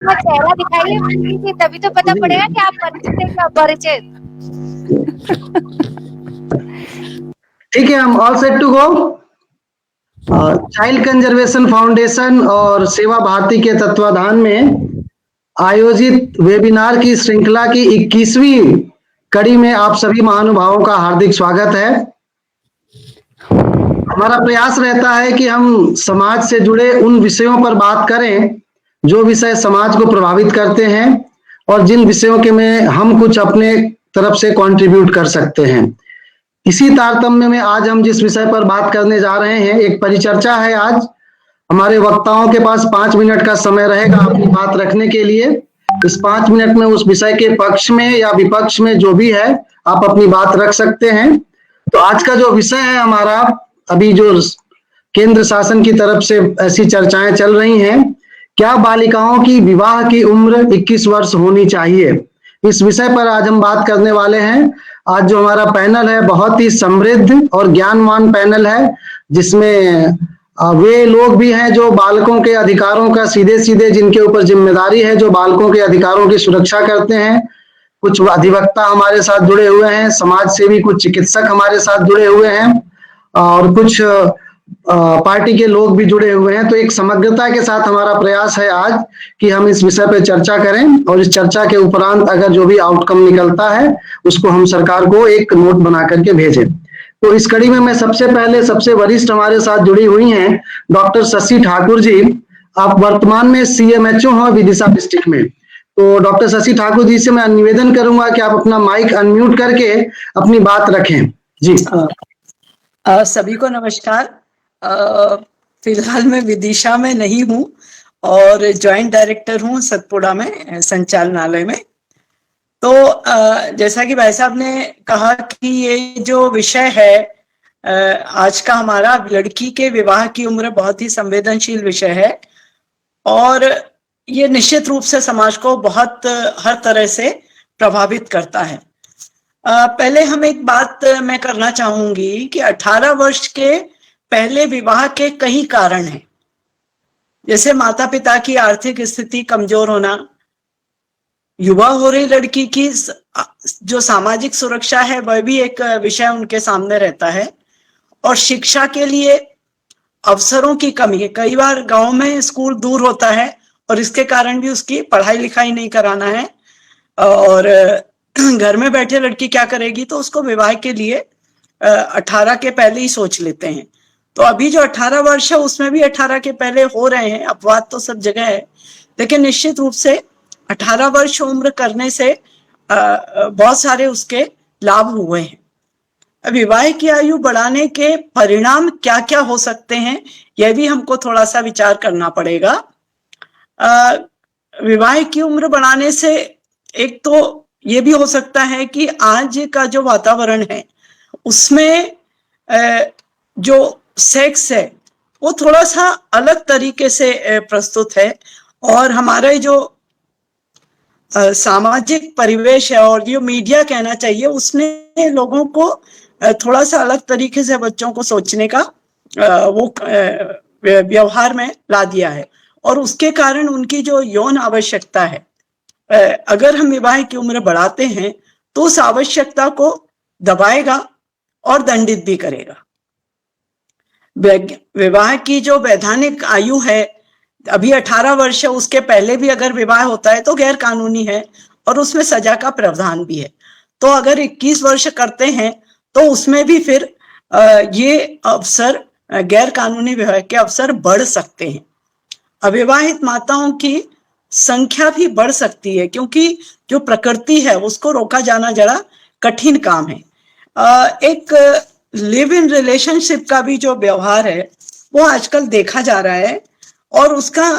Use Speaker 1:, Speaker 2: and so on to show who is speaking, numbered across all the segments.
Speaker 1: अपना चेहरा दिखाइए प्लीज, तभी तो पता पड़ेगा कि आप परिचित हैं कि अपरिचित।
Speaker 2: ठीक है, हम all set to go. Child conservation foundation और सेवा भारती के तत्वाधान में आयोजित वेबिनार की श्रृंखला की 21वीं कड़ी में आप सभी महानुभावों का हार्दिक स्वागत है। हमारा प्रयास रहता है कि हम समाज से जुड़े उन विषयों पर बात करें जो विषय समाज को प्रभावित करते हैं और जिन विषयों के में हम कुछ अपने तरफ से कंट्रीब्यूट कर सकते हैं। इसी तारतम्य में आज हम जिस विषय पर बात करने जा रहे हैं, एक परिचर्चा है। आज हमारे वक्ताओं के पास 5 मिनट का समय रहेगा अपनी बात रखने के लिए। इस 5 मिनट में उस विषय के पक्ष में या विपक्ष में जो भी है आप अपनी बात रख सकते हैं। तो आज का जो विषय है हमारा, अभी जो केंद्र शासन की तरफ से ऐसी चर्चाएं चल रही हैं, क्या बालिकाओं की विवाह की उम्र 21 वर्ष होनी चाहिए, इस विषय पर आज हम बात करने वाले हैं। आज जो हमारा पैनल है बहुत ही समृद्ध और ज्ञानवान पैनल है, जिसमें वे लोग भी हैं जो बालकों के अधिकारों का सीधे सीधे जिनके ऊपर जिम्मेदारी है, जो बालकों के अधिकारों की सुरक्षा करते हैं। कुछ अधिवक्ता हमारे साथ जुड़े हुए हैं, समाज सेवी कुछ चिकित्सक हमारे साथ जुड़े हुए हैं और कुछ पार्टी के लोग भी जुड़े हुए हैं। तो एक समग्रता के साथ हमारा प्रयास है आज कि हम इस विषय पर चर्चा करें और इस चर्चा के उपरांत अगर जो भी आउटकम निकलता है उसको हम सरकार को एक नोट बना करके भेजें। तो इस कड़ी में मैं सबसे पहले सबसे वरिष्ठ हमारे साथ जुड़ी हुई हैं डॉक्टर शशि ठाकुर जी। आप वर्तमान में CMHO हैं विदिशा डिस्ट्रिक्ट में। तो डॉक्टर शशि ठाकुर जी से मैं निवेदन करूंगा कि आप अपना माइक अनम्यूट करके अपनी बात रखें जी।
Speaker 3: सभी को नमस्कार। फिलहाल मैं विदिशा में नहीं हूँ और जॉइंट डायरेक्टर हूँ सतपुड़ा में संचालनालय में। तो जैसा कि भाई साहब ने कहा कि ये जो विषय है आज का हमारा, लड़की के विवाह की उम्र बहुत ही संवेदनशील विषय है और ये निश्चित रूप से समाज को बहुत हर तरह से प्रभावित करता है। पहले हम एक बात मैं करना चाहूंगी कि 18 वर्ष के पहले विवाह के कई कारण हैं, जैसे माता पिता की आर्थिक स्थिति कमजोर होना, युवा हो रही लड़की की जो सामाजिक सुरक्षा है वह भी एक विषय उनके सामने रहता है, और शिक्षा के लिए अवसरों की कमी है। कई बार गांव में स्कूल दूर होता है और इसके कारण भी उसकी पढ़ाई लिखाई नहीं कराना है, और घर में बैठे लड़की क्या करेगी, तो उसको विवाह के लिए 18 के पहले ही सोच लेते हैं। तो अभी जो 18 वर्ष है उसमें भी 18 के पहले हो रहे हैं, अपवाद तो सब जगह है, लेकिन निश्चित रूप से 18 वर्ष उम्र करने से बहुत सारे उसके लाभ हुए हैं। विवाह की आयु बढ़ाने के परिणाम क्या क्या हो सकते हैं, यह भी हमको थोड़ा सा विचार करना पड़ेगा। विवाह की उम्र बढ़ाने से एक तो ये भी हो सकता है कि आज का जो वातावरण है उसमें जो सेक्स है वो थोड़ा सा अलग तरीके से प्रस्तुत है, और हमारे जो सामाजिक परिवेश है और जो मीडिया कहना चाहिए उसने लोगों को थोड़ा सा अलग तरीके से बच्चों को सोचने का वो व्यवहार में ला दिया है, और उसके कारण उनकी जो यौन आवश्यकता है, अगर हम विवाह की उम्र बढ़ाते हैं तो उस आवश्यकता को दबाएगा और दंडित भी करेगा। विवाह की जो वैधानिक आयु है अभी 18 वर्ष है, उसके पहले भी अगर विवाह होता है तो गैर कानूनी है और उसमें सजा का प्रावधान भी है। तो अगर 21 वर्ष करते हैं तो उसमें भी फिर ये अवसर, गैर कानूनी विवाह के अवसर बढ़ सकते हैं। अविवाहित माताओं की संख्या भी बढ़ सकती है, क्योंकि जो प्रकृति है उसको रोका जाना जरा कठिन काम है। एक लिव इन रिलेशनशिप का भी जो व्यवहार है वो आजकल देखा जा रहा है और उसका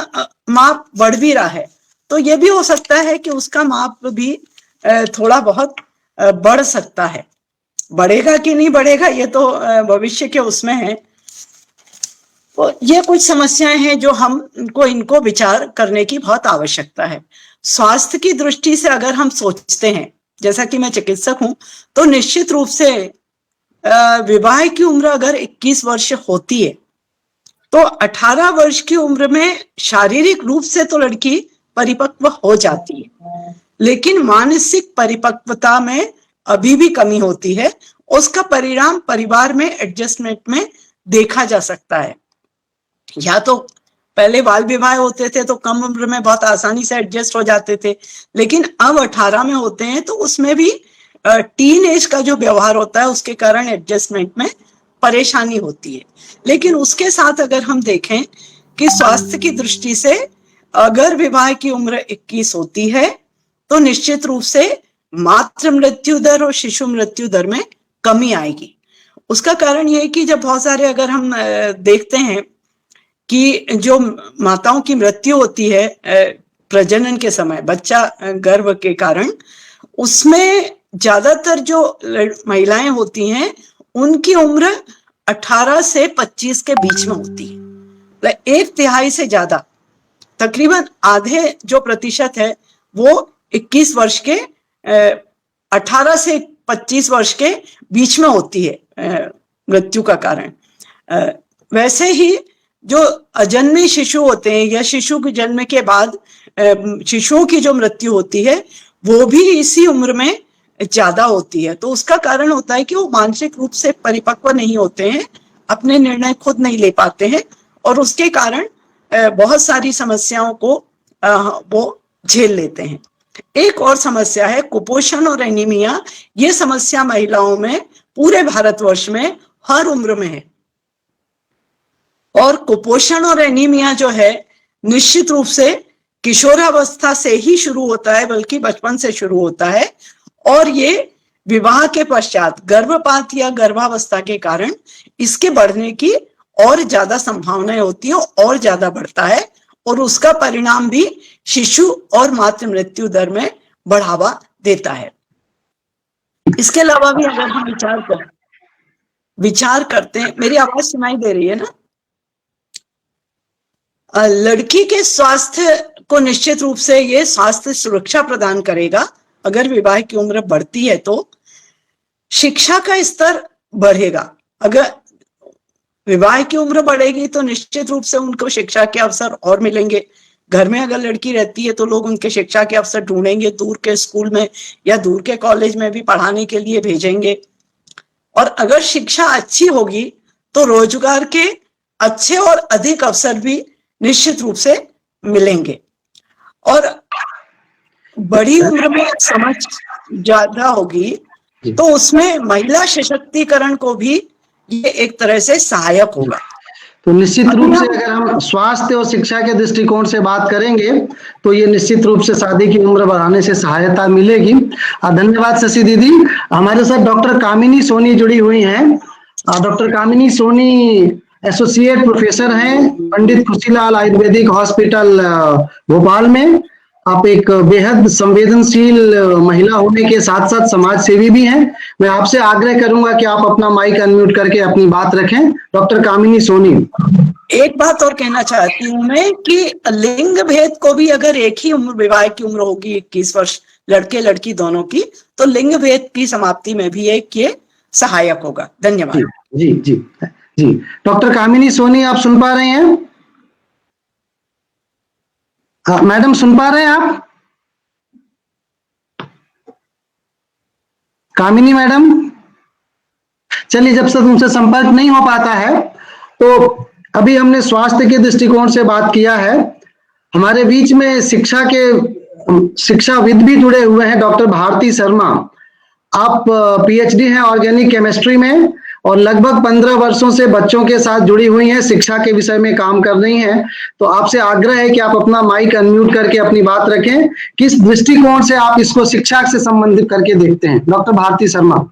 Speaker 3: माप बढ़ भी रहा है। तो ये भी हो सकता है कि उसका माप भी थोड़ा बहुत बढ़ सकता है। बढ़ेगा कि नहीं बढ़ेगा ये तो भविष्य के उसमें है। तो ये कुछ समस्याएं हैं जो हमको इनको विचार करने की बहुत आवश्यकता है। स्वास्थ्य की दृष्टि से अगर हम सोचते हैं, जैसा कि मैं चिकित्सक हूं, तो निश्चित रूप से विवाह की उम्र अगर 21 वर्ष होती है तो 18 वर्ष की उम्र में शारीरिक रूप से तो लड़की परिपक्व हो जाती है, लेकिन मानसिक परिपक्वता में अभी भी कमी होती है। उसका परिणाम परिवार में एडजस्टमेंट में देखा जा सकता है। या तो पहले बाल विवाह होते थे तो कम उम्र में बहुत आसानी से एडजस्ट हो जाते थे, लेकिन अब 18 में होते हैं तो उसमें भी टीन एज का जो व्यवहार होता है उसके कारण एडजस्टमेंट में परेशानी होती है। लेकिन उसके साथ अगर हम देखें कि स्वास्थ्य की दृष्टि से अगर विवाह की उम्र 21 होती है तो निश्चित रूप से मातृ मृत्यु दर और शिशु मृत्यु दर में कमी आएगी। उसका कारण यह है कि जब बहुत सारे अगर हम देखते हैं कि जो माताओं की मृत्यु होती है प्रजनन के समय, बच्चा गर्भ के कारण, उसमें ज्यादातर जो महिलाएं होती हैं उनकी उम्र 18 से 25 के बीच में होती है। 1/3 से ज्यादा, तकरीबन आधे जो प्रतिशत है वो 21 वर्ष के 18 से 25 वर्ष के बीच में होती है मृत्यु का कारण। वैसे ही जो अजन्मे शिशु होते हैं या शिशु के जन्म के बाद शिशुओं की जो मृत्यु होती है वो भी इसी उम्र में ज्यादा होती है। तो उसका कारण होता है कि वो मानसिक रूप से परिपक्व नहीं होते हैं, अपने निर्णय खुद नहीं ले पाते हैं और उसके कारण बहुत सारी समस्याओं को वो झेल लेते हैं। एक और समस्या है कुपोषण और एनीमिया। ये समस्या महिलाओं में पूरे भारतवर्ष में हर उम्र में है और कुपोषण और एनीमिया जो है निश्चित रूप से किशोरावस्था से ही शुरू होता है, बल्कि बचपन से शुरू होता है और ये विवाह के पश्चात गर्भपात या गर्भावस्था के कारण इसके बढ़ने की और ज्यादा संभावनाएं होती है और ज्यादा बढ़ता है और उसका परिणाम भी शिशु और मातृ मृत्यु दर में बढ़ावा देता है। इसके अलावा भी अगर हम विचार करते हैं, मेरी आवाज सुनाई दे रही है ना? लड़की के स्वास्थ्य को निश्चित रूप से ये स्वास्थ्य सुरक्षा प्रदान करेगा। अगर विवाह की उम्र बढ़ती है तो शिक्षा का स्तर बढ़ेगा। अगर विवाह की उम्र बढ़ेगी तो निश्चित रूप से उनको शिक्षा के अवसर और मिलेंगे। घर में अगर लड़की रहती है तो लोग उनके शिक्षा के अवसर ढूंढेंगे, दूर के स्कूल में या दूर के कॉलेज में भी पढ़ाने के लिए भेजेंगे। और अगर शिक्षा अच्छी होगी तो रोजगार के अच्छे और अधिक अवसर भी निश्चित रूप से मिलेंगे और बड़ी उम्र में समझ ज्यादा होगी तो उसमें महिला सशक्तिकरण को भी ये एक तरह से सहायक होगा।
Speaker 2: तो निश्चित रूप से अगर हम स्वास्थ्य और शिक्षा के दृष्टिकोण से बात करेंगे तो ये निश्चित रूप से शादी की उम्र बढ़ाने से सहायता मिलेगी। धन्यवाद शशि दीदी। हमारे साथ डॉक्टर कामिनी सोनी जुड़ी हुई हैं। डॉक्टर कामिनी सोनी एसोसिएट प्रोफेसर हैं पंडित खुशीलाल आयुर्वेदिक हॉस्पिटल भोपाल में। आप एक बेहद संवेदनशील महिला होने के साथ साथ समाज सेवी भी हैं। मैं आपसे आग्रह करूंगा कि आप अपना माइक अनम्यूट करके अपनी बात रखें। डॉक्टर कामिनी सोनी।
Speaker 3: एक बात और कहना चाहती हूँ मैं कि लिंग भेद को भी अगर एक ही उम्र विवाह की उम्र होगी 21 वर्ष लड़के लड़की दोनों की, तो लिंग भेद की समाप्ति में भी एक ये सहायक होगा। धन्यवाद।
Speaker 2: जी जी जी। डॉक्टर कामिनी सोनी आप सुन पा रहे हैं? मैडम सुन पा रहे हैं आप? कामिनी मैडम, चलिए जब तक उनसे संपर्क नहीं हो पाता है तो अभी हमने स्वास्थ्य के दृष्टिकोण से बात किया है। हमारे बीच में शिक्षाविद भी जुड़े हुए हैं डॉक्टर भारती शर्मा। आप पीएचडी हैं ऑर्गेनिक केमिस्ट्री में और लगभग 15 वर्षों से बच्चों के साथ जुड़ी हुई हैं, शिक्षा के विषय में काम कर रही हैं। तो आपसे आग्रह है कि आप अपना माइक अनम्यूट करके अपनी बात रखें। किस दृष्टिकोण से आप इसको शिक्षा से संबंधित करके देखते हैं? डॉक्टर भारती शर्मा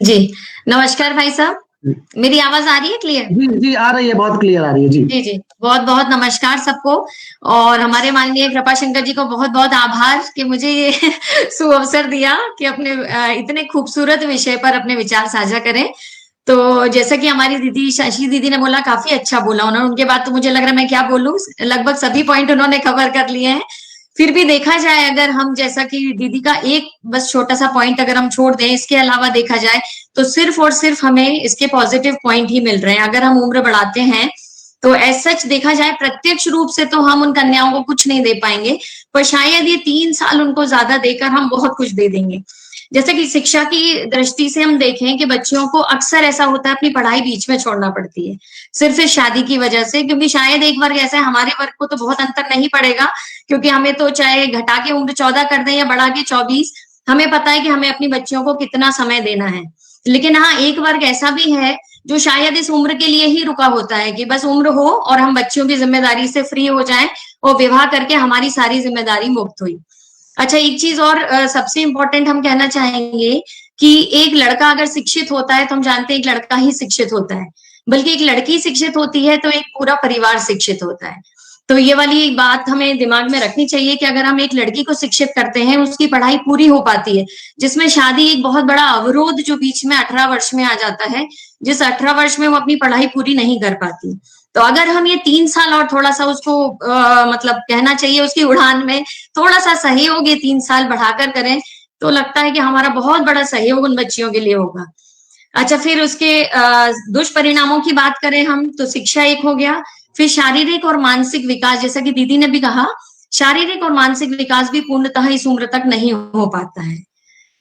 Speaker 4: जी। नमस्कार भाई साहब, मेरी आवाज आ रही है क्लियर?
Speaker 2: जी जी आ रही है, बहुत क्लियर आ रही है। जी
Speaker 4: जी जी, बहुत बहुत नमस्कार सबको और हमारे माननीय कृपा शंकर जी को बहुत बहुत आभार कि मुझे ये सुअवसर दिया कि अपने इतने खूबसूरत विषय पर अपने विचार साझा करें। तो जैसा कि हमारी दीदी शशि दीदी ने बोला, काफी अच्छा बोला उन्होंने। उनके बाद तो मुझे लग रहा है मैं क्या बोलूं, लगभग सभी पॉइंट उन्होंने कवर कर लिए हैं। फिर भी देखा जाए अगर हम, जैसा कि दीदी का एक बस छोटा सा पॉइंट अगर हम छोड़ दें, इसके अलावा देखा जाए तो सिर्फ और सिर्फ हमें इसके पॉजिटिव पॉइंट ही मिल रहे हैं। अगर हम उम्र बढ़ाते हैं तो एज सच देखा जाए प्रत्यक्ष रूप से तो हम उन कन्याओं को कुछ नहीं दे पाएंगे, पर शायद ये 3 साल उनको ज्यादा देकर हम बहुत कुछ दे देंगे। जैसे कि शिक्षा की दृष्टि से हम देखें कि बच्चियों को अक्सर ऐसा होता है अपनी पढ़ाई बीच में छोड़ना पड़ती है, सिर्फ इस शादी की वजह से, क्योंकि शायद एक वर्ग ऐसा है, हमारे वर्ग को तो बहुत अंतर नहीं पड़ेगा, क्योंकि हमें तो चाहे घटा के उम्र 14 कर दें या बढ़ा के 24, हमें पता है कि हमें अपनी बच्चियों को कितना समय देना है। लेकिन हाँ, एक वर्ग ऐसा भी है जो शायद इस उम्र के लिए ही रुका होता है कि बस उम्र हो और हम बच्चियों की जिम्मेदारी से फ्री हो जाएं और विवाह करके हमारी सारी जिम्मेदारी मुक्त हुई। अच्छा, एक चीज और सबसे इंपॉर्टेंट हम कहना चाहेंगे कि एक लड़का अगर शिक्षित होता है तो हम जानते हैं एक लड़का ही शिक्षित होता है, बल्कि एक लड़की शिक्षित होती है तो एक पूरा परिवार शिक्षित होता है। तो ये वाली बात हमें दिमाग में रखनी चाहिए कि अगर हम एक लड़की को शिक्षित करते हैं, उसकी पढ़ाई पूरी हो पाती है, जिसमें शादी एक बहुत बड़ा अवरोध जो बीच में 18 वर्ष में आ जाता है, जिस 18 वर्ष में वो अपनी पढ़ाई पूरी नहीं कर पाती। तो अगर हम ये 3 साल और थोड़ा सा उसको मतलब कहना चाहिए उसकी उड़ान में थोड़ा सा सहयोग ये 3 साल बढ़ाकर करें, तो लगता है कि हमारा बहुत बड़ा सहयोग उन बच्चियों के लिए होगा। अच्छा, फिर उसके दुष्परिणामों की बात करें हम, तो शिक्षा एक हो गया, फिर शारीरिक और मानसिक विकास, जैसा कि दीदी ने भी कहा, शारीरिक और मानसिक विकास भी पूर्णतः इस उम्र तक नहीं हो पाता है।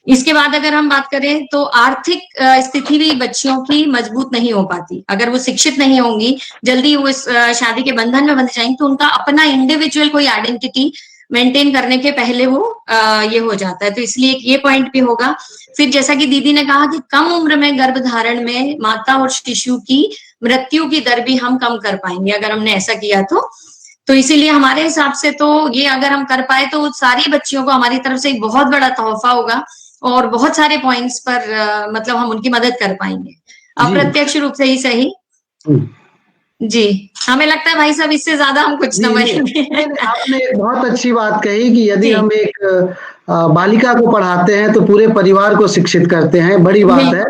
Speaker 4: इसके बाद अगर हम बात करें तो आर्थिक स्थिति भी बच्चियों की मजबूत नहीं हो पाती। अगर वो शिक्षित नहीं होंगी, जल्दी वो इस शादी के बंधन में बंध जाएंगी, तो उनका अपना इंडिविजुअल कोई आइडेंटिटी मेंटेन करने के पहले वो ये हो जाता है। तो इसलिए ये पॉइंट भी होगा। फिर जैसा कि दीदी ने कहा कि कम उम्र में गर्भधारण में माता और शिशु की मृत्यु की दर भी हम कम कर पाएंगे अगर हमने ऐसा किया तो इसीलिए हमारे हिसाब से तो ये अगर हम कर पाए तो सारी बच्चियों को हमारी तरफ से एक बहुत बड़ा तोहफा होगा और बहुत सारे पॉइंट्स पर मतलब हम उनकी मदद कर पाएंगे, अप्रत्यक्ष रूप से ही सही। जी, हमें लगता है भाई साहब इससे ज्यादा हम कुछ समझेंगे।
Speaker 2: आपने बहुत अच्छी बात कही कि यदि हम एक बालिका को पढ़ाते हैं तो पूरे परिवार को शिक्षित करते हैं, बड़ी बात है।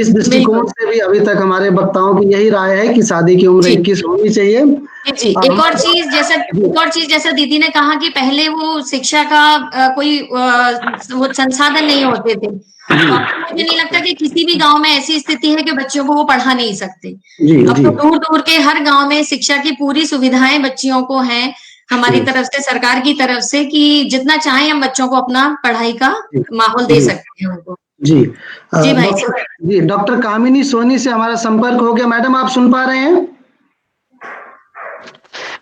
Speaker 2: इस दृष्टिकोण से भी अभी तक हमारे वक्ताओं की यही राय है कि शादी की उम्र 21 होनी चाहिए।
Speaker 4: जी, एक और चीज जैसा दीदी ने कहा कि पहले वो शिक्षा का कोई वो संसाधन नहीं होते थे, मुझे नहीं लगता कि किसी भी गांव में ऐसी स्थिति है कि बच्चों को वो पढ़ा नहीं सकते। अब तो दूर दूर के हर गांव में शिक्षा की पूरी सुविधाएं बच्चियों को हैं हमारी तरफ से, सरकार की तरफ से, कि जितना चाहे हम बच्चों को अपना पढ़ाई का माहौल दे सकते हैं उनको।
Speaker 2: जी
Speaker 4: जी भाई
Speaker 2: जी, डॉक्टर कामिनी सोनी से हमारा संपर्क हो गया। मैडम, आप सुन पा रहे हैं?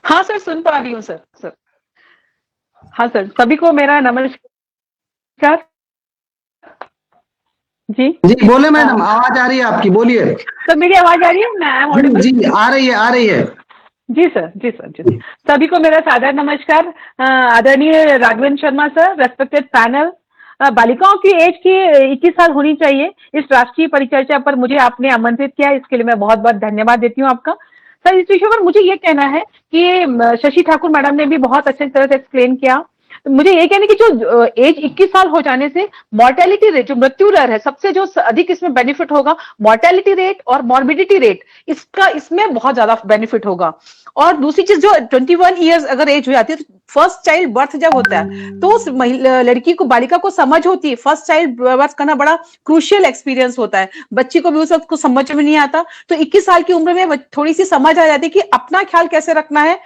Speaker 5: हाँ सर, सुन पा रही हूँ सर। हाँ सर, सभी को मेरा नमस्कार। जी
Speaker 2: बोले मैडम, आवाज आ रही है आपकी, बोलिए।
Speaker 5: सर मेरी आवाज आ रही है?
Speaker 2: जी आ रही है। जी
Speaker 5: सर। सभी को मेरा सादर नमस्कार। आदरणीय Raghavendra Sharma sir, respected panel, बालिकाओं की एज की 21 साल होनी चाहिए, इस राष्ट्रीय परिचर्चा पर मुझे आपने आमंत्रित किया, इसके लिए मैं बहुत बहुत धन्यवाद देती हूँ आपका। सर, इस विषय पर मुझे ये कहना है कि शशि ठाकुर मैडम ने भी बहुत अच्छी तरह से एक्सप्लेन किया। तो मुझे ये कहना है कि जो एज 21 साल हो जाने से मॉर्टेलिटी रेट, जो मृत्यु दर है, सबसे जो अधिक इसमें बेनिफिट होगा, मॉर्टेलिटी रेट और मॉर्बिडिटी रेट, इसमें बहुत ज्यादा बेनिफिट होगा। और दूसरी चीज, जो 21 ईयर्स अगर एज हो जाती है, तो फर्स्ट चाइल्ड बर्थ जब होता है तो उस लड़की को, बालिका को समझ होती है। फर्स्ट चाइल्ड बर्थ करना बड़ा क्रूशियल एक्सपीरियंस होता है, बच्ची को भी उस वक्त कुछ समझ में नहीं आता। तो 21 साल की उम्र में थोड़ी सी समझ आ जाती है कि अपना ख्याल कैसे रखना है,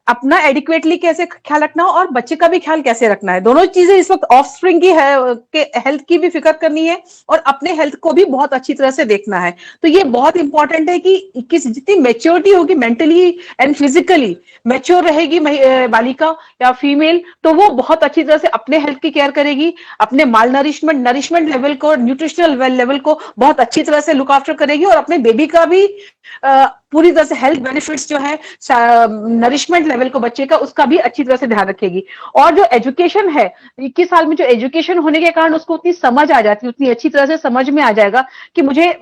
Speaker 5: अपना एडिक्वेटली कैसे ख्याल रखना है और बच्चे का भी ख्याल कैसे रखना है। दोनों चीजें इस वक्त ऑफस्प्रिंग की है, के हेल्थ की भी फिक्र करनी है और अपने हेल्थ को भी बहुत अच्छी तरह से देखना है। तो ये बहुत इंपॉर्टेंट है कि जितनी मैच्योरिटी होगी, मेंटली एंड फिजिकली मैच्योर रहेगी बालिका या फीमेल, तो वो बहुत अच्छी तरह से अपने हेल्थ की केयर करेगी, अपने माल नरिशमेंट लेवल को, न्यूट्रिशनल लेवल को बहुत अच्छी तरह से लुक आफ्टर करेगी और अपने बेबी का भी पूरी तरह से हेल्थ बेनिफिट्स जो है, नरिशमेंट लेवल को बच्चे का, उसका भी अच्छी तरह से ध्यान रखेगी। और जो एजुकेशन है, 21 साल में जो एजुकेशन होने के कारण उसको उतनी समझ आ जाती है, उतनी अच्छी तरह से समझ में आ जाएगा कि मुझे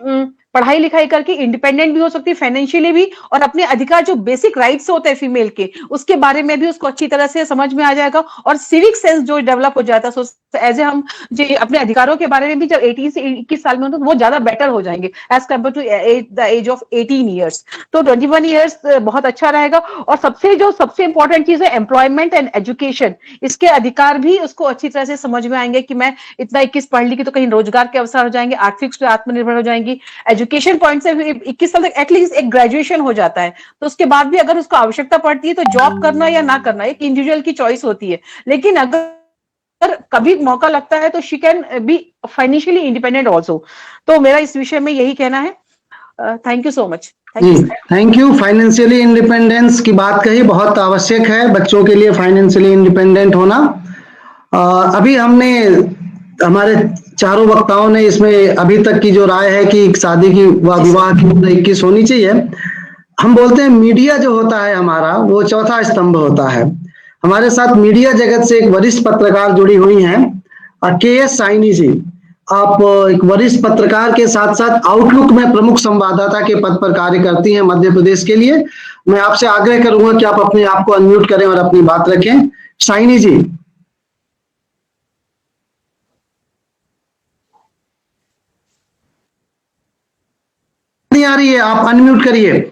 Speaker 5: पढ़ाई लिखाई करके इंडिपेंडेंट भी हो सकती है, फाइनेंशियली भी, और अपने अधिकार, जो बेसिक राइट्स होते हैं फीमेल के, उसके बारे में भी उसको अच्छी तरह से समझ में आ जाएगा। और सिविक सेंस जो डेवलप हो जाता है एज ए हम जो अपने अधिकारों के बारे में भी जब 18 से 21 साल में होते तो वो ज्यादा बेटर हो जाएंगे as compare to the age of 18 years. तो 21 ईयर्स बहुत अच्छा रहेगा। और सबसे इंपॉर्टेंट चीज है एम्प्लॉयमेंट एंड एजुकेशन, इसके अधिकार भी उसको अच्छी तरह से समझ में आएंगे कि मैं इतना 21 पढ़ ली कि तो कहीं रोजगार के अवसर हो जाएंगे, आर्थिक रूप से आत्मनिर्भर हो जाएंगी। एजुकेशन पॉइंट से 21 साल तक एटलीस्ट एक ग्रेजुएशन हो जाता है, तो उसके बाद भी अगर उसको आवश्यकता पड़ती है तो जॉब करना या ना करना एक इंडिविजुअल की चॉइस होती है। लेकिन अगर कभी मौका लगता है तो she can be financially independent also. तो मेरा इस विषय में यही कहना है। Thank you so much.
Speaker 2: Thank you. Financially independence की बात कही, बहुत आवश्यक है बच्चों के लिए फाइनेंशियली इंडिपेंडेंट होना। अभी हमने हमारे चारों वक्ताओं ने इसमें अभी तक की जो राय है कि शादी की विवाह की उम्र 21 होनी चाहिए। हम बोलते हैं मीडिया जो होता है हमारा वो चौथा स्तंभ होता है। हमारे साथ मीडिया जगत से एक वरिष्ठ पत्रकार जुड़ी हुई हैं, के.एस. साइनी जी। आप एक वरिष्ठ पत्रकार के साथ साथ आउटलुक में प्रमुख संवाददाता के पद पर कार्य करती हैं मध्य प्रदेश के लिए। मैं आपसे आग्रह करूंगा कि आप अपने आप को अनम्यूट करें और अपनी बात रखें। साइनी जी। नहीं आ रही है, आप अनम्यूट करिए।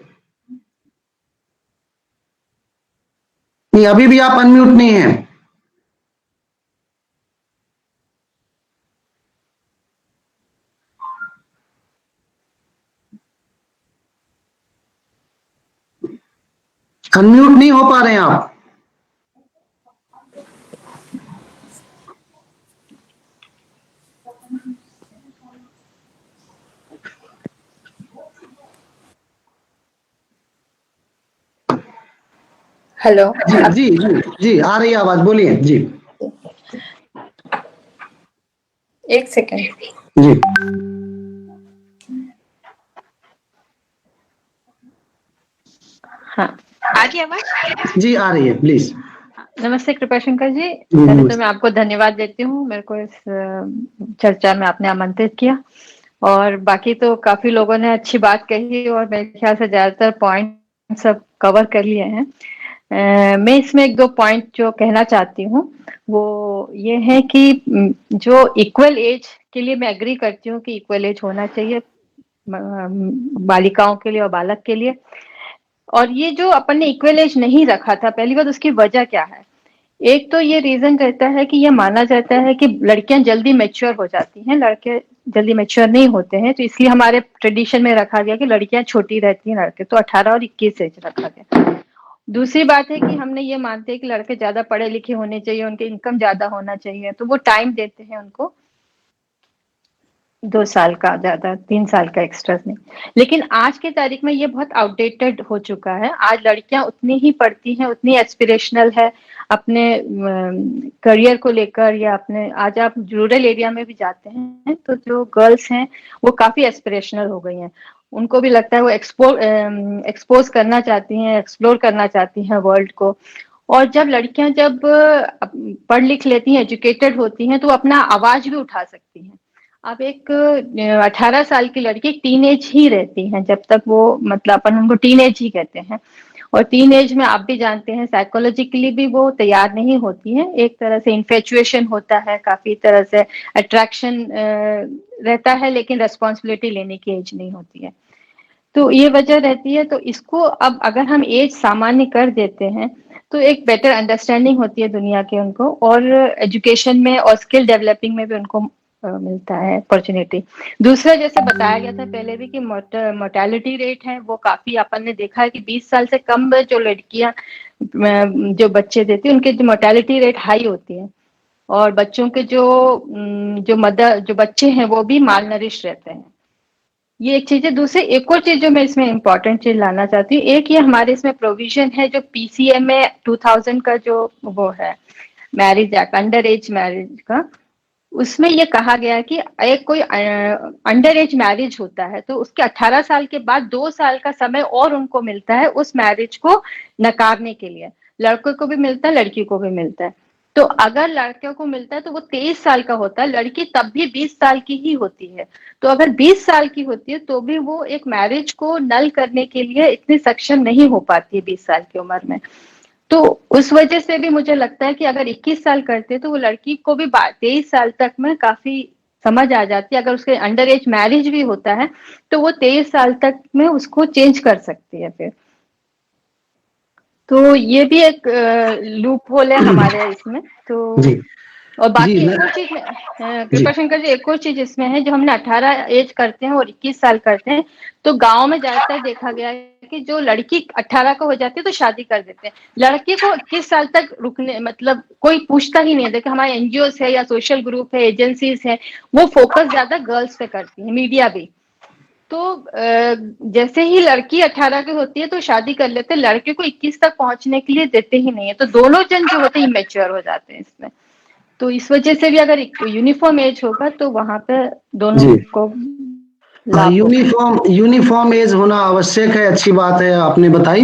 Speaker 2: नहीं, अभी भी आप अनम्यूट नहीं हैं। अनम्यूट नहीं हो पा रहे हैं आप।
Speaker 1: हेलो।
Speaker 2: जी जी जी जी, आ रही है आवाज, बोलिए जी।
Speaker 1: एक सेकंड
Speaker 2: जी।
Speaker 1: हाँ, आ रही आवाज?
Speaker 2: जी आ रही है, प्लीज।
Speaker 1: नमस्ते कृपाशंकर जी। पहले तो मैं आपको धन्यवाद देती हूँ, मेरे को इस चर्चा में आपने आमंत्रित किया। और बाकी तो काफी लोगों ने अच्छी बात कही और मेरे ख्याल से ज्यादातर पॉइंट सब कवर कर लिए हैं। मैं इसमें एक दो पॉइंट जो कहना चाहती हूँ वो ये है कि जो इक्वल एज के लिए मैं एग्री करती हूँ कि इक्वल एज होना चाहिए बालिकाओं के लिए और बालक के लिए। और ये जो अपन ने इक्वल एज नहीं रखा था, पहली बात उसकी वजह क्या है? एक तो ये रीजन रहता है कि ये माना जाता है कि लड़कियां जल्दी मैच्योर हो जाती हैं, लड़के जल्दी मैच्योर नहीं होते हैं, तो इसलिए हमारे ट्रेडिशन में रखा गया कि लड़कियां छोटी रहती हैं, लड़के तो 18 और 21 एज रखा गया। दूसरी बात है कि हमने ये मानते हैं कि लड़के ज्यादा पढ़े लिखे होने चाहिए, उनके इनकम ज्यादा होना चाहिए, तो वो टाइम देते हैं उनको 2 साल का, ज्यादा 3 साल का एक्स्ट्रा नहीं। लेकिन आज की तारीख में ये बहुत आउटडेटेड हो चुका है। आज लड़कियां उतनी ही पढ़ती हैं, उतनी एस्पिरेशनल है अपने करियर को लेकर, या अपने, आज आप रूरल एरिया में भी जाते हैं तो जो गर्ल्स हैं वो काफी एस्पिरेशनल हो गई हैं। उनको भी लगता है वो एक्सपोज करना चाहती हैं, एक्सप्लोर करना चाहती हैं वर्ल्ड को। और जब लड़कियां जब पढ़ लिख लेती हैं, एजुकेटेड होती हैं, तो वो अपना आवाज भी उठा सकती हैं। अब एक 18 साल की लड़की टीन एज ही रहती है जब तक वो, मतलब अपन उनको टीन एज ही कहते हैं। और टीन एज में आप भी जानते हैं साइकोलॉजिकली भी वो तैयार नहीं होती है, एक तरह से इन्फेचुएशन होता है, काफी तरह से अट्रैक्शन रहता है, लेकिन रेस्पॉन्सिबिलिटी लेने की एज नहीं होती है। तो ये वजह रहती है। तो इसको अब अगर हम एज सामान्य कर देते हैं तो एक बेटर अंडरस्टैंडिंग होती है दुनिया के उनको, और एजुकेशन में और स्किल डेवलपिंग में भी उनको मिलता है अपॉर्चुनिटी। दूसरा, जैसे बताया गया था पहले भी कि मोर्टेलिटी रेट है वो काफी, अपन ने देखा है कि 20 साल से कम जो लड़कियां जो बच्चे देती है उनके जो मोर्टेलिटी रेट हाई होती है, और बच्चों के जो बच्चे हैं वो भी माल नरिश रहते हैं। ये एक चीज है। दूसरी एक और चीज जो मैं इसमें इम्पोर्टेंट चीज लाना चाहती हूँ, एक ये हमारे इसमें प्रोविजन है जो PCMA 2000 का जो वो है marriage act, under as marriage का, उसमें ये कहा गया है कि एक कोई अंडर एज मैरिज होता है तो उसके 18 साल के बाद 2 साल का समय और उनको मिलता है उस मैरिज को नकारने के लिए। लड़कों को भी मिलता है, लड़की को भी मिलता है। तो अगर लड़कियों को मिलता है तो वो 23 साल का होता है, लड़की तब भी 20 साल की ही होती है। तो अगर 20 साल की होती है तो भी वो एक मैरिज को नल करने के लिए इतनी सक्षम नहीं हो पाती है 20 साल की उम्र में। तो उस वजह से भी मुझे लगता है कि अगर 21 साल करते तो वो लड़की को भी 23 साल तक में काफी समझ आ जाती है। अगर उसके अंडर एज मैरिज भी होता है तो वो 23 साल तक में उसको चेंज कर सकती है फिर। तो ये भी एक लूप होल है हमारे इसमें। तो
Speaker 2: जी
Speaker 1: और बाकी
Speaker 2: जी
Speaker 1: एक और चीज कृपाशंकर जी, एक और चीज इसमें है, जो हमने 18 एज करते हैं और 21 साल करते हैं, तो गांव में ज्यादातर देखा गया है कि जो लड़की 18 को हो जाती है तो शादी कर देते हैं, लड़के को 21 साल तक रुकने, मतलब कोई पूछता ही नहीं है। देखिए हमारे एनजीओ है या सोशल ग्रुप है, एजेंसीज है, वो फोकस ज्यादा गर्ल्स पे करती है, मीडिया भी। तो जैसे ही लड़की 18 की होती है तो शादी कर लेते हैं, लड़के को 21 तक पहुंचने के लिए देते ही नहीं है। तो दोनों जन जो होते हैं इमेच्योर हो जाते हैं इसमें। तो इस वजह से भी अगर यूनिफॉर्म एज होगा तो वहां पे दोनों
Speaker 2: जी
Speaker 1: को
Speaker 2: हाँ,
Speaker 1: लाभ
Speaker 2: यूनिफॉर्म एज होना आवश्यक है, अच्छी बात है आपने बताई।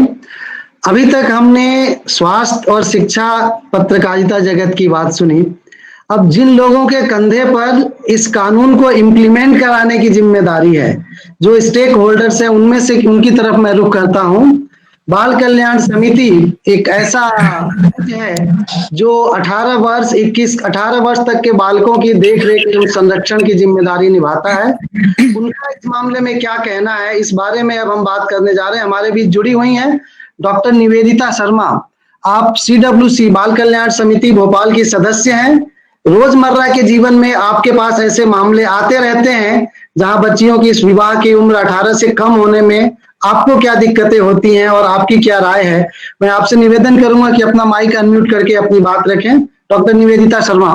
Speaker 2: अभी तक हमने स्वास्थ्य और शिक्षा, पत्रकारिता जगत की बात सुनी। अब जिन लोगों के कंधे पर इस कानून को इम्प्लीमेंट कराने की जिम्मेदारी है, जो स्टेक होल्डर्स है, उनमें से उनकी तरफ मैं रुख करता हूं। बाल कल्याण समिति एक ऐसा मंच है जो 18 वर्ष तक के बालकों की देख रेख एवं संरक्षण की जिम्मेदारी निभाता है। उनका इस मामले में क्या कहना है, इस बारे में अब हम बात करने जा रहे हैं। हमारे बीच जुड़ी हुई हैं डॉक्टर निवेदिता शर्मा। आप CWC बाल कल्याण समिति भोपाल की सदस्य हैं। रोजमर्रा के जीवन में आपके पास ऐसे मामले आते रहते हैं जहां बच्चियों की इस विवाह की उम्र 18 से कम होने में आपको क्या दिक्कतें होती हैं और आपकी क्या राय है। मैं आपसे निवेदन करूंगा कि अपना माइक अनम्यूट करके अपनी बात रखें। डॉक्टर निवेदिता शर्मा।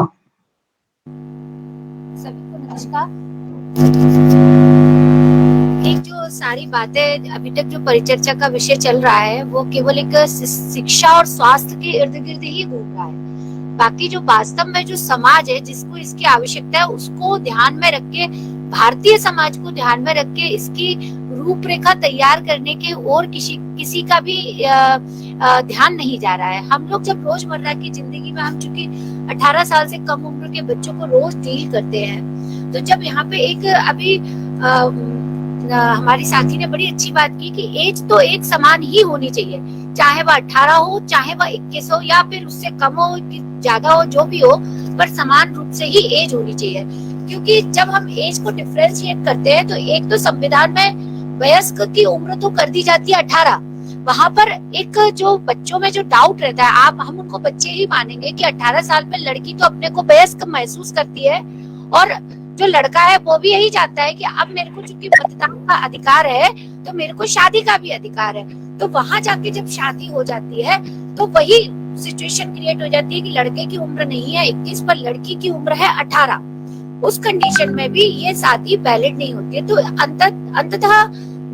Speaker 6: सभी को नमस्कार। एक जो सारी बातें अभी तक जो परिचर्चा का विषय चल रहा है वो केवल एक शिक्षा और स्वास्थ्य के इर्द गिर्द ही घूम रहा है। बाकी जो वास्तव में जो समाज है जिसको इसकी आवश्यकता है उसको ध्यान में रख के, भारतीय समाज को ध्यान में रख के इसकी रूपरेखा तैयार करने के और किसी का भी ध्यान नहीं जा रहा है। हम लोग जब रोजमर्रा की जिंदगी में, हम चूंकि 18 साल से कम उम्र के बच्चों को रोज डील करते हैं, तो जब यहाँ पे एक अभी हमारी साथी ने बड़ी अच्छी बात की कि एज तो एक समान ही होनी चाहिए, चाहे वह 18 हो, चाहे वह 21 हो, या फिर उससे कम हो, ज्यादा हो, जो भी हो, पर समान रूप से ही एज होनी चाहिए। क्योंकि जब हम एज को डिफरेंशिएट करते हैं तो एक तो संविधान में वयस्क की उम्र तो कर दी जाती है 18, वहां पर एक जो बच्चों में जो डाउट रहता है, हम उनको बच्चे ही मानेंगे कि 18 साल में लड़की तो अपने को वयस्क महसूस करती है, और जो लड़का है वो भी यही चाहता है कि अब मेरे को चूंकि मतदान का अधिकार है तो मेरे को शादी का भी अधिकार है। तो वहां जाके जब शादी हो जाती है तो वही सिचुएशन क्रिएट हो जाती है कि लड़के की उम्र नहीं है 21 पर लड़की की उम्र है 18। उस कंडीशन में भी ये शादी वैलिड नहीं होती है। तो अंततः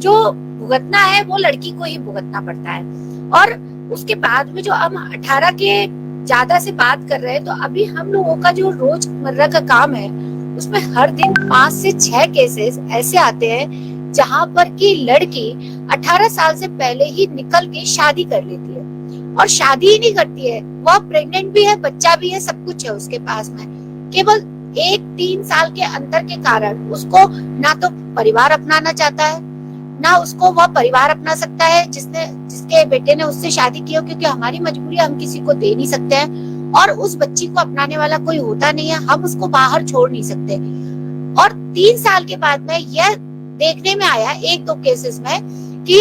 Speaker 6: जो भुगतना है वो लड़की को ही भुगतना पड़ता है। और उसके बाद में जो हम 18 के ज्यादा से बात कर रहे हैं, तो अभी हम लोगों का जो रोजमर्रा का काम है उसमें हर दिन 5 से 6 केसेस ऐसे आते हैं जहां पर की लड़की 18 साल से पहले ही निकल के शादी कर लेती है, और शादी ही नहीं करती है, वह प्रेग्नेंट भी है, बच्चा भी है, सब कुछ है उसके पास में। केवल 1-3 साल के अंतर के कारण उसको ना तो परिवार अपनाना चाहता है, ना उसको वह परिवार अपना सकता है जिसके बेटे ने उससे शादी की हो, क्योंकि हमारी मजबूरी हम किसी को दे नहीं सकते हैं, और उस बच्ची को अपनाने वाला कोई होता नहीं है, हम उसको बाहर छोड़ नहीं सकते। और 3 साल के बाद में यह देखने में आया 1-2 केसेस में कि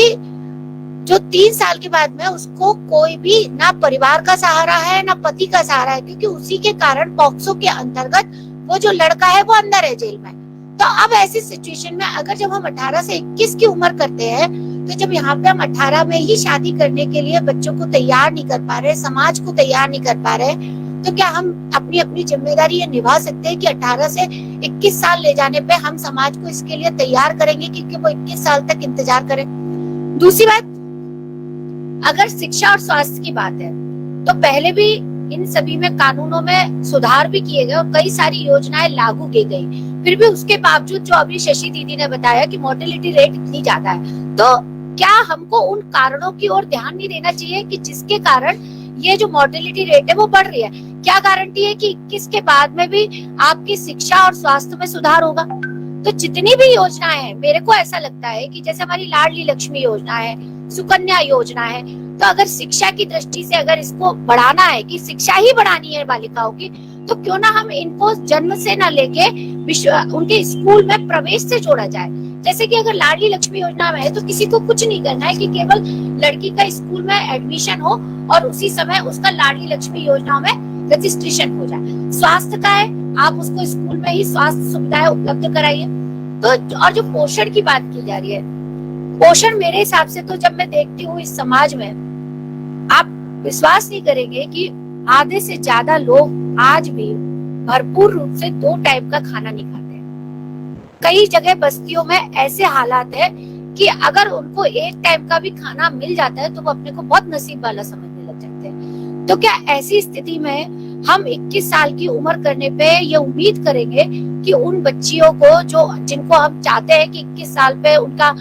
Speaker 6: जो 3 साल के बाद में उसको कोई भी ना परिवार का सहारा है ना पति का सहारा है, क्योंकि उसी के कारण पॉक्सो के अंतर्गत वो जो लड़का है वो अंदर है जेल में। तो अब ऐसी सिचुएशन में अगर जब हम 18 से 21 की उम्र करते हैं, तो जब यहाँ पे हम 18 में ही शादी करने के लिए बच्चों को तैयार नहीं कर पा रहे, समाज को तैयार नहीं कर पा रहे, तो क्या हम अपनी जिम्मेदारी ये निभा सकते हैं कि 18 से 21 साल ले जाने पे हम समाज को इसके लिए तैयार करेंगे क्योंकि वो 21 साल तक इंतजार करें। दूसरी बात, अगर शिक्षा और स्वास्थ्य की बात है तो पहले भी इन सभी में कानूनों में सुधार भी किए गए और कई सारी योजनाएं लागू की गई, फिर भी उसके बावजूद जो अभी शशि दीदी ने बताया कि मोर्टेलिटी रेट इतनी ज्यादा है, तो क्या हमको उन कारणों की ओर ध्यान नहीं देना चाहिए कि जिसके कारण ये जो मोर्टेलिटी रेट है वो बढ़ रही है? क्या गारंटी है कि 21 के बाद में भी आपकी शिक्षा और स्वास्थ्य में सुधार होगा? तो जितनी भी योजनाएं हैं, मेरे को ऐसा लगता है कि जैसे हमारी लाडली लक्ष्मी योजना है, सुकन्या योजना है, तो अगर शिक्षा की दृष्टि से अगर इसको बढ़ाना है कि शिक्षा ही बढ़ानी है बालिकाओं की, तो क्यों ना हम इनको जन्म से न लेके उनके स्कूल में प्रवेश से जोड़ा जाए। जैसे कि अगर लाडली लक्ष्मी योजना में है तो किसी को कुछ नहीं करना है कि केवल लड़की का स्कूल में एडमिशन हो और उसी समय उसका लाडली लक्ष्मी योजना में रजिस्ट्रेशन हो जाए। स्वास्थ्य का है, आप उसको स्कूल में ही स्वास्थ्य सुविधाएं उपलब्ध कराइए। तो और जो पोषण की बात की जा रही है, पोषण मेरे हिसाब से तो जब मैं देखती हूँ इस समाज में, आप विश्वास नहीं करेंगे कि आधे से ज्यादा लोग आज भी भरपूर रूप से 2 टाइम का खाना नहीं खाते हैं। कई जगह बस्तियों में ऐसे हालात है कि अगर उनको 1 टाइम का भी खाना मिल जाता है तो वो अपने को बहुत नसीब वाला समझने लग जाते हैं। तो क्या ऐसी स्थिति में हम 21 साल की उम्र करने पे ये उम्मीद करेंगे कि उन बच्चियों को जिनको हम चाहते हैं कि 21 साल पे उनका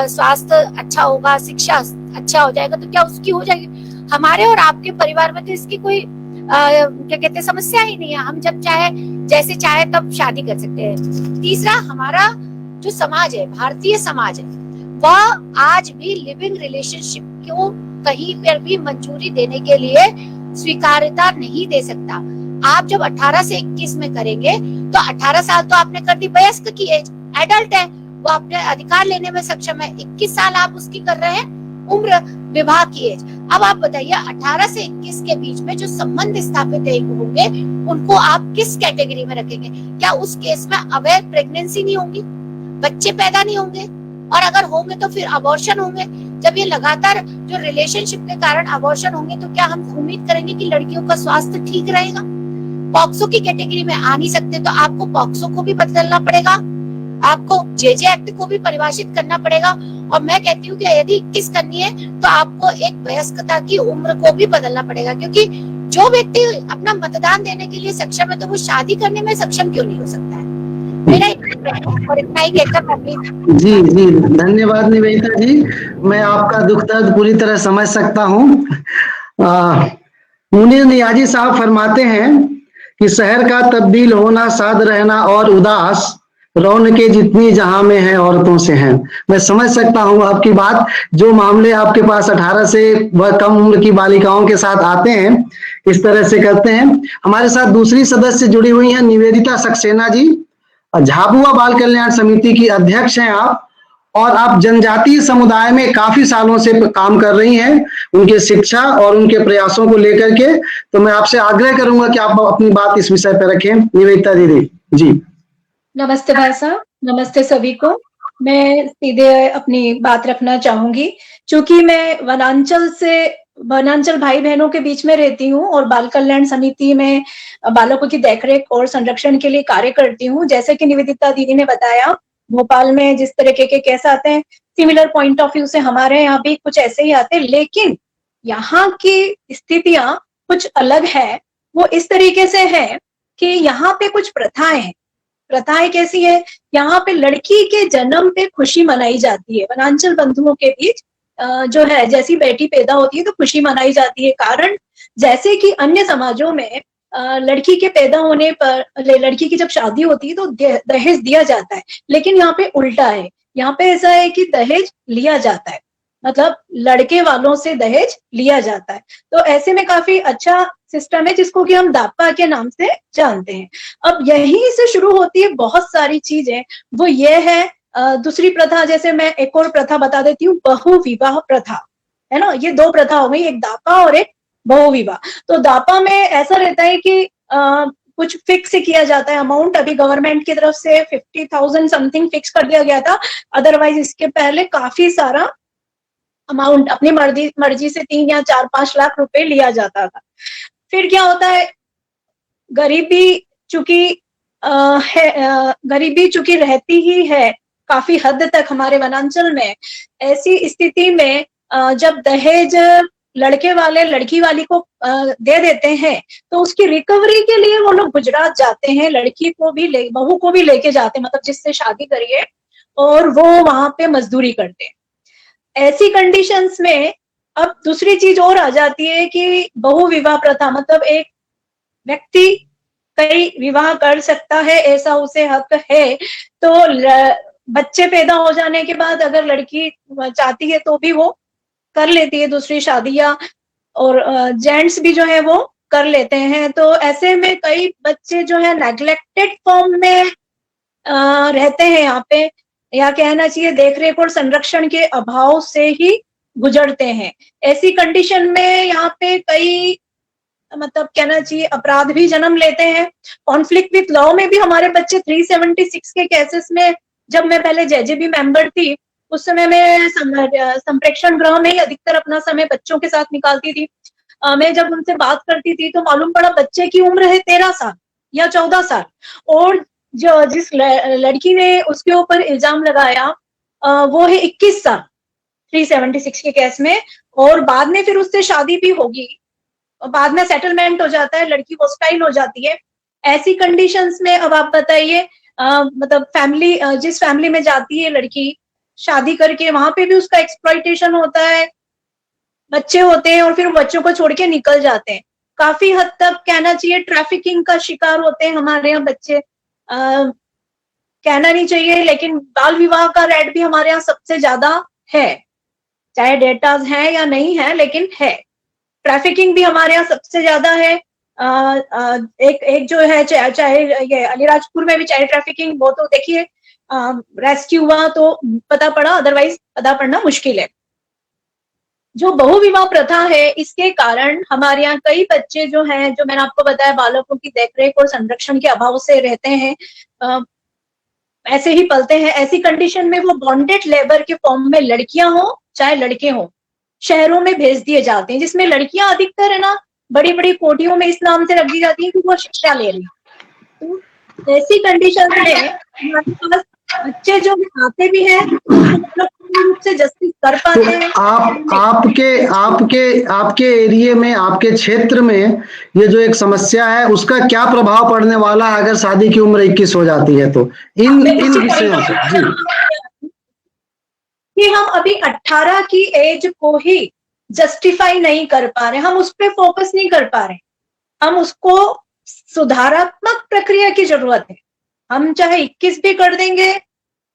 Speaker 6: स्वास्थ्य अच्छा होगा, शिक्षा अच्छा हो जाएगा, तो क्या उसकी हो जाएगी? हमारे और आपके परिवार में तो इसकी कोई क्या कहते हैं समस्या ही नहीं है। हम जब चाहे जैसे चाहे तब शादी कर सकते हैं। तीसरा, हमारा जो समाज है, भारतीय समाज है, वह आज भी लिविंग रिलेशनशिप को कहीं पर भी मंजूरी देने के लिए स्वीकार्यता नहीं दे सकता। आप जब 18 से 21 में करेंगे तो 18 साल तो आपने कर दी वयस्क की एज, एडल्ट है, वो अपने अधिकार लेने में सक्षम है। 21 साल आप उसकी कर रहे हैं उम्र विवाह की एज। अब आप बताइए 18 से 21 के बीच में जो संबंध स्थापित होंगे उनको आप किस कैटेगरी में रखेंगे? क्या उस केस में अवैध प्रेगनेंसी नहीं होंगी, बच्चे पैदा नहीं होंगे, और अगर होंगे तो फिर अबॉर्शन होंगे? जब ये लगातार जो रिलेशनशिप के कारण अबॉर्शन होंगे तो क्या हम उम्मीद करेंगे कि लड़कियों का स्वास्थ्य ठीक रहेगा? पॉक्सो की कैटेगरी में आ नहीं सकते तो आपको पॉक्सो को भी बदलना पड़ेगा, आपको जेजे एक्ट को भी परिभाषित करना पड़ेगा। और मैं कहती हूँ कि यदि 21 करनी है तो आपको एक वयस्कता की उम्र को भी बदलना पड़ेगा, क्योंकि जो व्यक्ति अपना मतदान देने के लिए सक्षम है तो वो शादी करने में सक्षम क्यों नहीं हो सकता है? मेरा और इतना ही कहकर
Speaker 2: जी जी, धन्यवाद निवेदिता जी। मैं आपका दुख दर्द पूरी तरह समझ सकता हूँ। मुनीर नियाजी साहब फरमाते हैं कि शहर का तब्दील होना, साध रहना और उदास, रौनकें जितनी जहां में है औरतों से हैं। मैं समझ सकता हूं आपकी बात। जो मामले आपके पास 18 से वह कम उम्र की बालिकाओं के साथ आते हैं, इस तरह से करते हैं। हमारे साथ दूसरी सदस्य जुड़ी हुई हैं, निवेदिता सक्सेना जी, झाबुआ बाल कल्याण समिति की अध्यक्ष हैं आप, और आप जनजातीय समुदाय में काफी सालों से काम कर रही हैं, उनके शिक्षा और उनके प्रयासों को लेकर के। तो मैं आपसे आग्रह करूंगा कि आप अपनी बात इस विषय पर रखें। निवेदिता दीदी जी।
Speaker 7: नमस्ते भाई साहब, नमस्ते सभी को। मैं सीधे अपनी बात रखना चाहूंगी, क्योंकि मैं वनांचल भाई बहनों के बीच में रहती हूँ और बाल कल्याण समिति में बालकों की देखरेख और संरक्षण के लिए कार्य करती हूँ। जैसे कि निवेदिता दीदी ने बताया, भोपाल में जिस तरह के केस आते हैं, सिमिलर पॉइंट ऑफ व्यू से हमारे यहाँ भी कुछ ऐसे ही आते हैं, लेकिन यहाँ की स्थितियां कुछ अलग है। वो इस तरीके से है कि यहाँ पे कुछ प्रथाएं कैसी है, यहाँ पे लड़की के जन्म पे खुशी मनाई जाती है। वनांचल बंधुओं के बीच जो है, जैसी बेटी पैदा होती है तो खुशी मनाई जाती है। कारण जैसे कि अन्य समाजों में लड़की के पैदा होने पर, लड़की की जब शादी होती है तो दहेज दिया जाता है, लेकिन यहाँ पे उल्टा है। यहाँ पे ऐसा है कि दहेज लिया जाता है, मतलब लड़के वालों से दहेज लिया जाता है। तो ऐसे में काफी अच्छा सिस्टम है जिसको कि हम दापा के नाम से जानते हैं। अब यहीं से शुरू होती है बहुत सारी चीजें। वो ये है, दूसरी प्रथा, जैसे मैं एक और प्रथा बता देती हूँ, बहुविवाह प्रथा, है ना। ये 2 प्रथा हो गई, एक दापा और एक बहुविवाह। तो दापा में ऐसा रहता है कि कुछ फिक्स किया जाता है अमाउंट। अभी गवर्नमेंट की तरफ से 50,000 समथिंग फिक्स कर दिया गया था, अदरवाइज इसके पहले काफी सारा अमाउंट अपनी मर्जी से 3 या 4-5 लाख रुपए लिया जाता था। फिर क्या होता है, गरीबी चूंकि रहती ही है काफी हद तक हमारे वनांचल में। ऐसी स्थिति में जब दहेज लड़के वाले लड़की वाली को दे देते हैं तो उसकी रिकवरी के लिए वो लोग गुजरात जाते हैं, लड़की को भी बहू को भी लेके जाते हैं, मतलब जिससे शादी करिए, और वो वहां पे मजदूरी करते हैं। ऐसी कंडीशंस में अब दूसरी चीज और आ जाती है कि बहुविवाह प्रथा, मतलब एक व्यक्ति कई विवाह कर सकता है, ऐसा उसे हक है। तो बच्चे पैदा हो जाने के बाद अगर लड़की चाहती है तो भी वो कर लेती है दूसरी शादियां, और जेंट्स भी जो है वो कर लेते हैं। तो ऐसे में कई बच्चे जो है नेग्लेक्टेड फॉर्म में रहते हैं यहाँ पे, या कहना चाहिए देखरेख और संरक्षण के अभाव से ही गुजरते हैं। ऐसी कंडीशन में यहाँ पे कई मतलब कहना चाहिए अपराध भी जन्म लेते हैं। कॉन्फ्लिक्ट विथ लॉ में भी हमारे बच्चे 376 के केसेस में, जब मैं पहले जेजेबी मेंबर थी उस समय मैं संप्रेक्षण गृह में ही अधिकतर अपना समय बच्चों के साथ निकालती थी। मैं जब उनसे बात करती थी तो मालूम पड़ा बच्चे की उम्र है 13 साल या 14 साल, और जो जिस लड़की ने उसके ऊपर इल्जाम लगाया वो है 21 साल 376 के केस में, और बाद में फिर उससे शादी भी होगी, बाद में सेटलमेंट हो जाता है, लड़की हॉस्टाइल हो जाती है। ऐसी कंडीशंस में अब आप बताइए मतलब फैमिली जिस फैमिली में जाती है लड़की शादी करके, वहां पे भी उसका एक्सप्लॉइटेशन होता है, बच्चे होते हैं और फिर बच्चों को छोड़ के निकल जाते हैं। काफी हद तक कहना चाहिए ट्रैफिकिंग का शिकार होते हैं हमारे यहाँ बच्चे। कहना नहीं चाहिए लेकिन बाल विवाह का रेट भी हमारे यहाँ सबसे ज्यादा है, चाहे डेटाज है या नहीं है लेकिन है। ट्रैफिकिंग भी हमारे यहाँ सबसे ज्यादा है। एक जो है चाहे ये अलीराजपुर में भी चाइल्ड ट्रैफिकिंग, वो तो देखिए रेस्क्यू हुआ तो पता पड़ा, अदरवाइज पता पड़ना मुश्किल है। जो बहुविवाह प्रथा है इसके कारण हमारे यहाँ कई बच्चे जो हैं, जो मैंने आपको बताया बालकों की देखरेख और संरक्षण के अभाव से रहते हैं, ऐसे ही पलते हैं। ऐसी कंडीशन में वो बॉन्डेड लेबर के फॉर्म में लड़कियां हो चाहे लड़के हो शहरों में भेज दिए जाते हैं, जिसमें लड़कियां अधिकतर है ना बड़ी बड़ी कोठियों में इस नाम से रख दी जाती हैं कि वो शिक्षा ले रही है। तो ऐसी कंडीशन में हमारे पास बच्चे जो आते भी हैं रूप से जस्टिस कर पाते हैं।
Speaker 2: आपके एरिया में, आपके क्षेत्र में ये जो एक समस्या है उसका क्या प्रभाव पड़ने वाला है अगर शादी की उम्र 21 हो जाती है तो इन विषयों से? जी,
Speaker 7: कि हम अभी 18 की एज को ही जस्टिफाई नहीं कर पा रहे, हम उस पर फोकस नहीं कर पा रहे, हम उसको सुधारात्मक प्रक्रिया की जरूरत है। हम चाहे 21 भी कर देंगे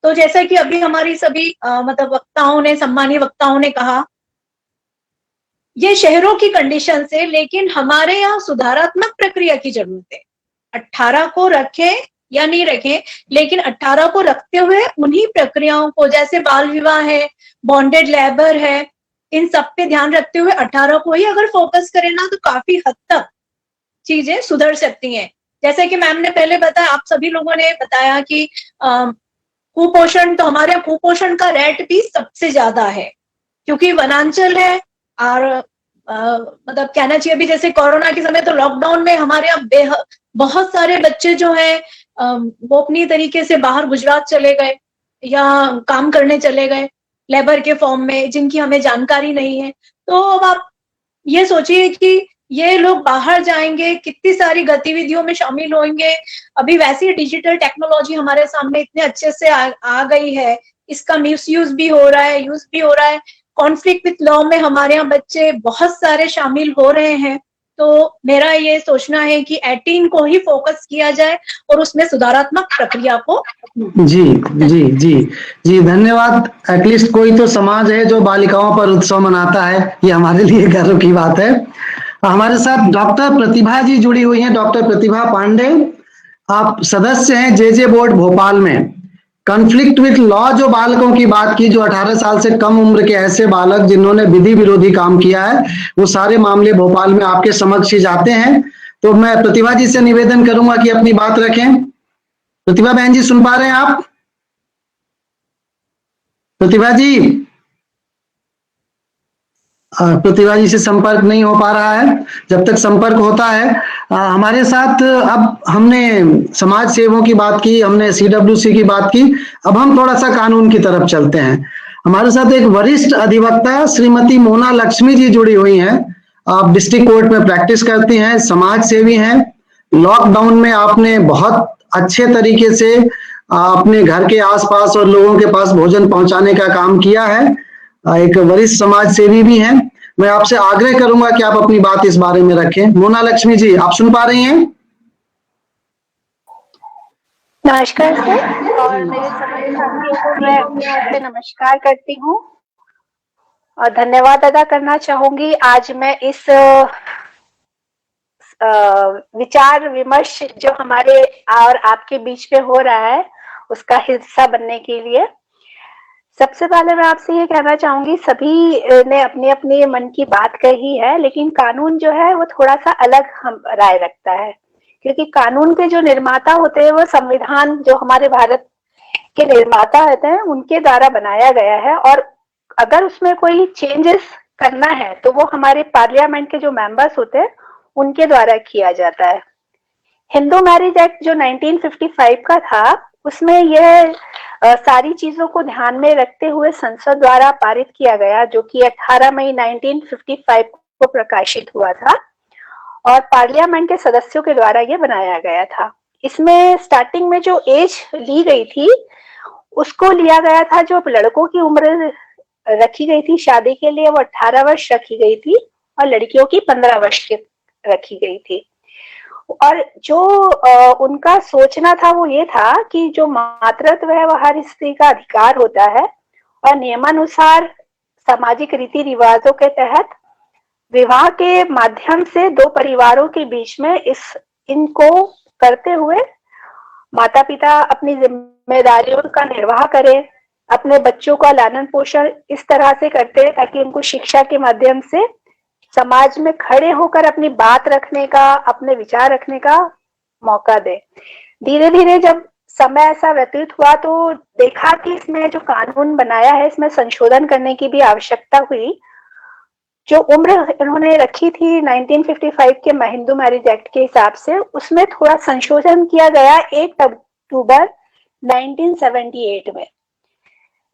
Speaker 7: तो जैसा कि अभी हमारी सभी मतलब वक्ताओं ने, सम्मानीय वक्ताओं ने कहा, ये शहरों की कंडीशन से, लेकिन हमारे यहाँ सुधारात्मक प्रक्रिया की जरूरत है। 18 को रखें या नहीं रखें, लेकिन 18 को रखते हुए उन्हीं प्रक्रियाओं को, जैसे बाल विवाह है, बॉन्डेड लेबर है, इन सब पे ध्यान रखते हुए 18 को ही अगर फोकस करें ना तो काफी हद तक चीजें सुधर सकती हैं। जैसे कि मैम ने पहले बताया, आप सभी लोगों ने बताया कि कुपोषण, तो हमारे यहाँ कुपोषण का रेट भी सबसे ज्यादा है क्योंकि वनांचल है। और मतलब कहना चाहिए अभी जैसे कोरोना के समय तो लॉकडाउन में हमारे यहाँ बहुत सारे बच्चे जो हैं वो अपनी तरीके से बाहर गुजरात चले गए या काम करने चले गए लेबर के फॉर्म में, जिनकी हमें जानकारी नहीं है। तो अब आप ये सोचिए कि ये लोग बाहर जाएंगे, कितनी सारी गतिविधियों में शामिल होंगे। अभी वैसी डिजिटल टेक्नोलॉजी हमारे सामने इतने अच्छे से आ गई है, इसका मिसयूज भी हो रहा है, यूज भी हो रहा है। कॉन्फ्लिक्ट विथ लॉ में हमारे यहाँ बच्चे बहुत सारे शामिल हो रहे हैं। तो मेरा ये सोचना है कि 18 को ही फोकस किया जाए और उसमें सुधारात्मक प्रक्रिया को।
Speaker 2: जी जी जी जी, धन्यवाद। एटलीस्ट कोई तो समाज है जो बालिकाओं पर उत्सव मनाता है, ये हमारे लिए गर्व की बात है। हमारे साथ डॉक्टर प्रतिभा जी जुड़ी हुई हैं, डॉक्टर प्रतिभा पांडे। आप सदस्य हैं जेजे बोर्ड भोपाल में। कॉन्फ्लिक्ट विथ लॉ जो बालकों की बात की, जो 18 साल से कम उम्र के ऐसे बालक जिन्होंने विधि विरोधी काम किया है, वो सारे मामले भोपाल में आपके समक्ष ही जाते हैं। तो मैं प्रतिभा जी से निवेदन करूंगा कि अपनी बात रखें। प्रतिभा बहन जी, सुन पा रहे हैं आप? प्रतिभा जी, प्रतिभा जी से संपर्क नहीं हो पा रहा है। जब तक संपर्क होता है, हमारे साथ अब हमने समाज सेवकों की बात की, हमने CWC की बात की, अब हम थोड़ा सा कानून की तरफ चलते हैं। हमारे साथ एक वरिष्ठ अधिवक्ता श्रीमती मोना लक्ष्मी जी जुड़ी हुई हैं। आप डिस्ट्रिक्ट कोर्ट में प्रैक्टिस करती हैं, समाज सेवी हैं। लॉकडाउन में आपने बहुत अच्छे तरीके से अपने घर के आसपास और लोगों के पास भोजन पहुंचाने का काम किया है। एक वरिष्ठ समाज सेवी भी हैं। मैं आपसे आग्रह करूंगा कि आप अपनी बात इस बारे में रखें। मोना लक्ष्मी जी, आप सुन पा रही हैं?
Speaker 6: नमस्कार सर, और मेरे सभी साथियों को मैं अपनी ओर से नमस्कार करती हूँ और धन्यवाद अदा करना चाहूंगी। आज मैं इस विचार विमर्श जो हमारे और आपके बीच में हो रहा है उसका हिस्सा बनने के लिए सबसे पहले मैं आपसे ये कहना चाहूंगी, सभी ने अपनी अपनी मन की बात कही है, लेकिन कानून जो है वो थोड़ा सा अलग हम राय रखता है, क्योंकि कानून के जो निर्माता होते हैं वो संविधान जो हमारे भारत के निर्माता होते हैं उनके द्वारा बनाया गया है, और अगर उसमें कोई चेंजेस करना है तो वो हमारे पार्लियामेंट के जो मेंबर्स होते हैं उनके द्वारा किया जाता है। हिंदू मैरिज एक्ट जो 1955 का था उसमें यह सारी चीजों को ध्यान में रखते हुए संसद द्वारा पारित किया गया, जो कि 18 मई 1955 को प्रकाशित हुआ था और पार्लियामेंट के सदस्यों के द्वारा यह बनाया गया था। इसमें स्टार्टिंग में जो एज ली गई थी उसको लिया गया था, जो लड़कों की उम्र रखी गई थी शादी के लिए वो 18 वर्ष रखी गई थी और लड़कियों की 15 वर्ष की रखी गई थी। और जो उनका सोचना था वो ये था कि जो मातृत्व है वह हर स्त्री का अधिकार होता है और नियमानुसार सामाजिक रीति रिवाजों के तहत विवाह के माध्यम से दो परिवारों के बीच में इनको करते हुए माता पिता अपनी जिम्मेदारियों का निर्वाह करें, अपने बच्चों का लालन पोषण इस तरह से करते हैं ताकि उनको शिक्षा के माध्यम से समाज में खड़े होकर अपनी बात रखने का, अपने विचार रखने का मौका दे। धीरे धीरे जब समय ऐसा व्यतीत हुआ तो देखा कि इसमें जो कानून बनाया है इसमें संशोधन करने की भी आवश्यकता हुई। जो उम्र इन्होंने रखी थी 1955 के हिंदू मैरिज एक्ट के हिसाब से, उसमें थोड़ा संशोधन किया गया 1 अक्टूबर 1978 में।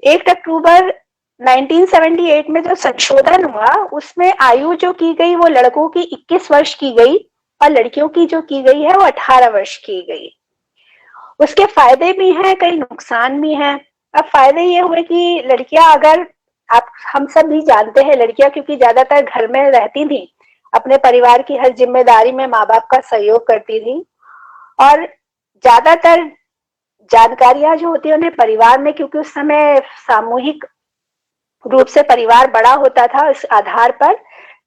Speaker 6: 1 अक्टूबर 1978 में जो संशोधन हुआ उसमें आयु जो की गई वो लड़कों की 21 वर्ष की गई और लड़कियों की जो की गई है वो 18 वर्ष की गई। उसके फायदे भी हैं, कई नुकसान भी हैं। अब फायदे ये हुए कि लड़कियां, अगर हम सब भी जानते हैं, लड़कियां क्योंकि ज्यादातर घर में रहती थी, अपने परिवार की हर जिम्मेदारी में माँ बाप का सहयोग करती थी और ज्यादातर जानकारियां जो होती है उन्हें परिवार में, क्योंकि उस समय सामूहिक रूप से परिवार बड़ा होता था, इस आधार पर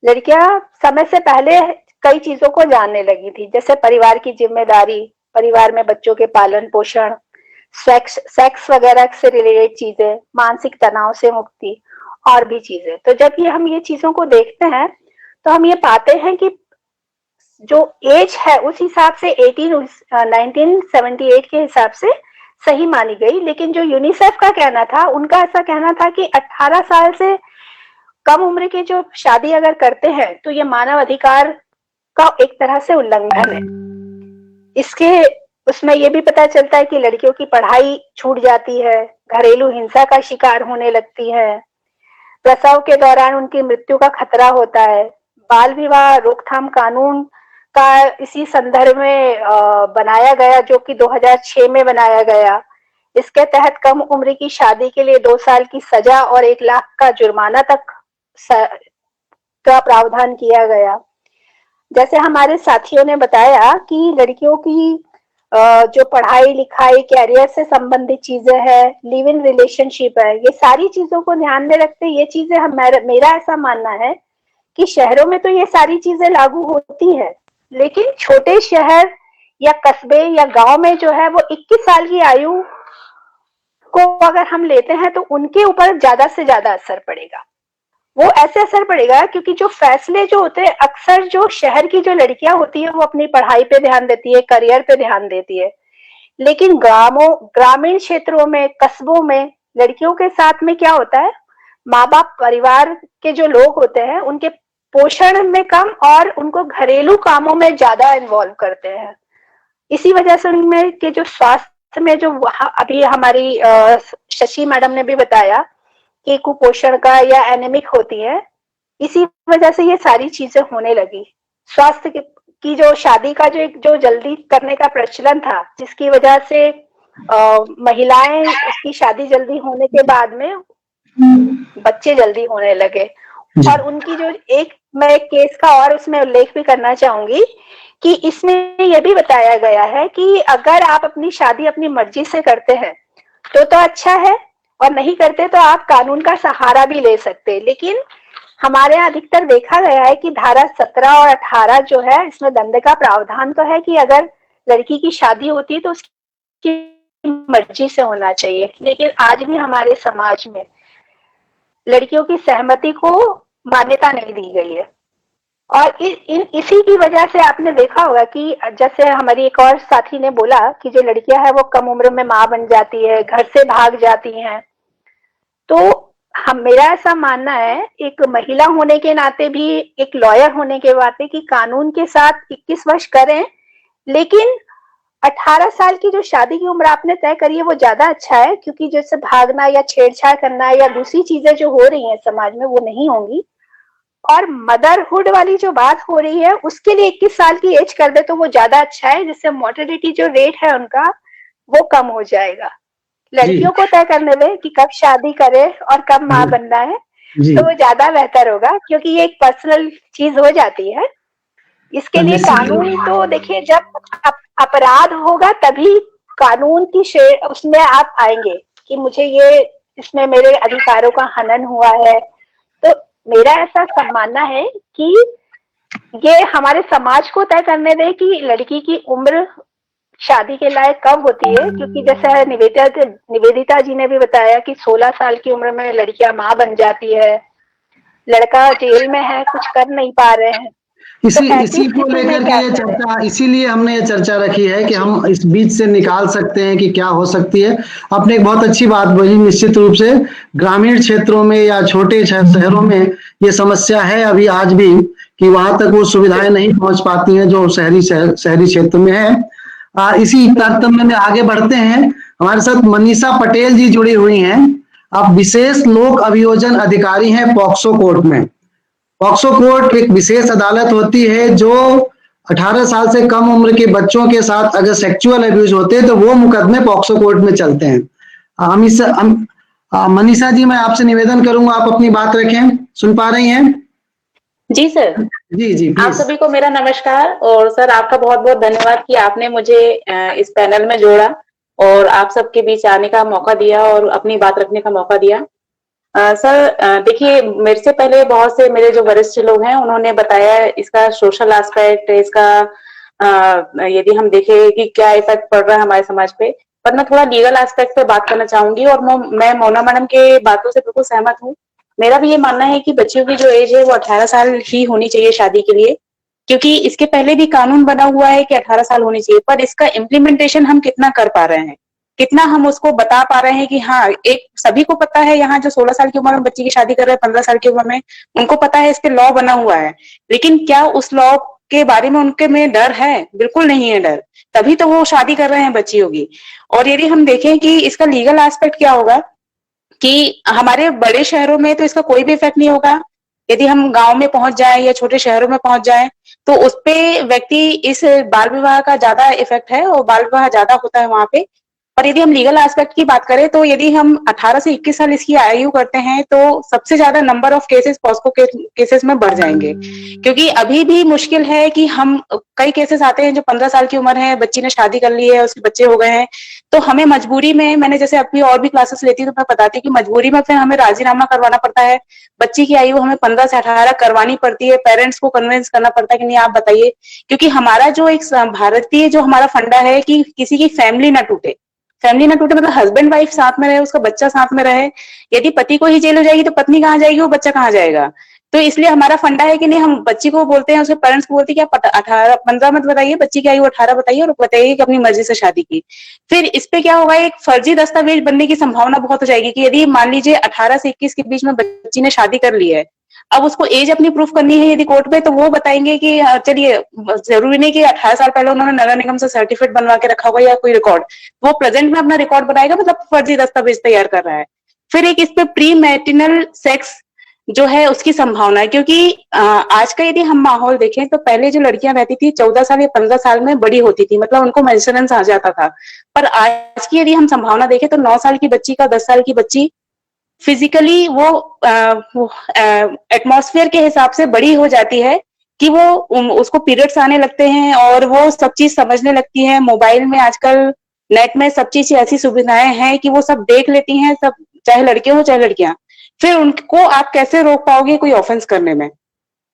Speaker 6: लड़कियां समय से पहले कई चीजों को जानने लगी थी, जैसे परिवार की जिम्मेदारी, परिवार में बच्चों के पालन पोषण, सेक्स वगैरह से रिलेटेड चीजें, मानसिक तनाव से मुक्ति और भी चीजें। तो जब हम ये चीजों को देखते हैं तो हम ये पाते हैं कि जो एज है उस हिसाब से 1978 के हिसाब से सही मानी गई, लेकिन जो यूनिसेफ का कहना था, उनका ऐसा कहना था कि 18 साल से कम उम्र के जो शादी अगर करते हैं तो ये मानव अधिकार का एक तरह से उल्लंघन है। इसके उसमें ये भी पता चलता है कि लड़कियों की पढ़ाई छूट जाती है, घरेलू हिंसा का शिकार होने लगती है, प्रसव के दौरान उनकी मृत्यु का खतरा होता है। बाल विवाह रोकथाम कानून का इसी संदर्भ में बनाया गया, जो कि 2006 में बनाया गया। इसके तहत कम उम्र की शादी के लिए 2 साल की सजा और 1 लाख का जुर्माना तक का प्रावधान किया गया। जैसे हमारे साथियों ने बताया कि लड़कियों की जो पढ़ाई लिखाई, कैरियर से संबंधित चीजें हैं, लिव इन रिलेशनशिप है, ये सारी चीजों को ध्यान में रखते ये चीजें मेरा ऐसा मानना है कि शहरों में तो ये सारी चीजें लागू होती है, लेकिन छोटे शहर या कस्बे या गांव में जो है वो 21 साल की आयु को अगर हम लेते हैं तो उनके ऊपर ज्यादा से ज्यादा असर पड़ेगा। वो ऐसे असर पड़ेगा क्योंकि जो फैसले जो होते हैं, अक्सर जो शहर की जो लड़कियां होती है वो अपनी पढ़ाई पे ध्यान देती है, करियर पे ध्यान देती है, लेकिन ग्रामीण क्षेत्रों में, कस्बों में लड़कियों के साथ में क्या होता है, माँ बाप, परिवार के जो लोग होते हैं उनके पोषण में कम और उनको घरेलू कामों में ज्यादा इन्वॉल्व करते हैं। इसी वजह से उनमें के जो स्वास्थ्य में जो अभी हमारी शशि मैडम ने भी बताया कि कुपोषण का या एनेमिक होती है, इसी वजह से ये सारी चीजें होने लगी। स्वास्थ्य की जो शादी का जो जल्दी करने का प्रचलन था, जिसकी वजह से महिलाएं उसकी शादी जल्दी होने के बाद में बच्चे जल्दी होने लगे। और उनकी जो मैं एक केस का और उसमें उल्लेख भी करना चाहूंगी
Speaker 8: कि इसमें ये भी बताया गया है कि अगर आप अपनी शादी अपनी मर्जी से करते हैं तो अच्छा है, और नहीं करते तो आप कानून का सहारा भी ले सकते हैं। लेकिन हमारे यहाँ अधिकतर देखा गया है कि धारा 17 और 18 जो है, इसमें दंड का प्रावधान तो है कि अगर लड़की की शादी होती है तो उसकी मर्जी से होना चाहिए, लेकिन आज भी हमारे समाज में लड़कियों की सहमति को मान्यता नहीं दी गई है। और इसी की वजह से आपने देखा होगा कि जैसे हमारी एक और साथी ने बोला कि जो लड़कियां हैं वो कम उम्र में माँ बन जाती है, घर से भाग जाती हैं। तो मेरा ऐसा मानना है, एक महिला होने के नाते भी, एक लॉयर होने के नाते, कि कानून के साथ 21 वर्ष करें, लेकिन 18 साल की जो शादी की उम्र आपने तय करी है वो ज्यादा अच्छा है, क्योंकि जैसे भागना या छेड़छाड़ करना या दूसरी चीजें जो हो रही हैं समाज में वो नहीं होंगी। और मदरहुड वाली जो बात हो रही है उसके लिए 21 साल की एज कर दे तो वो ज्यादा अच्छा है, जिससे मोर्टेलिटी जो रेट है उनका वो कम हो जाएगा। लड़कियों को तय करने में कि कब शादी करे और कब माँ बनना है तो वो ज्यादा बेहतर होगा, क्योंकि ये एक पर्सनल चीज हो जाती है। इसके लिए कानून तो देखिए, जब अपराध होगा तभी कानून की उसमें आप आएंगे कि मुझे ये, इसमें मेरे अधिकारों का हनन हुआ है। तो मेरा ऐसा मानना है कि ये हमारे समाज को तय करने दे कि लड़की की उम्र शादी के लायक कब होती है, क्योंकि जैसा निवेदिता जी ने भी बताया कि 16 साल की उम्र में लड़कियां माँ बन जाती है, लड़का जेल में है, कुछ कर नहीं पा रहे हैं।
Speaker 2: इसी को लेकर के ये चर्चा, इसीलिए हमने ये चर्चा रखी है कि हम इस बीच से निकाल सकते हैं कि क्या हो सकती है। आपने एक बहुत अच्छी बात बोली, निश्चित रूप से ग्रामीण क्षेत्रों में या छोटे शहरों में ये समस्या है अभी आज भी, कि वहां तक वो सुविधाएं नहीं पहुंच पाती हैं जो शहरी क्षेत्र में है। इसी तारतम्य में आगे बढ़ते हैं। हमारे साथ मनीषा पटेल जी जुड़ी हुई हैं। आप विशेष लोक अभियोजन अधिकारी हैं पॉक्सो कोर्ट में। पॉक्सो कोर्ट एक विशेष अदालत होती है जो 18 साल से कम उम्र के बच्चों के साथ अगर सेक्सुअल अब्यूज होते हैं तो वो मुकदमे पॉक्सो कोर्ट में चलते हैं। मनीषा जी, मैं आपसे निवेदन करूंगा आप अपनी बात रखें। सुन पा रही हैं?
Speaker 9: जी सर।
Speaker 2: जी
Speaker 9: आप सभी को मेरा नमस्कार, और सर आपका बहुत बहुत धन्यवाद कि आपने मुझे इस पैनल में जोड़ा और आप सबके बीच आने का मौका दिया और अपनी बात रखने का मौका दिया। सर देखिए, मेरे से पहले बहुत से मेरे जो वरिष्ठ लोग हैं उन्होंने बताया इसका सोशल एस्पेक्ट, इसका यदि हम देखें कि क्या इफेक्ट पड़ रहा है हमारे समाज पे, पर मैं थोड़ा लीगल एस्पेक्ट पे बात करना चाहूंगी। और मैं मोना मैडम के बातों से बिल्कुल सहमत हूँ। मेरा भी ये मानना है कि बच्चियों की जो एज है वो 18 साल ही होनी चाहिए शादी के लिए, क्योंकि इसके पहले भी कानून बना हुआ है कि 18 साल होनी चाहिए, पर इसका इम्प्लीमेंटेशन हम कितना कर पा रहे हैं, कितना हम उसको बता पा रहे हैं कि हाँ, एक सभी को पता है यहाँ जो 16 साल की उम्र में बच्ची की शादी कर रहे हैं, 15 साल की उम्र में, उनको पता है इस पे लॉ बना हुआ है, लेकिन क्या उस लॉ के बारे में उनके में डर है? बिल्कुल नहीं है डर, तभी तो वो शादी कर रहे हैं बच्चियों की। और यदि हम देखें कि इसका लीगल एस्पेक्ट क्या होगा, कि हमारे बड़े शहरों में तो इसका कोई भी इफेक्ट नहीं होगा। यदि हम गांव में पहुंच जाए या छोटे शहरों में पहुंच जाए तो उस पे व्यक्ति, इस बाल विवाह का ज्यादा इफेक्ट है और बाल विवाह ज्यादा होता है वहां पे। और यदि हम लीगल एस्पेक्ट की बात करें तो यदि हम 18 से 21 साल इसकी आयु करते हैं तो सबसे ज्यादा number of cases POCSO cases में बढ़ जाएंगे, क्योंकि अभी भी मुश्किल है कि हम, कई केसेस आते हैं जो 15 साल की उम्र है, बच्ची ने शादी कर ली है, उसके बच्चे हो गए हैं, तो हमें मजबूरी में, मैंने जैसे अपनी और भी क्लासेस लेती हूँ तो मैं बताती हूँ कि मजबूरी में फिर हमें राजीनामा करवाना पड़ता है। बच्ची की आयु हमें 15 से 18 करवानी पड़ती है, पेरेंट्स को कन्विंस करना पड़ता है कि नहीं आप बताइए, क्योंकि हमारा जो एक भारतीय जो हमारा फंडा है कि किसी की फैमिली ना टूटे। फैमिली ना टूटे मतलब हस्बैंड वाइफ साथ में रहे, उसका बच्चा साथ में रहे। यदि पति को ही जेल हो जाएगी तो पत्नी कहाँ जाएगी, वो बच्चा कहाँ जाएगा? तो इसलिए हमारा फंडा है कि नहीं, हम बच्ची को बोलते हैं, उसके पेरेंट्स को बोलते हैं कि आप 15 मत बताइए, बच्ची की आयु 18 बताइए और बताइए कि अपनी मर्जी से शादी की। फिर इस पे क्या होगा, एक फर्जी दस्तावेज बनने की संभावना बहुत हो जाएगी कि यदि मान लीजिए 18 से 21 के बीच में बच्ची ने शादी कर ली है, अब उसको एज अपनी प्रूफ करनी है यदि कोर्ट में, तो वो बताएंगे कि चलिए, जरूरी नहीं कि 18 साल पहले उन्होंने नगर निगम से सर्टिफिकेट बनवा के रखा होगा या कोई रिकॉर्ड, वो प्रेजेंट में अपना रिकॉर्ड बनाएगा, मतलब फर्जी दस्तावेज तैयार कर रहा है। फिर एक इस पे प्री मैरिटल सेक्स जो है उसकी संभावना है, क्योंकि आज का यदि हम माहौल देखें तो पहले जो लड़कियां रहती थी 14 साल या 15 साल में बड़ी होती थी, मतलब उनको मेंस्ट्रुएशन आ जाता था। पर आज की यदि हम संभावना देखें तो 9 साल की बच्ची का 10 साल की बच्ची फिजिकली वो एटमॉस्फेयर के हिसाब से बड़ी हो जाती है कि वो उसको पीरियड्स आने लगते हैं और वो सब चीज समझने लगती है। मोबाइल में आजकल नेट में सब चीज ऐसी सुविधाएं हैं कि वो सब देख लेती हैं, सब, चाहे लड़के हो चाहे लड़कियां। फिर उनको आप कैसे रोक पाओगे कोई ऑफेंस करने में,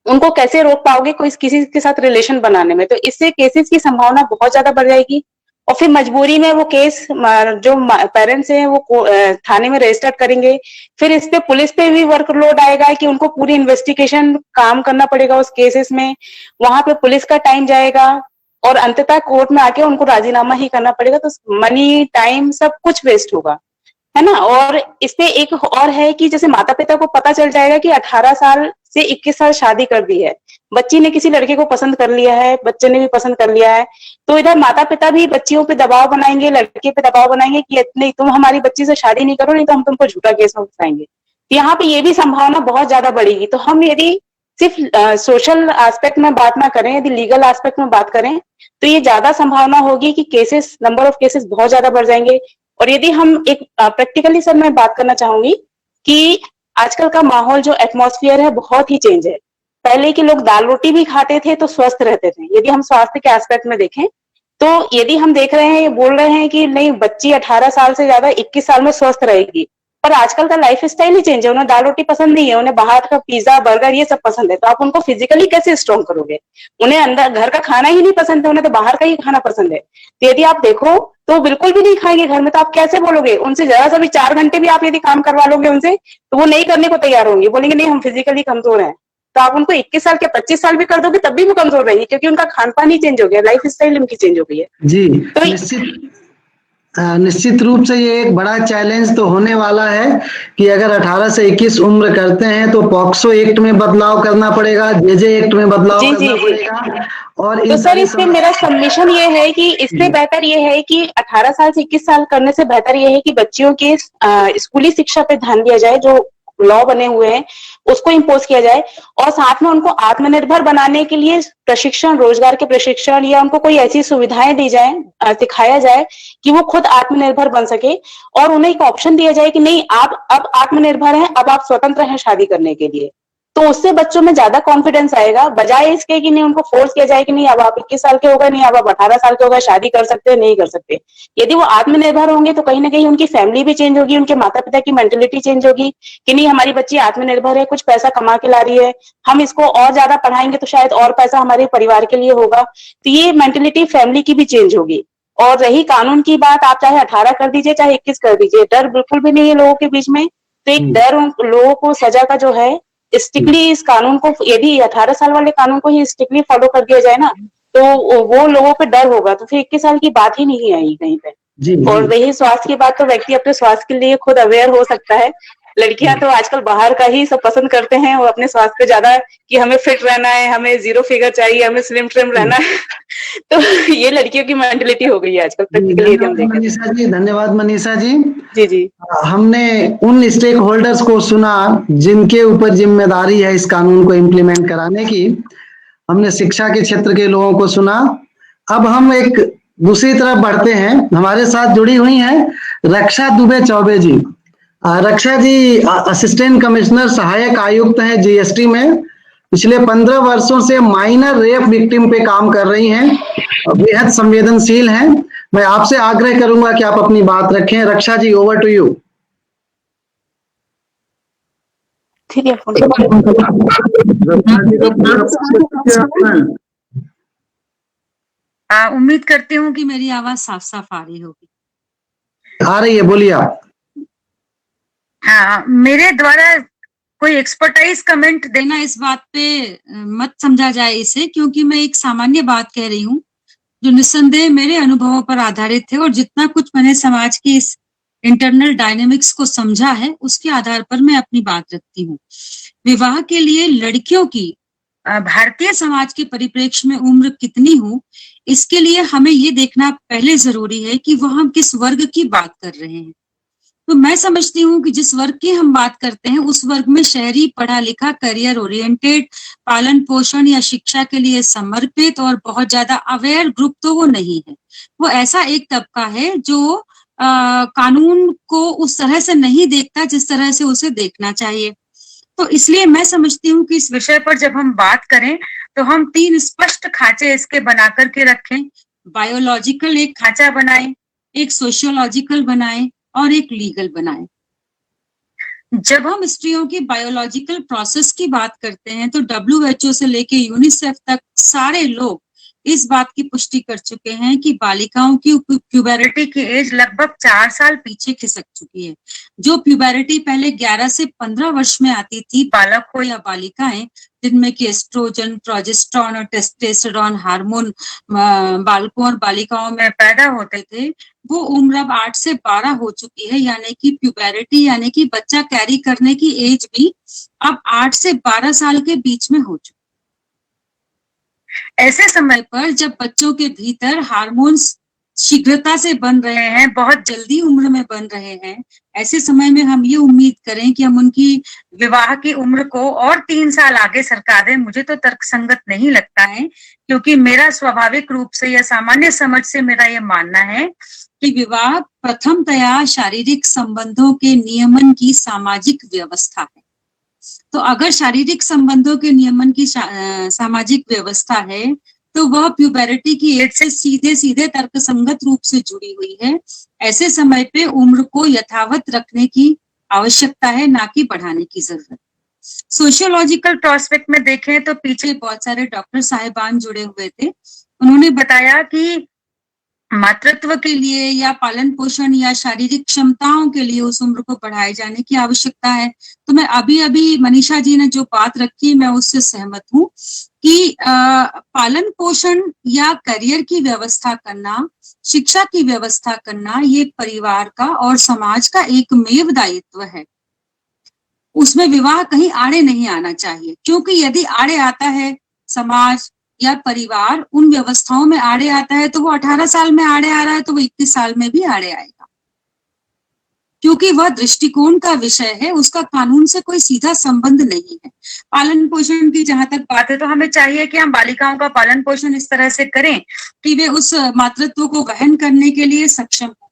Speaker 9: उनको कैसे रोक पाओगे कोई किसी के साथ रिलेशन बनाने में? तो इससे केसेस की संभावना बहुत ज्यादा बढ़ जाएगी और फिर मजबूरी में वो केस जो पेरेंट्स हैं वो थाने में रजिस्टर करेंगे। फिर इस पे पुलिस पे भी वर्कलोड आएगा कि उनको पूरी इन्वेस्टिगेशन काम करना पड़ेगा उस केसेस में, वहां पे पुलिस का टाइम जाएगा और अंततः कोर्ट में आके उनको राजीनामा ही करना पड़ेगा। तो मनी, टाइम, सब कुछ वेस्ट होगा, है ना। और इसमें एक और है कि जैसे माता पिता को पता चल जाएगा कि 18 साल से 21 साल शादी कर दी है, बच्ची ने किसी लड़के को पसंद कर लिया है, बच्चे ने भी पसंद कर लिया है, तो इधर माता पिता भी बच्चियों पे दबाव बनाएंगे, लड़के पे दबाव बनाएंगे कि नहीं तुम हमारी बच्ची से शादी नहीं करो, नहीं तो हम तुमको झूठा केस में फंसाएंगे। यहाँ पे ये भी संभावना बहुत ज्यादा बढ़ेगी। तो हम यदि सिर्फ सोशल एस्पेक्ट में बात ना करें, यदि लीगल एस्पेक्ट में बात करें, तो ये ज्यादा संभावना होगी कि केसेस, नंबर ऑफ केसेस बहुत ज्यादा बढ़ जाएंगे। और यदि हम एक प्रैक्टिकली सर मैं बात करना चाहूंगी कि आजकल का माहौल जो एटमॉस्फेयर है बहुत ही चेंज है। पहले के लोग दाल रोटी भी खाते थे तो स्वस्थ रहते थे। यदि हम स्वास्थ्य के एस्पेक्ट में देखें तो यदि हम देख रहे हैं, बोल रहे हैं कि नहीं बच्ची 18 साल से ज्यादा 21 साल में स्वस्थ रहेगी, पर आजकल का लाइफ स्टाइल ही चेंज है। उन्हें दाल रोटी पसंद नहीं है, उन्हें बाहर का पिज्जा बर्गर ये सब पसंद है। तो आप उनको फिजिकली कैसे स्ट्रॉन्ग करोगे? उन्हें अंदर घर का खाना ही नहीं पसंद है, उन्हें तो बाहर का ही खाना पसंद है। तो यदि आप देखो तो बिल्कुल भी नहीं खाएंगे घर में, तो आप कैसे बोलोगे उनसे? जरा सा भी 4 घंटे भी आप यदि काम करवा लोगे उनसे तो वो नहीं करने को तैयार होंगे, बोलेंगे नहीं हम फिजिकली कमजोर हैं। तो आप उनको 21 साल के 25 साल भी कर दोगे तब भी वो कमजोर रहेंगे, क्योंकि उनका खान पान ही चेंज हो गया, लाइफ स्टाइल उनकी चेंज हो गई है।
Speaker 2: जी,
Speaker 9: तो
Speaker 2: निश्चित रूप से ये एक बड़ा चैलेंज तो होने वाला है कि अगर 18 से 21 उम्र करते हैं तो पॉक्सो एक्ट में बदलाव करना पड़ेगा, जेजे एक्ट में बदलाव करना पड़ेगा। और
Speaker 9: तो सर इससे मेरा सबमिशन ये है कि इससे बेहतर ये है कि 18 साल से 21 साल करने से बेहतर ये है कि बच्चियों के स्कूली शिक्षा पे ध्यान दिया जाए, जो लॉ बने हुए हैं उसको इम्पोज किया जाए, और साथ में उनको आत्मनिर्भर बनाने के लिए प्रशिक्षण, रोजगार के प्रशिक्षण या उनको कोई ऐसी सुविधाएं दी जाए, सिखाया जाए कि वो खुद आत्मनिर्भर बन सके, और उन्हें एक ऑप्शन दिया जाए कि नहीं आप अब आत्मनिर्भर हैं, अब आप स्वतंत्र हैं शादी करने के लिए। तो उससे बच्चों में ज्यादा कॉन्फिडेंस आएगा, बजाय इसके कि नहीं उनको फोर्स किया जाए कि नहीं अब आप 21 साल के हो गए, नहीं अब आप 18 साल के हो गए, शादी कर सकते हैं, नहीं कर सकते। यदि वो आत्मनिर्भर होंगे तो कहीं ना कहीं उनकी फैमिली भी चेंज होगी, उनके माता पिता की मेंटेलिटी चेंज होगी कि नहीं हमारी बच्ची आत्मनिर्भर है, कुछ पैसा कमा के ला रही है, हम इसको और ज्यादा पढ़ाएंगे तो शायद और पैसा हमारे परिवार के लिए होगा। तो ये मेंटेलिटी फैमिली की भी चेंज होगी। और रही कानून की बात, आप चाहे 18 कर दीजिए चाहे 21 कर दीजिए, डर बिल्कुल भी नहीं है लोगों के बीच में। तो एक डर लोगों को सजा का जो है स्ट्रिक्टली इस कानून को, यदि 18 साल वाले कानून को ही स्ट्रिक्टली फॉलो कर दिया जाए ना तो वो लोगों पे डर होगा, तो फिर 21 साल की बात ही नहीं आएगी कहीं पे। और रही स्वास्थ्य की बात, तो व्यक्ति अपने स्वास्थ्य के लिए खुद अवेयर हो सकता है। लड़कियां तो आजकल बाहर का ही सब पसंद करते हैं और अपने स्वास्थ्य पे ज्यादा कि हमें फिट रहना है, हमें 0 फिगर चाहिए, हमें स्लिम ट्रिम रहना है। तो ये लड़कियों की मेंटेलिटी हो गई है आजकल प्रैक्टिकली।
Speaker 2: मनीषा जी, धन्यवाद मनीषा जी।
Speaker 9: जी
Speaker 2: हमने उन स्टेक होल्डर्स को सुना जिनके ऊपर जिम्मेदारी है इस कानून को इम्प्लीमेंट कराने की। हमने शिक्षा के क्षेत्र के लोगों को सुना। अब हम एक दूसरी तरफ बढ़ते हैं। हमारे साथ जुड़ी हुई हैं रक्षा दुबे चौबे जी। रक्षा जी असिस्टेंट कमिश्नर सहायक आयुक्त हैं जीएसटी में। पिछले 15 वर्षों से माइनर रेप विक्टिम पे काम कर रही हैं, बेहद संवेदनशील हैं। मैं आपसे आग्रह करूंगा कि आप अपनी बात रखें। रक्षा जी, ओवर टू यू।
Speaker 9: ठीक है।
Speaker 10: उम्मीद करती हूँ कि मेरी आवाज साफ साफ आ रही होगी।
Speaker 2: आ रही है, बोलिए आप।
Speaker 10: हाँ, मेरे द्वारा कोई एक्सपर्टाइज कमेंट देना इस बात पे मत समझा जाए इसे, क्योंकि मैं एक सामान्य बात कह रही हूँ जो निस्संदेह मेरे अनुभवों पर आधारित है, और जितना कुछ मैंने समाज की इस इंटरनल डायनेमिक्स को समझा है उसके आधार पर मैं अपनी बात रखती हूँ। विवाह के लिए लड़कियों की भारतीय समाज के परिप्रेक्ष्य में उम्र कितनी हो, इसके लिए हमें ये देखना पहले जरूरी है कि वह हम किस वर्ग की बात कर रहे हैं। तो मैं समझती हूँ कि जिस वर्ग की हम बात करते हैं उस वर्ग में शहरी, पढ़ा लिखा, करियर ओरिएंटेड, पालन पोषण या शिक्षा के लिए समर्पित और बहुत ज्यादा अवेयर ग्रुप तो वो नहीं है। वो ऐसा एक तबका है जो कानून को उस तरह से नहीं देखता जिस तरह से उसे देखना चाहिए। तो इसलिए मैं समझती हूँ कि इस विषय पर जब हम बात करें तो हम 3 स्पष्ट खांचे इसके बना करके रखें। बायोलॉजिकल एक खांचा बनाएं, एक सोशियोलॉजिकल बनाएं और एक लीगल बनाएं। जब हम स्त्रियों की बायोलॉजिकल प्रोसेस की बात करते हैं तो WHO से लेके यूनिसेफ तक सारे लोग इस बात की पुष्टि कर चुके हैं कि बालिकाओं की प्यूबरिटी की एज लगभग 4 साल पीछे खिसक चुकी है। जो प्यूबरिटी पहले 11 से 15 वर्ष में आती थी, बालक हो या बालिकाएं, जिनमें कि एस्ट्रोजन, प्रोजेस्टेरोन और टेस्टोस्टेरोन हार्मोन बालकों और बालिकाओं में पैदा होते थे, वो उम्र अब 8 से 12 हो चुकी है। यानी कि प्यूबरिटी यानी कि बच्चा कैरी करने की एज भी अब 8 से 12 साल के बीच में हो चुकी है। ऐसे समय पर जब बच्चों के भीतर हार्मोन्स शीघ्रता से बन रहे हैं, बहुत जल्दी उम्र में बन रहे हैं, ऐसे समय में हम ये उम्मीद करें कि हम उनकी विवाह की उम्र को और 3 साल आगे सरका दें, मुझे तो तर्कसंगत नहीं लगता है। क्योंकि मेरा स्वाभाविक रूप से या सामान्य समझ से मेरा ये मानना है कि विवाह प्रथमतया शारीरिक संबंधों के नियमन की सामाजिक व्यवस्था है। तो अगर शारीरिक संबंधों के नियमन की सामाजिक व्यवस्था है तो वह प्यूबरिटी की एज से सीधे सीधे तर्कसंगत रूप से जुड़ी हुई है। ऐसे समय पे उम्र को यथावत रखने की आवश्यकता है, ना कि बढ़ाने की जरूरत। सोशियोलॉजिकल प्रोस्पेक्ट में देखें तो पीछे बहुत सारे डॉक्टर साहिबान जुड़े हुए थे। उन्होंने बताया कि मातृत्व के लिए या पालन पोषण या शारीरिक क्षमताओं के लिए उस उम्र को बढ़ाए जाने की आवश्यकता है। तो मैं अभी मनीषा जी ने जो बात रखी मैं उससे सहमत हूँ कि पालन पोषण या करियर की व्यवस्था करना, शिक्षा की व्यवस्था करना, ये परिवार का और समाज का एकमेव दायित्व है। उसमें विवाह कहीं आड़े नहीं आना चाहिए, क्योंकि यदि आड़े आता है समाज या परिवार उन व्यवस्थाओं में आड़े आता है तो वो 18 साल में आड़े आ रहा है तो वो 21 साल में भी आड़े आएगा, क्योंकि वह दृष्टिकोण का विषय है, उसका कानून से कोई सीधा संबंध नहीं है। पालन पोषण की जहां तक बात है तो हमें चाहिए कि हम बालिकाओं का पालन पोषण इस तरह से करें कि वे उस मातृत्व को वहन करने के लिए सक्षम हो।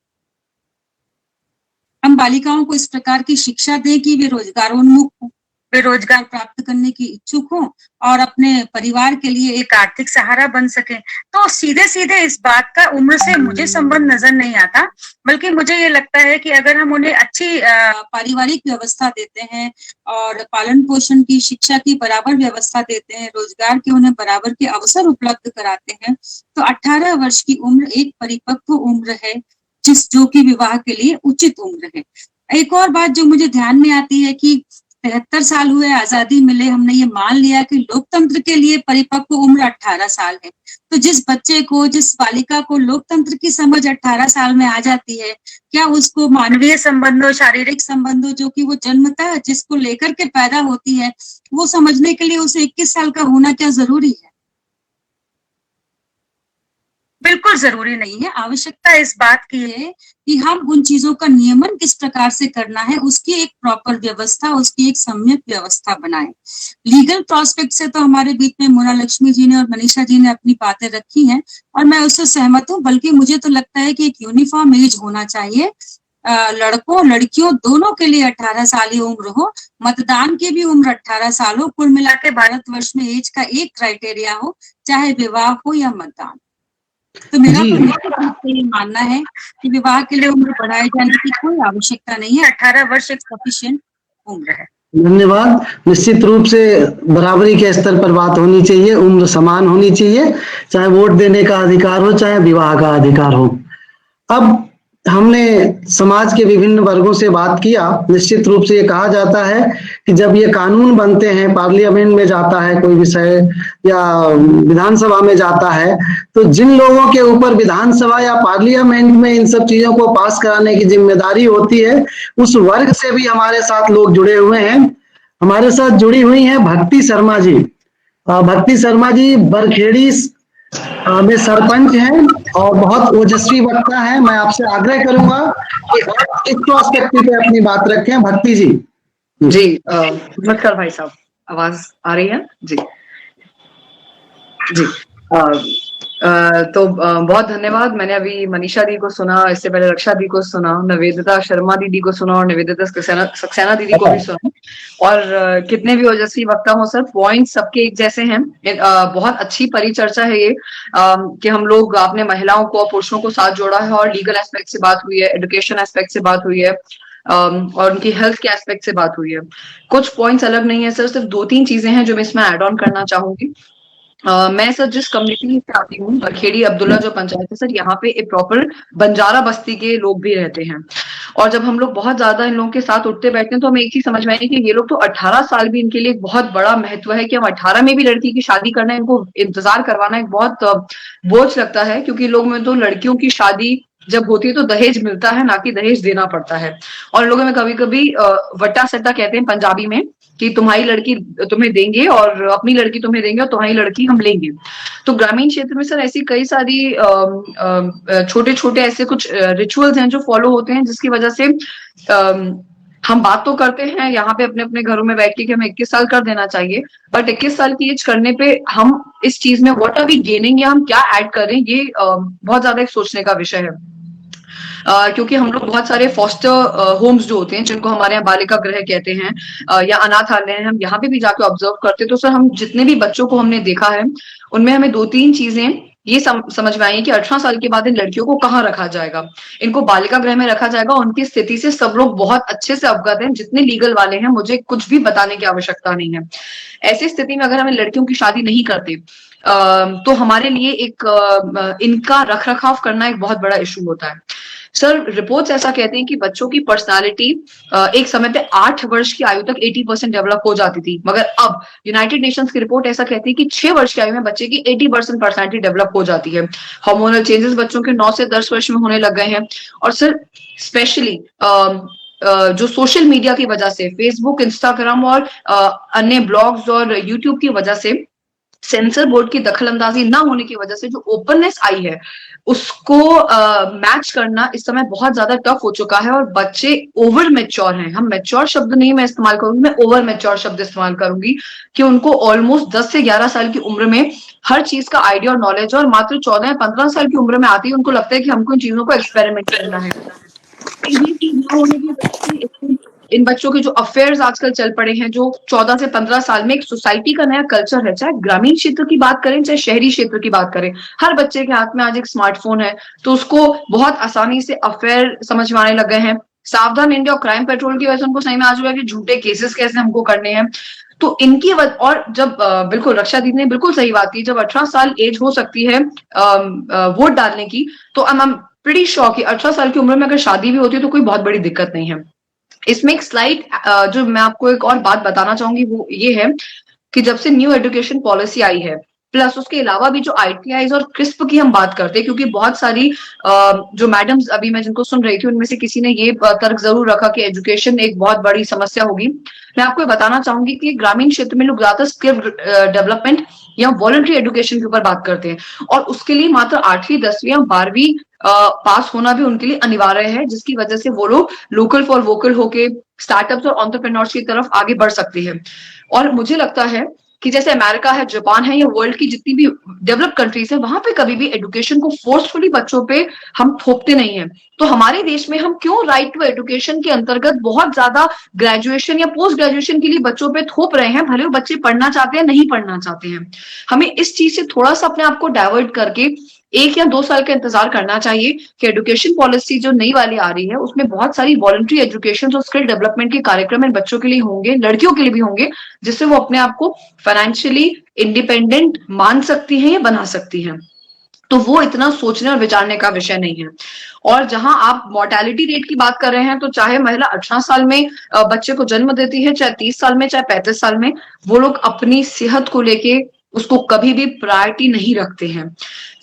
Speaker 10: हम बालिकाओं को इस प्रकार की शिक्षा दें कि वे रोजगारोन्मुख हो, वे रोजगार प्राप्त करने की इच्छुक हो और अपने परिवार के लिए एक आर्थिक सहारा बन सके। तो सीधे सीधे इस बात का उम्र से मुझे संबंध नजर नहीं आता, बल्कि मुझे ये लगता है कि अगर हम उन्हें अच्छी पारिवारिक व्यवस्था देते हैं और पालन पोषण की, शिक्षा की बराबर व्यवस्था देते हैं, रोजगार के उन्हें बराबर के अवसर उपलब्ध कराते हैं, तो 18 वर्ष की उम्र एक परिपक्व उम्र है, जो कि विवाह के लिए उचित उम्र है। एक और बात जो मुझे ध्यान में आती है कि 73 साल हुए आजादी मिले, हमने ये मान लिया कि लोकतंत्र के लिए परिपक्व उम्र 18 साल है। तो जिस बच्चे को, जिस बालिका को लोकतंत्र की समझ 18 साल में आ जाती है, क्या उसको मानवीय संबंधों, शारीरिक संबंधों जो कि वो जन्मतः जिसको लेकर के पैदा होती है, वो समझने के लिए उसे 21 साल का होना क्या जरूरी है? बिल्कुल जरूरी नहीं है। आवश्यकता इस बात की है कि हम उन चीजों का नियमन किस प्रकार से करना है, उसकी एक प्रॉपर व्यवस्था, उसकी एक सम्यक व्यवस्था बनाएं। लीगल प्रोस्पेक्ट से तो हमारे बीच में मोना लक्ष्मी जी ने और मनीषा जी ने अपनी बातें रखी हैं और मैं उससे सहमत हूँ। बल्कि मुझे तो लगता है कि एक यूनिफॉर्म एज होना चाहिए, लड़कों लड़कियों दोनों के लिए 18 साल ही उम्र हो, मतदान की भी उम्र 18 साल हो। कुल मिला के भारतवर्ष में एज का एक क्राइटेरिया हो, चाहे विवाह हो या मतदान। तो मेरा ये मानना है कि विवाह के लिए उम्र बढ़ाए जाने की कोई आवश्यकता नहीं है। 18 वर्ष एक सफिशिएंट उम्र है।
Speaker 2: धन्यवाद। निश्चित रूप से बराबरी के स्तर पर बात होनी चाहिए, उम्र समान होनी चाहिए, चाहे वोट देने का अधिकार हो, चाहे विवाह का अधिकार हो। अब हमने समाज के विभिन्न वर्गों से बात किया। निश्चित रूप से ये कहा जाता है कि जब ये कानून बनते हैं, पार्लियामेंट में जाता है कोई विषय या विधानसभा में जाता है, तो जिन लोगों के ऊपर विधानसभा या पार्लियामेंट में इन सब चीजों को पास कराने की जिम्मेदारी होती है, उस वर्ग से भी हमारे साथ लोग जुड़े हुए हैं। हमारे साथ जुड़ी हुई हैं भक्ति शर्मा जी। भक्ति शर्मा जी बरखेड़ी में सरपंच हैं और बहुत ओजस्वी वक्ता है। मैं आपसे आग्रह करूंगा कि आप इस प्रोस्पेक्टिव पे अपनी बात रखें। भक्ति जी।
Speaker 11: जी नमस्कार भाई साहब, आवाज आ रही है? जी जी बहुत धन्यवाद। मैंने अभी मनीषा दी को सुना, इससे पहले रक्षा दी को सुना, निवेदिता शर्मा दीदी को सुना और निवेदिता सक्सेना दीदी को भी सुना। और कितने भी ओजस्वी वक्ता हो सर, पॉइंट सबके एक जैसे हैं। बहुत अच्छी परिचर्चा है ये, कि हम लोग आपने महिलाओं को और पुरुषों को साथ जोड़ा है और लीगल एस्पेक्ट से बात हुई है, एजुकेशन एस्पेक्ट से बात हुई है, और उनकी हेल्थ के एस्पेक्ट से बात हुई है। कुछ पॉइंट्स अलग नहीं है सर, सिर्फ 2-3 चीजें हैं जो मैं इसमें ऐड ऑन करना चाहूंगी। मैं सर जिस कम्युनिटी से आती हूँ, बरखेड़ी अब्दुल्ला जो पंचायत है सर, यहाँ पे एक प्रॉपर बंजारा बस्ती के लोग भी रहते हैं। और जब हम लोग बहुत ज्यादा इन लोगों के साथ उठते बैठते हैं तो हमें एक चीज समझ में आई कि ये लोग तो 18 साल भी इनके लिए एक बहुत बड़ा महत्व है, कि हम 18 में भी लड़की की शादी करना, इनको इंतजार करवाना एक बहुत बोझ लगता है। क्योंकि लोग में तो लड़कियों की शादी जब होती है तो दहेज मिलता है, ना कि दहेज देना पड़ता है। और लोगों में कभी कभी वट्टा सट्टा कहते हैं पंजाबी में, कि तुम्हारी लड़की तुम्हें देंगे और अपनी लड़की तुम्हें देंगे और तुम्हारी लड़की हम लेंगे। तो ग्रामीण क्षेत्र में सर ऐसी कई सारी छोटे छोटे ऐसे कुछ रिचुअल्स हैं जो फॉलो होते हैं, जिसकी वजह से हम बात तो करते हैं यहाँ पे अपने अपने घरों में बैठ के कि हमें 21 साल कर देना चाहिए, बट 21 साल की एज करने पे हम इस चीज में व्हाट आर वी गेनिंग, या हम क्या ऐड कर रहे हैं, ये बहुत ज्यादा एक सोचने का विषय है। क्योंकि हम लोग बहुत सारे फॉस्टर होम्स जो होते हैं, जिनको हमारे यहाँ बालिका गृह कहते हैं, या अनाथालय हैं, हम यहाँ पे भी जाके ऑब्जर्व करते हैं। तो सर हम जितने भी बच्चों को हमने देखा है, उनमें हमें 2-3 चीजें ये समझ में आई है कि 18 साल के बाद इन लड़कियों को कहाँ रखा जाएगा। इनको बालिका गृह में रखा जाएगा। उनकी स्थिति से सब लोग बहुत अच्छे से अवगत हैं, जितने लीगल वाले हैं, मुझे कुछ भी बताने की आवश्यकता नहीं है। ऐसी स्थिति में अगर हमें लड़कियों की शादी नहीं करते तो हमारे लिए एक इनका रख रखाव करना एक बहुत बड़ा इशू होता है। सर रिपोर्ट्स ऐसा कहते हैं कि बच्चों की पर्सनालिटी एक समय पे 8 वर्ष की आयु तक 80% डेवलप हो जाती थी, मगर अब यूनाइटेड नेशंस की रिपोर्ट ऐसा कहती है कि 6 वर्ष की आयु में बच्चे की 80% पर्सनालिटी डेवलप हो जाती है। हार्मोनल चेंजेस बच्चों के 9 से 10 वर्ष में होने लग गए हैं। और सर स्पेशली जो सोशल मीडिया की वजह से, फेसबुक, इंस्टाग्राम और अन्य ब्लॉग्स और यूट्यूब की वजह से, सेंसर बोर्ड की दखलंदाजी ना होने की वजह से जो ओपननेस आई है, उसको मैच करना इस समय बहुत ज्यादा टफ हो चुका है। और बच्चे ओवर मैच्योर हैं। हम मैच्योर शब्द नहीं मैं इस्तेमाल करूंगी, मैं ओवर मैच्योर शब्द इस्तेमाल करूंगी, कि उनको ऑलमोस्ट 10 से 11 साल की उम्र में हर चीज का आइडिया और नॉलेज है, और मात्र 14 या 15 साल की उम्र में आती है उनको लगता है कि हमको इन चीजों को एक्सपेरिमेंट करना है। ये चीज ना होने की वजह से इन बच्चों के जो अफेयर्स आजकल चल पड़े हैं, जो 14 से 15 साल में एक सोसाइटी का नया कल्चर है, चाहे ग्रामीण क्षेत्र की बात करें चाहे शहरी क्षेत्र की बात करें, हर बच्चे के हाथ में आज एक स्मार्टफोन है, तो उसको बहुत आसानी से अफेयर समझ में आने लग गए हैं। सावधान इंडिया और क्राइम पेट्रोल की वजह से उनको सही में आ चुका है कि झूठे केसेस कैसे हमको करने हैं। तो इनकी और जब बिल्कुल रक्षा दीदी ने बिल्कुल सही बात की, जब 18 साल एज हो सकती है वोट डालने की, तो आई एम प्रीटी श्योर कि 18 साल की उम्र में अगर शादी भी होती है तो कोई बहुत बड़ी दिक्कत नहीं है। इसमें एक स्लाइड जो मैं आपको एक और बात बताना चाहूंगी वो ये है कि जब से न्यू एजुकेशन पॉलिसी आई है, प्लस उसके अलावा भी जो ITIs और क्रिस्प की हम बात करते हैं, क्योंकि बहुत सारी जो मैडम्स अभी मैं जिनको सुन रही थी उनमें से किसी ने ये तर्क जरूर रखा कि एजुकेशन एक बहुत बड़ी समस्या होगी। मैं आपको ये बताना चाहूंगी कि ग्रामीण क्षेत्र में लोग ज्यादातर स्किल डेवलपमेंट या वॉलंटरी एजुकेशन के ऊपर बात करते हैं, और उसके लिए मात्र 8वीं 10वीं या 12वीं पास होना भी उनके लिए अनिवार्य है, जिसकी वजह से वो लोग लोकल फॉर वोकल होके स्टार्टअप्स और एंटरप्रेन्योर्स की तरफ आगे बढ़ सकते हैं। और मुझे लगता है कि जैसे अमेरिका है, जापान है, या वर्ल्ड की जितनी भी डेवलप कंट्रीज है, वहां पे कभी भी एजुकेशन को फोर्सफुली बच्चों पे हम थोपते नहीं है। तो हमारे देश में हम क्यों राइट टू एजुकेशन के अंतर्गत बहुत ज्यादा ग्रेजुएशन या पोस्ट ग्रेजुएशन के लिए बच्चों पे थोप रहे हैं, भले वो बच्चे पढ़ना चाहते हैं नहीं पढ़ना चाहते हैं। हमें इस चीज से थोड़ा सा अपने आप को डाइवर्ट करके 1 या 2 साल का इंतजार करना चाहिए कि एजुकेशन पॉलिसी जो नई वाली आ रही है उसमें बहुत सारी वॉलंटरी एजुकेशन और स्किल डेवलपमेंट के कार्यक्रम इन बच्चों के लिए होंगे, लड़कियों के लिए भी होंगे, जिससे वो अपने आप को फाइनेंशियली इंडिपेंडेंट मान सकती हैं या बना सकती हैं। तो वो इतना सोचने और विचारने का विषय नहीं है। और जहां आप मोर्टेलिटी रेट की बात कर रहे हैं, तो चाहे महिला 18 साल में बच्चे को जन्म देती है, चाहे 30 साल में, चाहे 35 साल में, वो लोग अपनी सेहत को लेके उसको कभी भी प्रायोरिटी नहीं रखते हैं।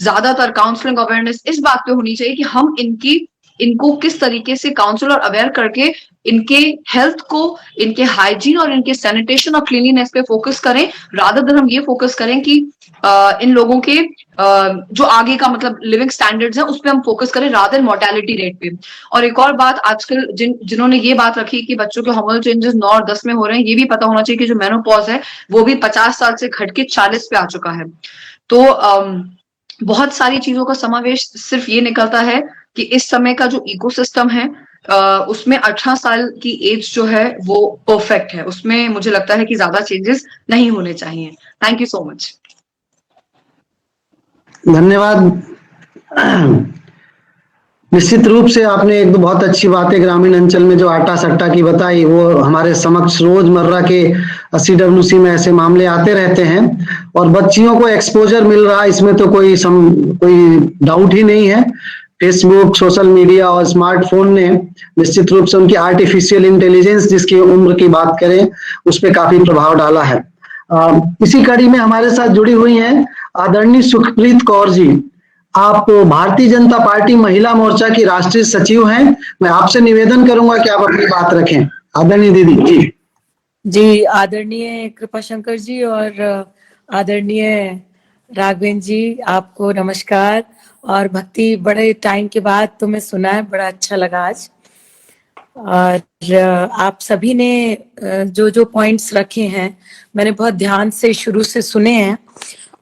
Speaker 11: ज्यादातर काउंसलिंग अवेयरनेस इस बात पे होनी चाहिए कि हम इनको किस तरीके से काउंसिल और अवेयर करके इनके हेल्थ को, इनके हाइजीन और इनके सैनिटेशन और क्लीनलीनेस पे फोकस करें, रादर देन हम ये फोकस करें कि इन लोगों के जो आगे का मतलब लिविंग स्टैंडर्ड्स हैं उस पे हम फोकस करें, रादर देन मोर्टेलिटी रेट पे। और एक और बात, आजकल जिन्होंने ये बात रखी कि बच्चों के हार्मोनल चेंजेस 9 और 10 में हो रहे हैं, ये भी पता होना चाहिए कि जो मेनोपॉज है वो भी 50 साल से घट के 40 पे आ चुका है। तो बहुत सारी चीजों का समावेश सिर्फ ये निकलता है कि इस समय का जो इकोसिस्टम है उसमें 18 साल की एज जो है वो परफेक्ट है, उसमें मुझे लगता है कि ज्यादा चेंजेस नहीं होने चाहिए। Thank you so much.
Speaker 2: धन्यवाद। निश्चित रूप से आपने एक दो बहुत अच्छी बातें ग्रामीण अंचल में जो आटा सट्टा की बताई, वो हमारे समक्ष रोजमर्रा के CWC में ऐसे मामले आते रहते हैं और बच्चियों को एक्सपोजर मिल रहा है, इसमें तो कोई डाउट ही नहीं है। फेसबुक, सोशल मीडिया और स्मार्टफोन ने निश्चित रूप से उनकी आर्टिफिशियल इंटेलिजेंस जिसकी उम्र की बात करें उस पर काफी प्रभाव डाला है। इसी कड़ी में हमारे साथ जुड़ी हुई हैं आदरणीय सुखप्रीत कौर जी। आप भारतीय जनता पार्टी महिला मोर्चा की राष्ट्रीय सचिव हैं। मैं आपसे निवेदन करूंगा कि आप अपनी बात रखें। आदरणीय दीदी जी।
Speaker 12: जी, आदरणीय कृपाशंकर जी और आदरणीय राघवेंद्र जी, आपको नमस्कार। और भक्ति, बड़े टाइम के बाद तुम्हें सुना है, बड़ा अच्छा लगा आज। और आप सभी ने जो जो पॉइंट्स रखे हैं मैंने बहुत ध्यान से शुरू से सुने हैं।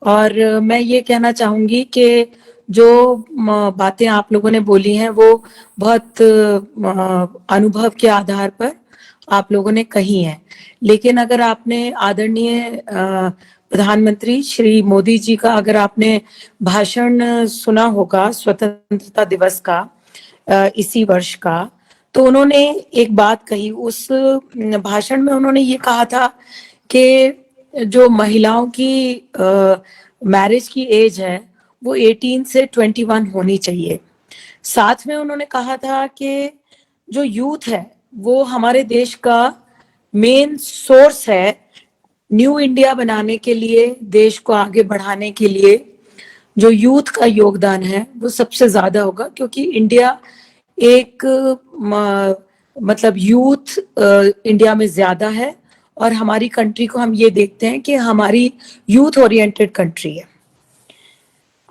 Speaker 12: और मैं ये कहना चाहूंगी कि जो बातें आप लोगों ने बोली हैं वो बहुत अनुभव के आधार पर आप लोगों ने कही हैं। लेकिन अगर आपने आदरणीय प्रधानमंत्री श्री मोदी जी का अगर आपने भाषण सुना होगा स्वतंत्रता दिवस का इसी वर्ष का, तो उन्होंने एक बात कही। उस भाषण में उन्होंने ये कहा था कि जो महिलाओं की मैरिज की एज है वो 18 से 21 होनी चाहिए। साथ में उन्होंने कहा था कि जो यूथ है वो हमारे देश का मेन सोर्स है न्यू इंडिया बनाने के लिए, देश को आगे बढ़ाने के लिए जो यूथ का योगदान है वो सबसे ज्यादा होगा, क्योंकि इंडिया एक मतलब यूथ इंडिया में ज्यादा है और हमारी कंट्री को हम ये देखते हैं कि हमारी यूथ ओरिएंटेड कंट्री है।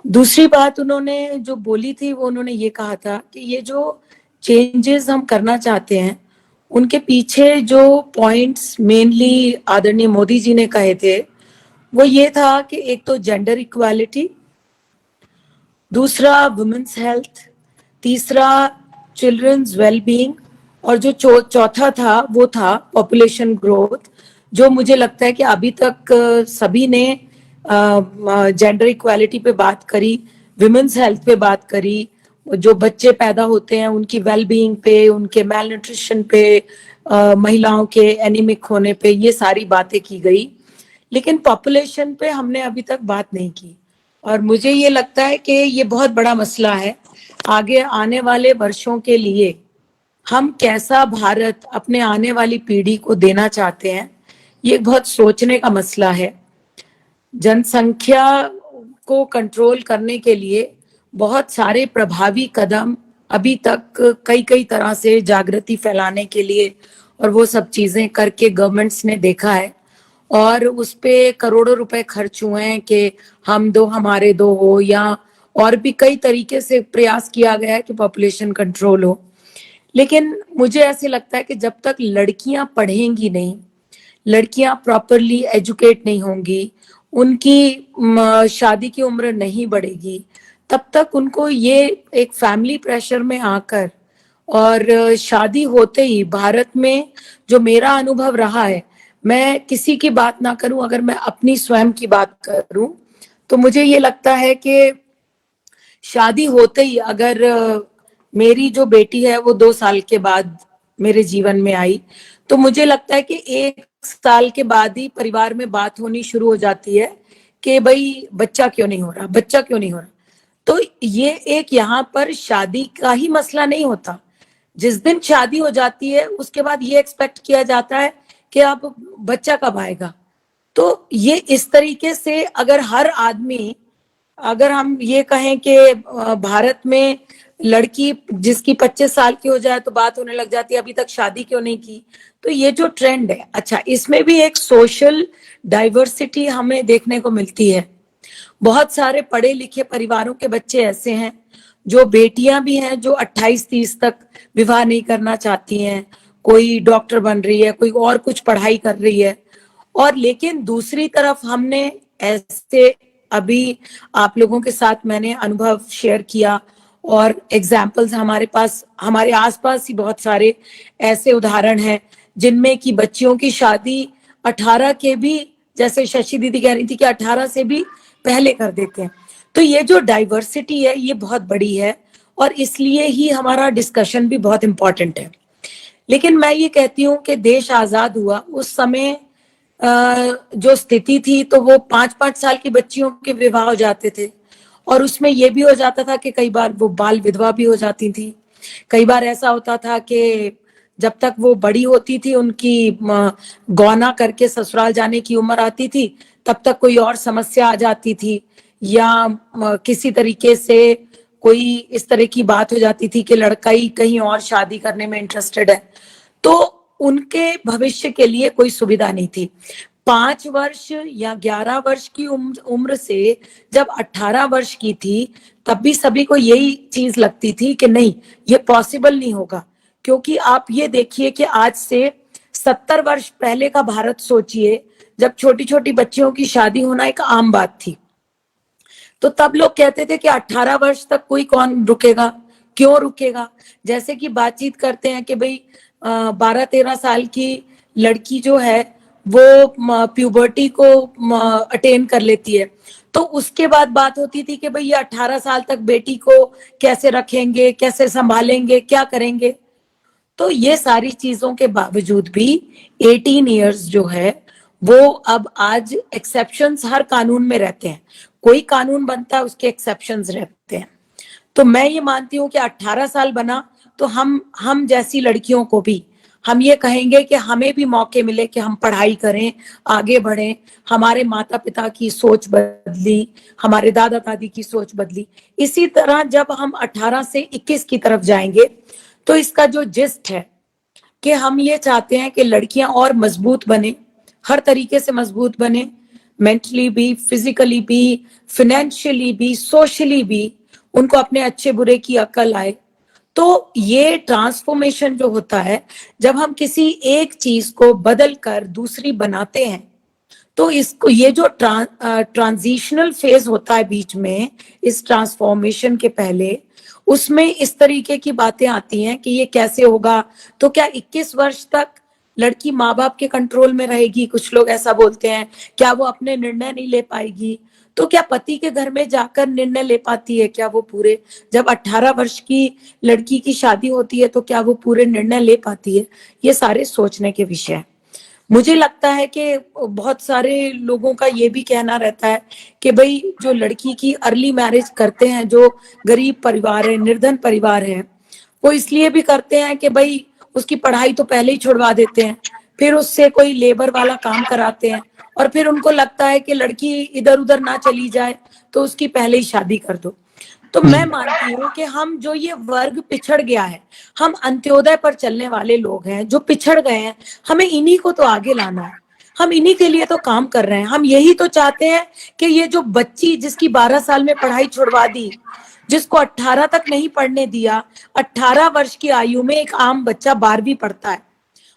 Speaker 12: दूसरी बात उन्होंने जो बोली थी वो उन्होंने ये कहा था कि ये जो चेंजेस हम करना चाहते हैं उनके पीछे जो पॉइंट्स मेनली आदरणीय मोदी जी ने कहे थे वो ये था कि एक तो जेंडर इक्वालिटी, दूसरा वुमेन्स हेल्थ, तीसरा चिल्ड्रंस वेलबींग, और जो चौथा था वो था पॉपुलेशन ग्रोथ, जो मुझे लगता है कि अभी तक सभी ने जेंडर इक्वालिटी पे बात करी, विमेन्स हेल्थ पे बात करी, जो बच्चे पैदा होते हैं उनकी वेलबींग पे, उनके मेल न्यूट्रिशन पे, महिलाओं के एनीमिक होने पे, ये सारी बातें की गई। लेकिन पॉपुलेशन पे हमने अभी तक बात नहीं की और मुझे ये लगता है कि ये बहुत बड़ा मसला है। आगे आने वाले वर्षों के लिए हम कैसा भारत अपने आने वाली पीढ़ी को देना चाहते हैं, ये बहुत सोचने का मसला है। जनसंख्या को कंट्रोल करने के लिए बहुत सारे प्रभावी कदम अभी तक कई तरह से जागृति फैलाने के लिए और वो सब चीजें करके गवर्नमेंट्स ने देखा है और उस पे करोड़ों रुपए खर्च हुए हैं कि हम दो हमारे दो हो, या और भी कई तरीके से प्रयास किया गया है कि पॉपुलेशन कंट्रोल हो। लेकिन मुझे ऐसे लगता है कि जब तक लड़कियां पढ़ेंगी नहीं, लड़कियां प्रॉपरली एजुकेट नहीं होंगी, उनकी शादी की उम्र नहीं बढ़ेगी, तब तक उनको ये एक फैमिली प्रेशर में आकर और शादी होते ही भारत में जो मेरा अनुभव रहा है, मैं किसी की बात ना करूं, अगर मैं अपनी स्वयं की बात करूं तो मुझे ये लगता है कि शादी होते ही अगर मेरी जो बेटी है वो 2 साल के बाद मेरे जीवन में आई तो मुझे लगता है कि 1 साल के बाद ही परिवार में बात होनी शुरू हो जाती है कि भाई बच्चा क्यों नहीं हो रहा, बच्चा क्यों नहीं हो रहा। तो ये एक यहाँ पर शादी का ही मसला नहीं होता। जिस दिन शादी हो जाती है उसके बाद ये एक्सपेक्ट किया जाता है कि अब बच्चा कब आएगा। तो ये इस तरीके से अगर हर आदमी, अगर हम ये कहें कि भारत में लड़की जिसकी 25 साल की हो जाए तो बात होने लग जाती है अभी तक शादी क्यों नहीं की, तो ये जो ट्रेंड है, अच्छा इसमें भी एक सोशल डाइवर्सिटी हमें देखने को मिलती है। बहुत सारे पढ़े लिखे परिवारों के बच्चे ऐसे हैं, जो बेटियां भी हैं जो 28-30 तक विवाह नहीं करना चाहती हैं, कोई डॉक्टर बन रही है, कोई और कुछ पढ़ाई कर रही है। और लेकिन दूसरी तरफ हमने ऐसे अभी आप लोगों के साथ मैंने अनुभव शेयर किया और एग्जाम्पल्स हमारे पास, हमारे आसपास ही बहुत सारे ऐसे उदाहरण हैं जिनमें कि बच्चियों की शादी 18 के भी, जैसे शशि दीदी कह रही थी कि 18 से भी पहले कर देते हैं। तो ये जो डाइवर्सिटी है ये बहुत बड़ी है और इसलिए ही हमारा डिस्कशन भी बहुत इम्पोर्टेंट है। लेकिन मैं ये कहती हूँ कि देश आजाद हुआ उस समय जो स्थिति थी तो वो 5-5 साल की बच्चियों के विवाह हो जाते थे और उसमें ये भी हो जाता था कि कई बार वो बाल विधवा भी हो जाती थी। कई बार ऐसा होता था कि जब तक वो बड़ी होती थी, उनकी गौना करके ससुराल जाने की उम्र आती थी, तब तक कोई और समस्या आ जाती थी या किसी तरीके से कोई इस तरह की बात हो जाती थी कि लड़का ही कहीं और शादी करने में इंटरेस्टेड है, तो उनके भविष्य के लिए कोई सुविधा नहीं थी। 5 वर्ष या 11 वर्ष की उम्र से जब 18 वर्ष की थी, तब भी सभी को यही चीज लगती थी कि नहीं, ये पॉसिबल नहीं होगा। क्योंकि आप ये देखिए कि आज से 70 वर्ष पहले का भारत सोचिए, जब छोटी छोटी बच्चियों की शादी होना एक आम बात थी, तो तब लोग कहते थे कि 18 वर्ष तक कोई कौन रुकेगा, क्यों रुकेगा। जैसे कि बातचीत करते हैं कि भाई 12-13 साल की लड़की जो है वो प्यूबर्टी को अटेन कर लेती है, तो उसके बाद बात होती थी कि भाई ये 18 साल तक बेटी को कैसे रखेंगे, कैसे संभालेंगे, क्या करेंगे। तो ये सारी चीजों के बावजूद भी 18 इयर्स जो है वो अब आज एक्सेप्शंस हर कानून में रहते हैं। कोई कानून बनता है उसके एक्सेप्शंस रहते हैं। तो मैं ये मानती हूँ कि 18 साल बना तो हम जैसी लड़कियों को भी हम ये कहेंगे कि हमें भी मौके मिले कि हम पढ़ाई करें, आगे बढ़ें। हमारे माता पिता की सोच बदली, हमारे दादा दादी की सोच बदली। इसी तरह जब हम 18 से 21 की तरफ जाएंगे तो इसका जो जिस्ट है कि हम ये चाहते हैं कि लड़कियां और मजबूत बने, हर तरीके से मजबूत बने, मेंटली भी, फिजिकली भी, फाइनेंशियली भी, सोशली भी, उनको अपने अच्छे बुरे की अकल आए। तो ये ट्रांसफॉर्मेशन जो होता है, जब हम किसी एक चीज को बदल कर दूसरी बनाते हैं, तो इसको ये जो ट्रांजिशनल फेज होता है बीच में, इस ट्रांसफॉर्मेशन के पहले, उसमें इस तरीके की बातें आती हैं कि ये कैसे होगा। तो क्या 21 वर्ष तक लड़की माँ बाप के कंट्रोल में रहेगी? कुछ लोग ऐसा बोलते हैं। क्या वो अपने निर्णय नहीं ले पाएगी? तो क्या पति के घर में जाकर निर्णय ले पाती है? क्या वो पूरे, जब 18 वर्ष की लड़की की शादी होती है तो क्या वो पूरे निर्णय ले पाती है? ये सारे सोचने के विषय है। मुझे लगता है कि बहुत सारे लोगों का ये भी कहना रहता है कि भाई जो लड़की की अर्ली मैरिज करते हैं, जो गरीब परिवार है, निर्धन परिवार है, वो इसलिए भी करते हैं कि भाई उसकी पढ़ाई तो पहले ही छुड़वा देते हैं, फिर उससे कोई लेबर वाला काम कराते हैं और फिर उनको लगता है कि लड़की इधर उधर ना चली जाए तो उसकी पहले ही शादी कर दो। तो मैं मानती हूँ कि हम जो ये वर्ग पिछड़ गया है, हम अंत्योदय पर चलने वाले लोग हैं जो पिछड़ गए हैं, हमें इन्हीं को तो आगे लाना है। हम इन्हीं के लिए तो काम कर रहे हैं। हम यही तो चाहते हैं कि ये जो बच्ची जिसकी 12 साल में पढ़ाई छुड़वा दी, जिसको 18 तक नहीं पढ़ने दिया, 18 वर्ष की आयु में एक आम बच्चा 12वीं पढ़ता है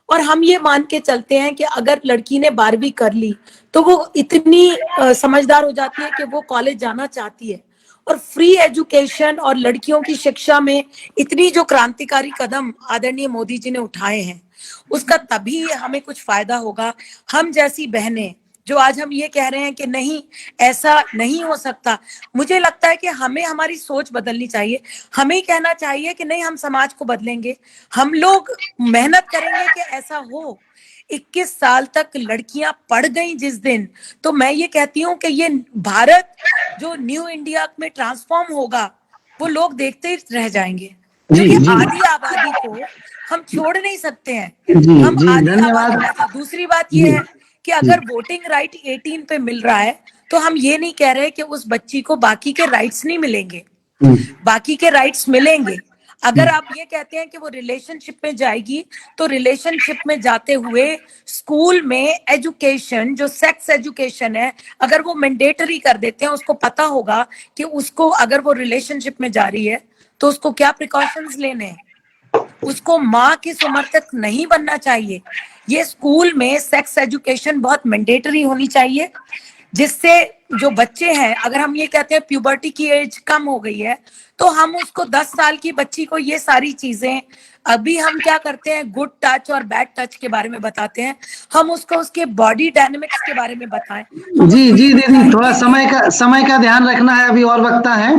Speaker 12: और हम ये मान के चलते हैं कि अगर लड़की ने 12वीं कर ली तो वो इतनी समझदार हो जाती है कि वो कॉलेज जाना चाहती है। और फ्री एजुकेशन और लड़कियों की शिक्षा में इतनी जो क्रांतिकारी कदम आदरणीय मोदी जी ने उठाए हैं, उसका तभी हमें कुछ फायदा होगा। हम जैसी बहनें जो आज हम ये कह रहे हैं कि नहीं, ऐसा नहीं हो सकता, मुझे लगता है कि हमें हमारी सोच बदलनी चाहिए। हमें कहना चाहिए कि नहीं, हम समाज को बदलेंगे, हम लोग मेहनत करेंगे कि ऐसा हो। 21 साल तक लड़कियां पढ़ गई जिस दिन, तो मैं ये कहती हूँ कि ये भारत जो न्यू इंडिया में ट्रांसफॉर्म होगा, वो लोग देखते ही रह जाएंगे। क्योंकि आधी आबादी को हम छोड़ नहीं सकते हैं। हम आधी आबादी। दूसरी बात ये है कि अगर वोटिंग राइट 18 पे मिल रहा है तो हम ये नहीं कह रहे कि उस बच्ची को बाकी के राइट्स नहीं मिलेंगे, बाकी के राइट्स मिलेंगे। अगर आप ये कहते हैं कि वो रिलेशनशिप में जाएगी, तो रिलेशनशिप में जाते हुए स्कूल में एजुकेशन, जो सेक्स एजुकेशन है, अगर वो मैंडेटरी कर देते हैं, उसको पता होगा कि उसको अगर वो रिलेशनशिप में जा रही है तो उसको क्या प्रिकॉशंस लेने हैं। उसको माँ किस उम्र तक नहीं बनना चाहिए। ये स्कूल में सेक्स एजुकेशन बहुत मैंडेटरी होनी चाहिए। जिससे जो बच्चे हैं, अगर हम ये कहते हैं प्यूबर्टी की एज कम हो गई है, तो हम उसको 10 साल की बच्ची को ये सारी चीजें, अभी हम क्या करते हैं, गुड टच और बैड टच के बारे में बताते हैं, हम उसको उसके बॉडी डायनेमिक्स के बारे में बताएं।
Speaker 2: जी जी दीदी, थोड़ा समय का ध्यान रखना है, अभी और वक्ता है।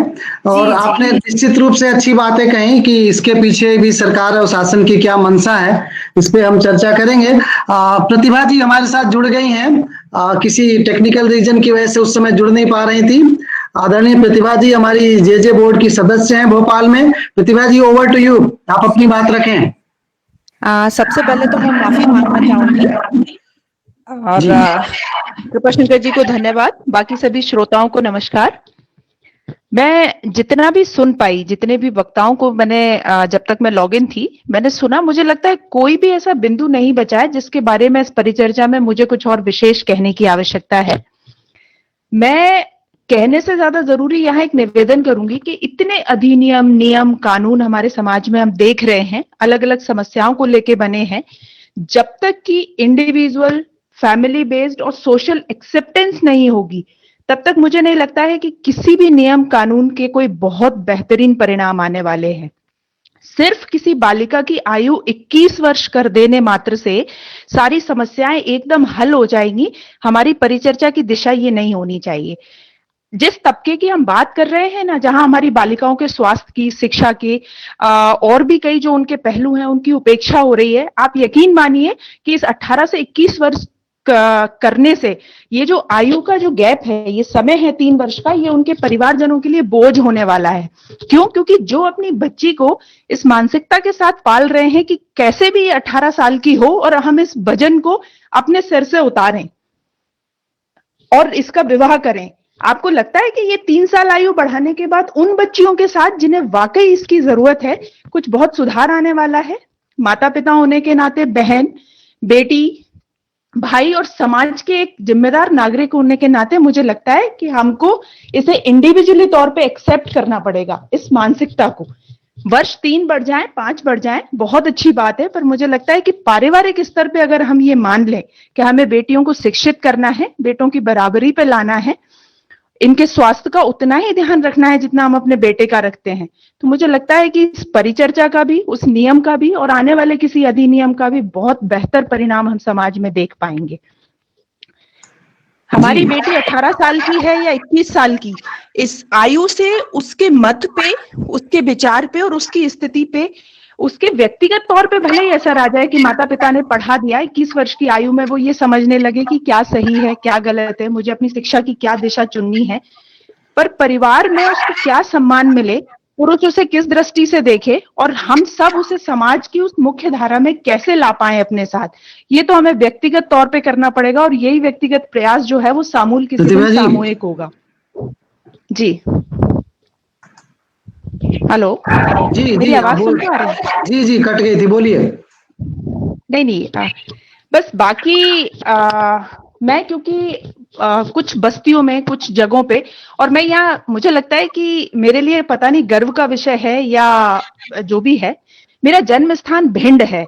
Speaker 2: और आपने निश्चित रूप से अच्छी बातें कही कि इसके पीछे भी सरकार और शासन की क्या मंशा है, इस पे हम चर्चा करेंगे। प्रतिभा जी हमारे साथ जुड़ गई हैं, किसी टेक्निकल रीजन की वजह से उस समय जुड़ नहीं पा रही थी। आदरणीय प्रतिभा जी हमारी जेजे बोर्ड की सदस्य हैं भोपाल में। प्रतिभा जी, ओवर टू यू, आप अपनी बात रखें।
Speaker 13: सबसे पहले तो मैं माफी मांगना चाहूंगी और कृपाशंकर जी को धन्यवाद। बाकी सभी श्रोताओं को नमस्कार। मैं जितना भी सुन पाई, जितने भी वक्ताओं को मैंने जब तक मैं लॉगिन थी मैंने सुना, मुझे लगता है कोई भी ऐसा बिंदु नहीं बचा है जिसके बारे में इस परिचर्चा में मुझे कुछ और विशेष कहने की आवश्यकता है। मैं कहने से ज्यादा जरूरी यहाँ एक निवेदन करूंगी कि इतने अधिनियम, नियम, कानून हमारे समाज में हम देख रहे हैं, अलग अलग समस्याओं को लेके बने हैं। जब तक कि इंडिविजुअल, फैमिली बेस्ड और सोशल एक्सेप्टेंस नहीं होगी, तब तक मुझे नहीं लगता है कि किसी भी नियम कानून के कोई बहुत बेहतरीन परिणाम आने वाले हैं। सिर्फ किसी बालिका की आयु 21 वर्ष कर देने मात्र से सारी समस्याएं एकदम हल हो जाएंगी, हमारी परिचर्चा की दिशा ये नहीं होनी चाहिए। जिस तबके की हम बात कर रहे हैं ना, जहां हमारी बालिकाओं के स्वास्थ्य की, शिक्षा की और भी कई जो उनके पहलू हैं, उनकी उपेक्षा हो रही है। आप यकीन मानिए कि इस 18 से 21 वर्ष करने से ये जो आयु का जो गैप है, ये समय है 3 वर्ष का, ये उनके परिवारजनों के लिए बोझ होने वाला है। क्यों? क्योंकि जो अपनी बच्ची को इस मानसिकता के साथ पाल रहे हैं कि कैसे भी ये 18 साल की हो और हम इस वजन को अपने सिर से उतारें और इसका विवाह करें। आपको लगता है कि ये 3 साल आयु बढ़ाने के बाद उन बच्चियों के साथ जिन्हें वाकई इसकी जरूरत है, कुछ बहुत सुधार आने वाला है? माता पिता होने के नाते, बहन, बेटी, भाई और समाज के एक जिम्मेदार नागरिक होने के नाते मुझे लगता है कि हमको इसे इंडिविजुअली तौर पे एक्सेप्ट करना पड़ेगा, इस मानसिकता को। वर्ष 3 बढ़ जाए, 5 बढ़ जाए, बहुत अच्छी बात है, पर मुझे लगता है कि पारिवारिक स्तर पे अगर हम ये मान लें कि हमें बेटियों को शिक्षित करना है, बेटों की बराबरी पे लाना है, इनके स्वास्थ्य का उतना ही ध्यान रखना है जितना हम अपने बेटे का रखते हैं, तो मुझे लगता है कि इस परिचर्चा का भी, उस नियम का भी और आने वाले किसी अधिनियम का भी बहुत बेहतर परिणाम हम समाज में देख पाएंगे। हमारी बेटी 18 साल की है या 21 साल की, इस आयु से उसके मत पे, उसके विचार पे और उसकी स्थिति पे, उसके व्यक्तिगत तौर पे भले ही असर आ जाए कि माता पिता ने पढ़ा दिया, 21 वर्ष की आयु में वो ये समझने लगे कि क्या सही है, क्या गलत है, मुझे अपनी शिक्षा की क्या दिशा चुननी है, पर परिवार में उसको क्या सम्मान मिले, पुरुष उसे किस दृष्टि से देखे और हम सब उसे समाज की उस मुख्य धारा में कैसे ला पाए अपने साथ, ये तो हमें व्यक्तिगत तौर पे करना पड़ेगा और यही व्यक्तिगत प्रयास जो है वो सामूहिक सामूहिक होगा। जी हेलो
Speaker 2: जी
Speaker 13: मेरी आवाज सुन पा रहे हैं?
Speaker 2: जी कट गई थी, बोलिए।
Speaker 13: नहीं बस बाकी मैं क्योंकि कुछ बस्तियों में, कुछ जगहों पे, और मैं यहाँ, मुझे लगता है कि मेरे लिए पता नहीं गर्व का विषय है या जो भी है, मेरा जन्म स्थान भिंड है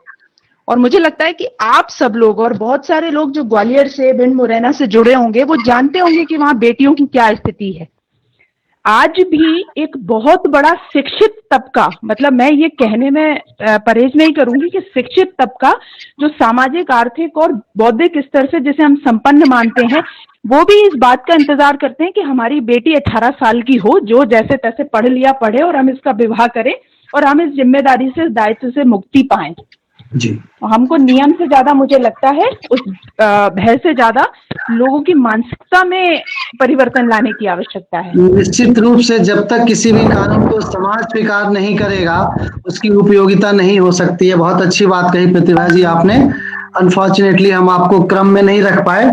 Speaker 13: और मुझे लगता है कि आप सब लोग और बहुत सारे लोग जो ग्वालियर से, भिंड मुरैना से जुड़े होंगे, वो जानते होंगे कि वहां बेटियों की क्या स्थिति है। आज भी एक बहुत बड़ा शिक्षित तबका, मतलब मैं ये कहने में परहेज नहीं करूंगी कि शिक्षित तबका जो सामाजिक, आर्थिक और बौद्धिक स्तर से जिसे हम संपन्न मानते हैं, वो भी इस बात का इंतजार करते हैं कि हमारी बेटी 18 साल की हो, जो जैसे तैसे पढ़ लिया पढ़े और हम इसका विवाह करें और हम इस जिम्मेदारी से, दायित्व से मुक्ति पाएं।
Speaker 2: जी,
Speaker 13: हमको नियम से ज्यादा, मुझे लगता है उस भय से ज्यादा लोगों की मानसिकता में परिवर्तन लाने की आवश्यकता है।
Speaker 2: निश्चित रूप से जब तक किसी भी कानून को समाज स्वीकार नहीं करेगा, उसकी उपयोगिता नहीं हो सकती है। बहुत अच्छी बात कही प्रतिभा जी आपने। अनफॉर्चुनेटली हम आपको क्रम में नहीं रख पाए।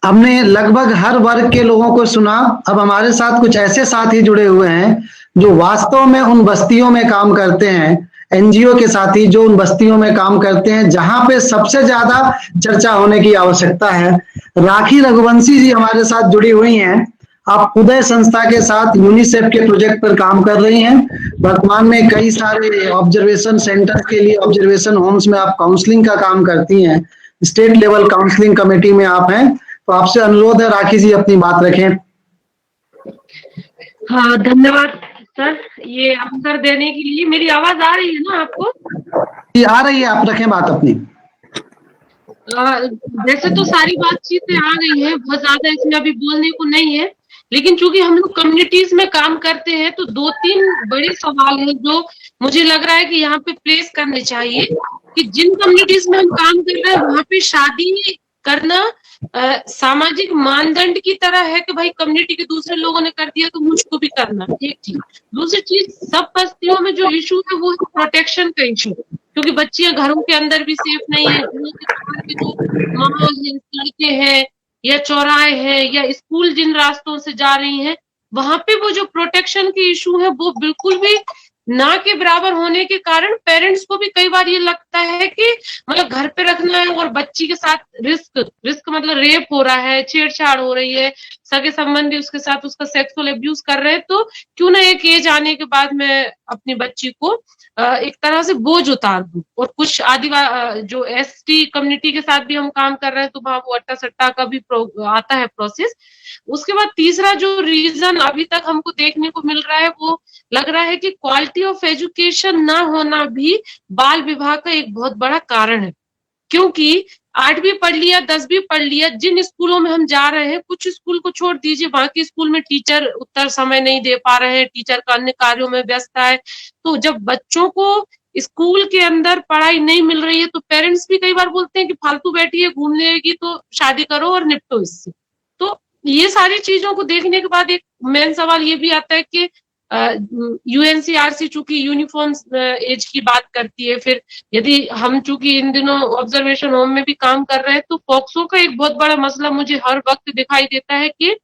Speaker 2: हमने लगभग हर वर्ग के लोगों को सुना। अब हमारे साथ कुछ ऐसे साथी जुड़े हुए हैं जो वास्तव में उन बस्तियों में काम करते हैं, एनजीओ के साथी जो उन बस्तियों में काम करते हैं जहां पे सबसे ज्यादा चर्चा होने की आवश्यकता है। राखी रघुवंशी जी हमारे साथ जुड़ी हुई हैं। आप उदय संस्था के साथ यूनिसेफ के प्रोजेक्ट पर काम कर रही हैं। वर्तमान में कई सारे ऑब्जर्वेशन सेंटर के लिए, ऑब्जर्वेशन होम्स में आप काउंसलिंग का काम करती हैं। स्टेट लेवल काउंसलिंग कमेटी में आप हैं। तो आपसे अनुरोध है राखी जी अपनी बात रखें।
Speaker 14: हाँ, धन्यवाद सर ये अवसर देने के लिए। मेरी आवाज आ रही है ना आपको?
Speaker 2: जी आ रही है, आप रखें बात अपनी।
Speaker 14: वैसे तो सारी बातचीतें आ गई हैं, बहुत ज्यादा इसमें अभी बोलने को नहीं है, लेकिन चूंकि हम लोग कम्युनिटीज में काम करते हैं तो 2-3 बड़े सवाल हैं जो मुझे लग रहा है कि यहाँ पे प्लेस करने चाहिए कि जिन कम्युनिटीज में हम काम कर रहे हैं वहां पे शादी करना सामाजिक मानदंड की तरह है कि भाई कम्युनिटी के दूसरे लोगों ने कर दिया तो मुझको भी करना, एक चीज। दूसरी चीज, सब बस्तियों में जो इशू है वो प्रोटेक्शन का इशू, क्योंकि बच्चियां घरों के अंदर भी सेफ नहीं है, जो माहौल है, सड़कें हैं या चौराहे हैं या स्कूल जिन रास्तों से जा रही हैं वहां पे वो जो प्रोटेक्शन के इशू है वो बिल्कुल भी ना के बराबर होने के कारण पेरेंट्स को भी कई बार ये लगता है कि मतलब घर पे रखना है और बच्ची के साथ रिस्क मतलब रेप हो रहा है, छेड़छाड़ हो रही है, सगे संबंधी उसके साथ उसका सेक्सुअल अब्यूज कर रहे हैं, तो क्यों ना एक एज आने के बाद मैं अपनी बच्ची को एक तरह से बोझ उतार दूं। और कुछ आदिवासी जो एसटी कम्युनिटी के साथ भी हम काम कर रहे हैं तो वहां वो अट्टा सट्टा का भी आता है प्रोसेस। उसके बाद तीसरा जो रीजन अभी तक हमको देखने को मिल रहा है वो लग रहा है कि क्वालिटी ऑफ एजुकेशन ना होना भी बाल विवाह का एक बहुत बड़ा कारण है, क्योंकि 8वीं पढ़ लिया 10वीं पढ़ लिया, जिन स्कूलों में हम जा रहे हैं कुछ स्कूल को छोड़ दीजिए, बाकी स्कूल में टीचर उत्तर समय नहीं दे पा रहे हैं, टीचर का अन्य कार्यों में व्यस्त है। तो जब बच्चों को स्कूल के अंदर पढ़ाई नहीं मिल रही है तो पेरेंट्स भी कई बार बोलते हैं कि फालतू बैठी है घूम लेगी तो शादी करो और निपटो इससे। तो ये सारी चीजों को देखने के बाद एक मेन सवाल ये भी आता है कि यूएनसीआरसी चूंकि यूनिफॉर्म एज की बात करती है, फिर यदि हम चूंकि इन दिनों ऑब्जर्वेशन होम में भी काम कर रहे हैं तो पॉक्सो का एक बहुत बड़ा मसला मुझे हर वक्त दिखाई देता है कि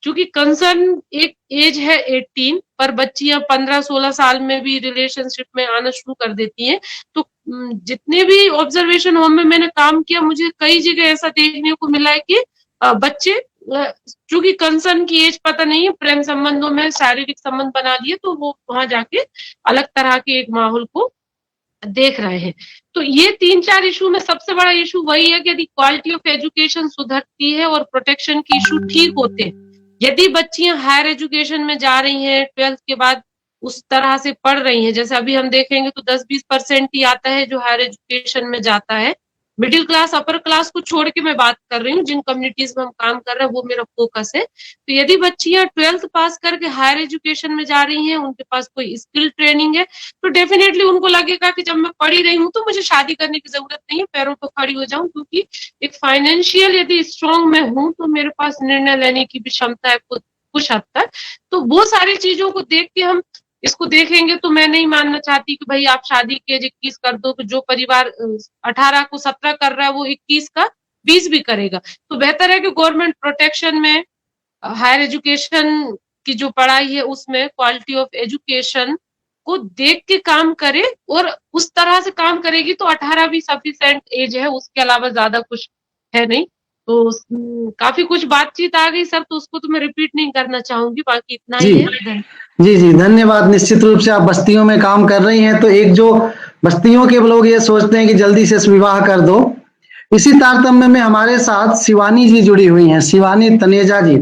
Speaker 14: चूंकि कंसर्न एक एज है 18 पर बच्चियां 15-16 साल में भी रिलेशनशिप में आना शुरू कर देती हैं। तो जितने भी ऑब्जर्वेशन होम में मैंने काम किया मुझे कई जगह ऐसा देखने को मिला है कि बच्चे चूंकि कंसर्न की एज पता नहीं है, प्रेम संबंधों में शारीरिक संबंध बना लिए तो वो वहां जाके अलग तरह के एक माहौल को देख रहे हैं। तो ये 3-4 इशू में सबसे बड़ा इशू वही है कि यदि क्वालिटी ऑफ एजुकेशन सुधरती है और प्रोटेक्शन की इशू ठीक होते हैं, यदि बच्चियां हायर एजुकेशन में जा रही हैं 12th के बाद उस तरह से पढ़ रही हैं, जैसे अभी हम देखेंगे तो 10-20% ही आता है जो हायर एजुकेशन में जाता है। मिडिल क्लास अपर क्लास को छोड़ के मैं बात कर रही हूँ, जिन कम्युनिटीज में हम काम कर रहे हैं वो मेरा फोकस है। तो यदि बच्चियां 12th पास करके हायर एजुकेशन में जा रही हैं, उनके पास कोई स्किल ट्रेनिंग है, तो डेफिनेटली उनको लगेगा कि जब मैं पढ़ी रही हूँ तो मुझे शादी करने की जरूरत नहीं है, पैरों पर खड़ी हो जाऊं, क्योंकि एक फाइनेंशियल यदि स्ट्रांग मैं हूं तो मेरे पास निर्णय लेने की भी क्षमता है कुछ हद तक। तो वो सारी चीजों को देख के हम इसको देखेंगे तो मैं नहीं मानना चाहती कि भाई आप शादी की एज 21 कर दो, तो जो परिवार 18 को 17 कर रहा है वो 21 का 20 भी करेगा। तो बेहतर है कि गवर्नमेंट प्रोटेक्शन में हायर एजुकेशन की जो पढ़ाई है उसमें क्वालिटी ऑफ एजुकेशन को देख के काम करे, और उस तरह से काम करेगी तो 18 भी सफिशिएंट एज है, उसके अलावा ज्यादा कुछ है नहीं। तो काफी कुछ बातचीत आ गई सर, तो उसको तो मैं रिपीट नहीं करना चाहूंगी, बाकी इतना ही है।
Speaker 2: जी धन्यवाद। निश्चित रूप से आप बस्तियों में काम कर रही हैं, तो एक जो बस्तियों के लोग ये सोचते हैं कि जल्दी से विवाह कर दो, इसी तारतम्य में हमारे साथ शिवानी जी जुड़ी हुई हैं। शिवानी तनेजा जी,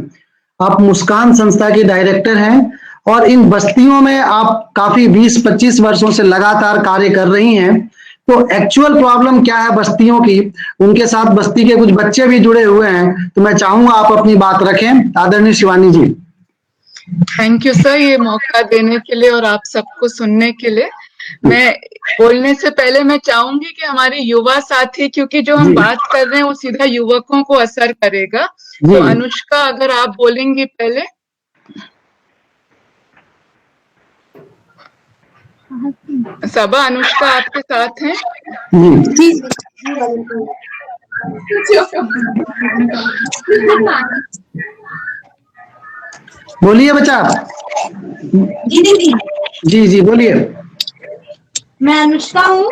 Speaker 2: आप मुस्कान संस्था की डायरेक्टर हैं और इन बस्तियों में आप काफी 20-25 वर्षों से लगातार कार्य कर रही हैं। तो एक्चुअल प्रॉब्लम क्या है बस्तियों की, उनके साथ बस्ती के कुछ बच्चे भी जुड़े हुए हैं, तो मैं चाहूंगा आप अपनी बात रखें। आदरणीय शिवानी जी।
Speaker 15: थैंक यू सर, ये मौका देने के लिए और आप सबको सुनने के लिए। मैं बोलने से पहले मैं चाहूंगी कि हमारे युवा साथी, क्योंकि जो हम बात कर रहे हैं वो सीधा युवकों को असर करेगा, तो अनुष्का अगर आप बोलेंगी पहले। सबा, अनुष्का आपके साथ हैं?
Speaker 2: बोलिए बच्चा। जी बोलिए।
Speaker 16: मैं अनुष्का हूँ,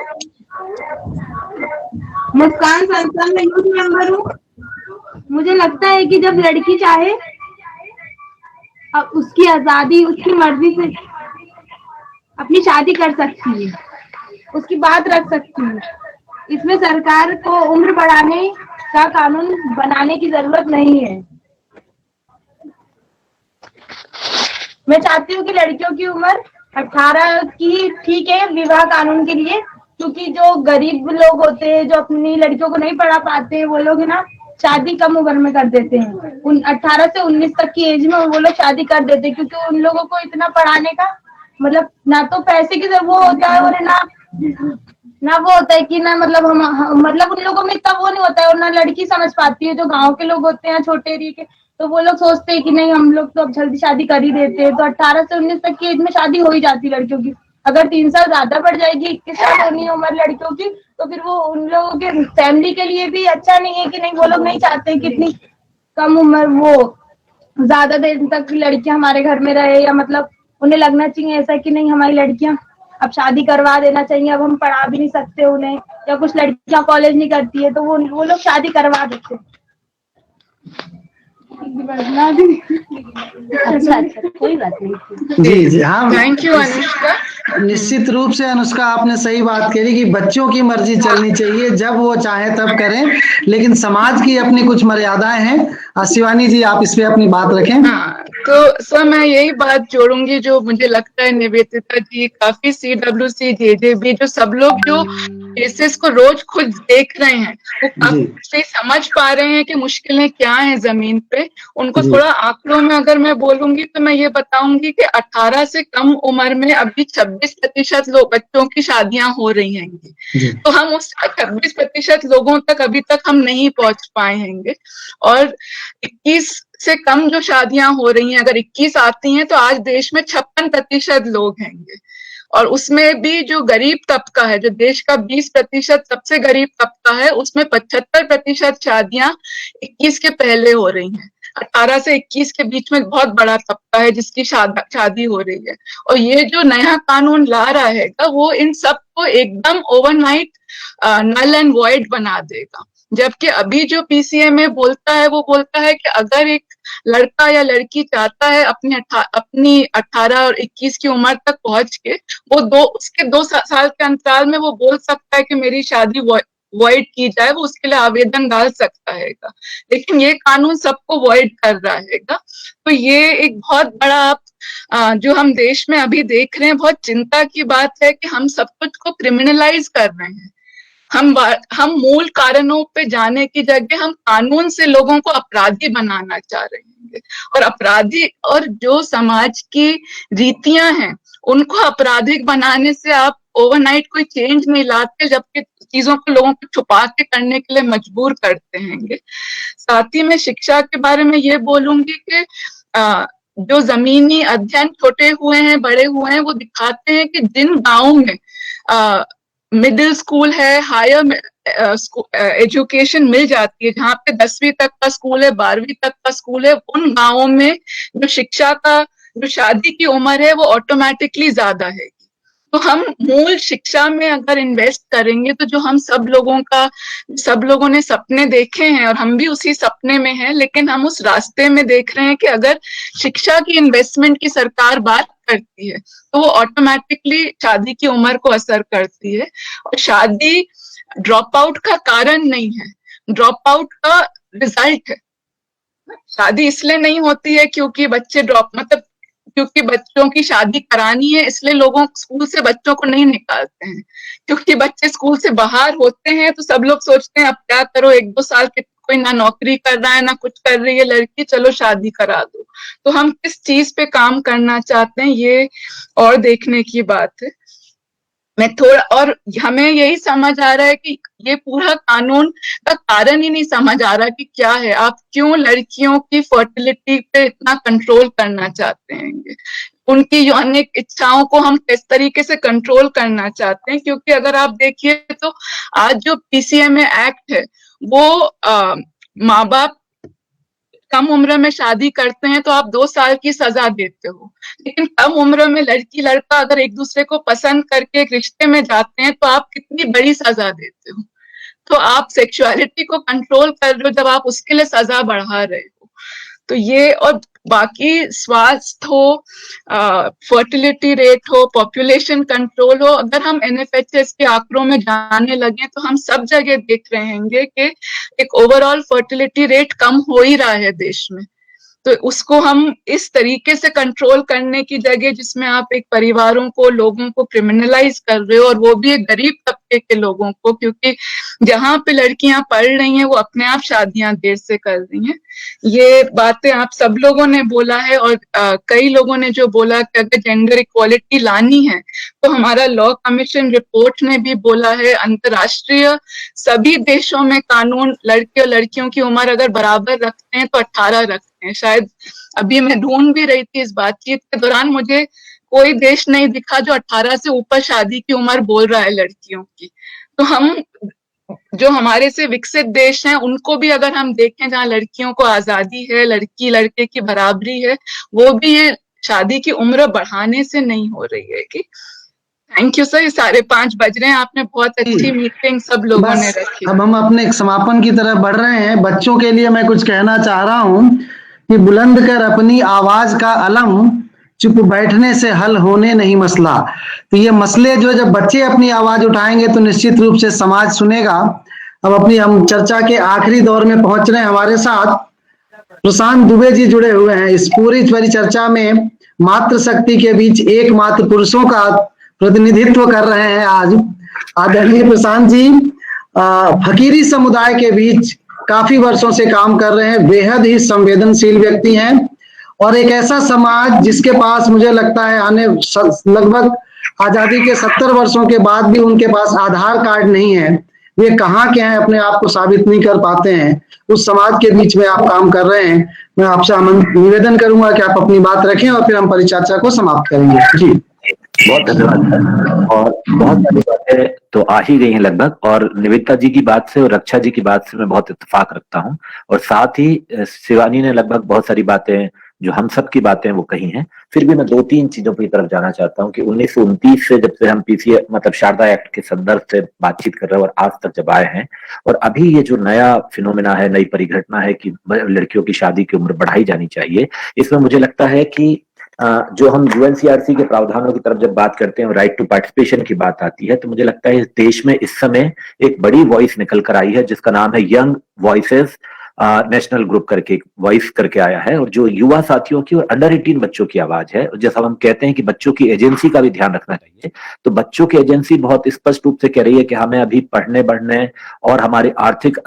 Speaker 16: मुस्कान संस्था में यूथ मेंबर हूँ। मुझे लगता है कि जब लड़की चाहे उसकी आजादी, उसकी मर्जी से अपनी शादी कर सकती है, उसकी बात रख सकती है। इसमें सरकार को उम्र बढ़ाने का कानून बनाने की जरूरत नहीं है। मैं चाहती हूँ कि लड़कियों की उम्र 18 की ठीक है विवाह कानून के लिए, क्योंकि जो गरीब लोग होते हैं जो अपनी लड़कियों को नहीं पढ़ा पाते हैं वो लोग है ना शादी कम उम्र में कर देते हैं। 18 से 19 तक की एज में वो लोग शादी कर देते हैं, क्योंकि उन लोगों को इतना पढ़ाने का मतलब ना तो पैसे की वो होता है और ना वो होता है कि ना मतलब मतलब उन लोगों में इतना वो नहीं होता है, और ना लड़की समझ पाती है। जो गांव के लोग होते हैं छोटे एरिया के, तो वो लोग सोचते हैं कि नहीं हम लोग तो अब जल्दी शादी कर ही देते हैं, तो 18 से 19 तक की एज में शादी हो ही जाती है लड़कियों की। अगर 3 साल ज्यादा बढ़ जाएगी, 21 साल होनी है उम्र लड़कियों की, तो फिर वो उन लोगों के फैमिली के लिए भी अच्छा नहीं है कि नहीं, वो लोग नहीं चाहते कि इतनी कम उम्र वो ज्यादा देर तक लड़कियां हमारे घर में रहे, या मतलब उन्हें लगना चाहिए ऐसा कि नहीं हमारी लड़कियां अब शादी करवा देना चाहिए, अब हम पढ़ा भी नहीं सकते उन्हें, या कुछ लड़कियां कॉलेज नहीं करती है तो वो लोग शादी करवा देते हैं। अच्छा कोई बात नहीं।
Speaker 2: जी हाँ,
Speaker 15: थैंक यू अनुष्का।
Speaker 2: निश्चित रूप से अनुष्का आपने सही बात करी कि बच्चों की मर्जी चलनी चाहिए, जब वो चाहे तब करें, लेकिन समाज की अपनी कुछ मर्यादाएं हैं। शिवानी जी आप इस पे अपनी बात रखें।
Speaker 15: हाँ, तो सर मैं यही बात जोड़ूंगी जो मुझे लगता है निवेदिता जी, काफी CWC JJB जो सब लोग जो केसेस को रोज खुद देख रहे हैं वो काफी समझ पा रहे हैं कि मुश्किलें क्या हैं जमीन पे। उनको थोड़ा आंकड़ों में अगर मैं बोलूंगी तो मैं ये बताऊंगी कि 18 से कम उम्र में अभी 26% लोग बच्चों की शादियां हो रही हैं, तो हम उस 26% लोगों तक अभी तक हम नहीं पहुंच पाए हैं। और 21 से कम जो शादियां हो रही हैं, अगर 21 आती हैं तो आज देश में 56% लोग हैं, और उसमें भी जो गरीब तबका है, जो देश का 20% सबसे गरीब तबका है, उसमें 75% शादियां 21 के पहले हो रही हैं। 18 से 21 के बीच में बहुत बड़ा तबका है जिसकी शादी हो रही है। और ये जो नया कानून ला रहा है वो इन सबको एकदम ओवरनाइट नल एंड वॉइड बना देगा। जबकि अभी जो PCMA बोलता है वो बोलता है कि अगर एक लड़का या लड़की चाहता है अपनी 18 और 21 की उम्र तक पहुंच के वो उसके 2 साल के अंतराल में वो बोल सकता है कि मेरी शादी वॉइड की जाए, वो उसके लिए आवेदन डाल सकता है। लेकिन ये कानून सबको वॉइड कर रहा है। तो ये एक बहुत बड़ा जो हम देश में अभी देख रहे हैं, बहुत चिंता की बात है कि हम सब कुछ को क्रिमिनलाइज कर रहे हैं। हम मूल कारणों पे जाने की जगह हम कानून से लोगों को अपराधी बनाना चाह रहे हैं, और अपराधी और जो समाज की रीतियां हैं उनको आपराधिक बनाने से आप ओवरनाइट कोई चेंज नहीं लाते, जबकि चीजों को लोगों को छुपा के करने के लिए मजबूर करते हैं। साथ ही मैं शिक्षा के बारे में ये बोलूंगी कि जो जमीनी अध्ययन छोटे हुए हैं बड़े हुए हैं वो दिखाते हैं कि जिन गांवों में मिडिल स्कूल है, हायर एजुकेशन मिल जाती है, जहाँ पे 10वीं तक का स्कूल है, 12वीं तक का स्कूल है, उन गांवों में जो शिक्षा का जो शादी की उम्र है वो ऑटोमेटिकली ज्यादा है। तो हम मूल शिक्षा में अगर इन्वेस्ट करेंगे तो जो हम सब लोगों ने सपने देखे हैं और हम भी उसी सपने में हैं, लेकिन हम उस रास्ते में देख रहे हैं कि अगर शिक्षा की इन्वेस्टमेंट की सरकार बात करती है तो वो ऑटोमेटिकली शादी की उम्र को असर करती है। और शादी ड्रॉप आउट का कारण नहीं है, ड्रॉप आउट का रिजल्ट है। शादी इसलिए नहीं होती है क्योंकि क्योंकि बच्चों की शादी करानी है इसलिए लोगों स्कूल से बच्चों को नहीं निकालते हैं। क्योंकि बच्चे स्कूल से बाहर होते हैं तो सब लोग सोचते हैं अब क्या करो, 1-2 साल के कोई ना नौकरी कर रहा है ना कुछ कर रही है लड़की, चलो शादी करा दो। तो हम किस चीज पे काम करना चाहते हैं ये और देखने की बात है। और हमें यही समझ आ रहा है कि ये पूरा कानून का कारण ही नहीं समझ आ रहा कि क्या है, आप क्यों लड़कियों की फर्टिलिटी पे इतना कंट्रोल करना चाहते हैं, उनकी यौनिक इच्छाओं को हम किस तरीके से कंट्रोल करना चाहते हैं। क्योंकि अगर आप देखिए तो आज जो PCMA एक्ट है वो माँ बाप कम उम्र में शादी करते हैं तो आप 2 साल की सजा देते हो, लेकिन कम उम्र में लड़की लड़का अगर एक दूसरे को पसंद करके एक रिश्ते में जाते हैं तो आप कितनी बड़ी सजा देते हो। तो आप सेक्सुअलिटी को कंट्रोल कर रहे हो जब आप उसके लिए सजा बढ़ा रहे हो। तो ये और बाकी स्वास्थ्य हो, फर्टिलिटी रेट हो, पॉपुलेशन कंट्रोल हो, अगर हम NFHS के आंकड़ों में जाने लगे तो हम सब जगह देख रहे होंगे कि एक ओवरऑल फर्टिलिटी रेट कम हो ही रहा है देश में। तो उसको हम इस तरीके से कंट्रोल करने की जगह जिसमें आप एक परिवारों को, लोगों को क्रिमिनलाइज कर रहे हो, और वो भी एक गरीब तबके के लोगों को, क्योंकि जहां पे लड़कियां पढ़ रही हैं वो अपने आप शादियां देर से कर रही हैं। ये बातें आप सब लोगों ने बोला है, और कई लोगों ने जो बोला कि अगर जेंडर इक्वालिटी लानी है तो हमारा लॉ कमीशन रिपोर्ट ने भी बोला है, अंतर्राष्ट्रीय सभी देशों में कानून लड़के और लड़कियों की उम्र अगर बराबर रखते हैं तो 18 रखते हैं। शायद अभी मैं ढूंढ भी रही थी इस बातचीत के दौरान, मुझे कोई देश नहीं दिखा जो 18 से ऊपर शादी की उम्र बोल रहा है लड़कियों की। तो हम जो हमारे से विकसित देश हैं उनको भी अगर हम देखें जहाँ लड़कियों को आजादी है, लड़की लड़के की बराबरी है, वो भी ये शादी की उम्र बढ़ाने से नहीं हो रही है। कि थैंक यू सर, ये 5:30 बज रहे हैं, आपने बहुत अच्छी मीटिंग सब लोगों ने रखी।
Speaker 2: अब हम अपने समापन की तरफ बढ़ रहे हैं। बच्चों के लिए मैं कुछ कहना चाह रहा हूँ कि बुलंद कर अपनी आवाज का अलम, चुप बैठने से हल होने नहीं मसला। तो ये मसले जो जब बच्चे अपनी आवाज उठाएंगे तो निश्चित रूप से समाज सुनेगा। अब अपनी हम चर्चा के आखिरी दौर में पहुंच रहे हैं। हमारे साथ प्रशांत दुबे जी जुड़े हुए हैं। इस पूरी परिचर्चा में मातृशक्ति के बीच एकमात्र पुरुषों का प्रतिनिधित्व कर रहे हैं आज आदरणीय प्रशांत जी। फकीरी समुदाय के बीच काफी वर्षों से काम कर रहे हैं, बेहद ही संवेदनशील व्यक्ति हैं, और एक ऐसा समाज जिसके पास मुझे लगता है आने लगभग आजादी के 70 वर्षों के बाद भी उनके पास आधार कार्ड नहीं है, वे कहाँ के हैं अपने आप को साबित नहीं कर पाते हैं, उस समाज के बीच में आप काम कर रहे हैं। मैं आपसे निवेदन करूंगा कि आप अपनी बात रखें और फिर हम परिचर्चा को समाप्त करेंगे। जी
Speaker 17: बहुत धन्यवाद सर। और बहुत सारी बातें तो आ ही गई हैं लगभग, और निवेदिता जी की बात से और रक्षा जी की बात से मैं बहुत इत्तेफाक रखता हूं, और साथ ही शिवानी ने लगभग बहुत सारी बातें जो हम सब की बातें वो कही हैं। फिर भी मैं 2-3 चीजों की तरफ जाना चाहता हूं कि 1929 से जब से हम PCA मतलब शारदा एक्ट के संदर्भ से बातचीत कर रहे हैं और आज तक जब आए हैं, और अभी ये जो नया फिनोमेना है, नई परिघटना है कि लड़कियों की शादी की उम्र बढ़ाई जानी चाहिए, इसमें मुझे लगता है कि जो हम UNCRC के प्रावधानों की तरफ जब बात करते हैं, राइट टू पार्टिसिपेशन की बात आती है, तो मुझे लगता है इस देश में इस समय एक बड़ी वॉइस निकल कर आई है जिसका नाम है यंग वॉइसेस नेशनल ग्रुप करके, वॉइस करके आया है, और जो युवा साथियों की और अंडर 18 बच्चों की आवाज है। जैसा हम कहते हैं कि बच्चों की एजेंसी का भी ध्यान रखना चाहिए, तो बच्चों की एजेंसी बहुत स्पष्ट रूप से कह रही है कि हमें अभी पढ़ने बढ़ने और हमारी आर्थिक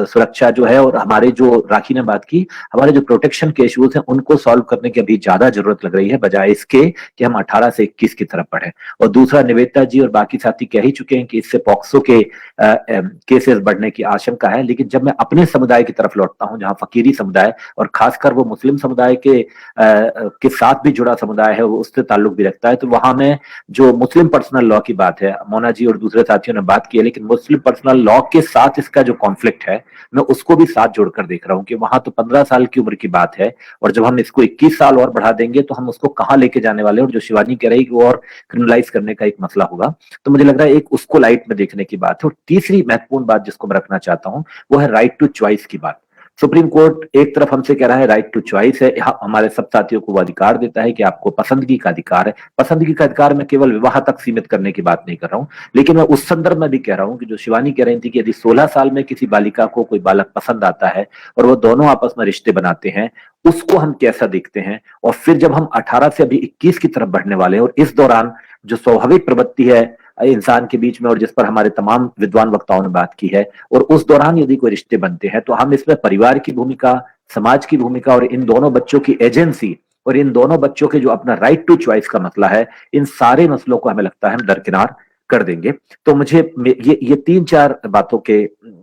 Speaker 17: सुरक्षा जो है, और हमारे जो राखी ने बात की, हमारे जो प्रोटेक्शन के इश्यूज हैं उनको सॉल्व करने की अभी ज्यादा जरूरत लग रही है, बजाय इसके कि हम 18 से 21 की तरफ बढ़े। और दूसरा, निवेदिता जी और बाकी साथी कह ही चुके हैं कि इससे पॉक्सो के केसेस बढ़ने की आशंका है। लेकिन जब मैं अपने समुदाय की तरफ लौटता हूं, जहां फकीरी समुदाय और खासकर वो मुस्लिम समुदाय के साथ भी जुड़ा समुदाय है, वो उससे ताल्लुक भी रखता है, तो वहां में जो मुस्लिम पर्सनल लॉ की बात है, मोना जी और दूसरे साथियों ने बात की है, लेकिन मुस्लिम पर्सनल लॉ के साथ इसका जो कॉन्फ्लिक्ट है, मैं उसको भी साथ जोड़कर देख रहा हूं कि वहां तो 15 साल की उम्र की बात है, और जब हम इसको 21 साल और बढ़ा देंगे तो हम उसको कहाँ लेके जाने वाले हैं, और जो शिवानी कह रही है कि वो और क्रिमिनलाइज करने का एक मसला होगा। तो मुझे लग रहा है एक उसको लाइट में देखने की बात है। और तीसरी महत्वपूर्ण बात जिसको मैं रखना चाहता हूं वो है राइट टू चॉइस की बात। सुप्रीम कोर्ट एक तरफ हमसे कह रहा है राइट टू चॉइस है, हमारे सब साथियों को वो अधिकार देता है कि आपको पसंदगी का अधिकार है। पसंदगी का अधिकार मैं केवल विवाह तक सीमित करने की बात नहीं कर रहा हूं, लेकिन मैं उस संदर्भ में भी कह रहा हूं कि जो शिवानी कह रही थी कि यदि 16 साल में किसी बालिका को कोई बालक पसंद आता है और वो दोनों आपस में रिश्ते बनाते हैं, उसको हम कैसा देखते हैं, और फिर जब हम 18 से अभी 21 की तरफ बढ़ने वाले हैं, और इस दौरान जो स्वाभाविक प्रवृत्ति है इंसान के बीच में और जिस पर हमारे तमाम विद्वान वक्ताओं ने बात की है, और उस दौरान यदि कोई रिश्ते बनते हैं तो हम इसमें परिवार की भूमिका, समाज की भूमिका और इन दोनों बच्चों की एजेंसी और इन दोनों बच्चों के जो अपना राइट टू चॉइस का मसला है, इन सारे मसलों को हमें लगता है हम दरकिनार कर देंगे। तो मुझे ये 3-4 बातों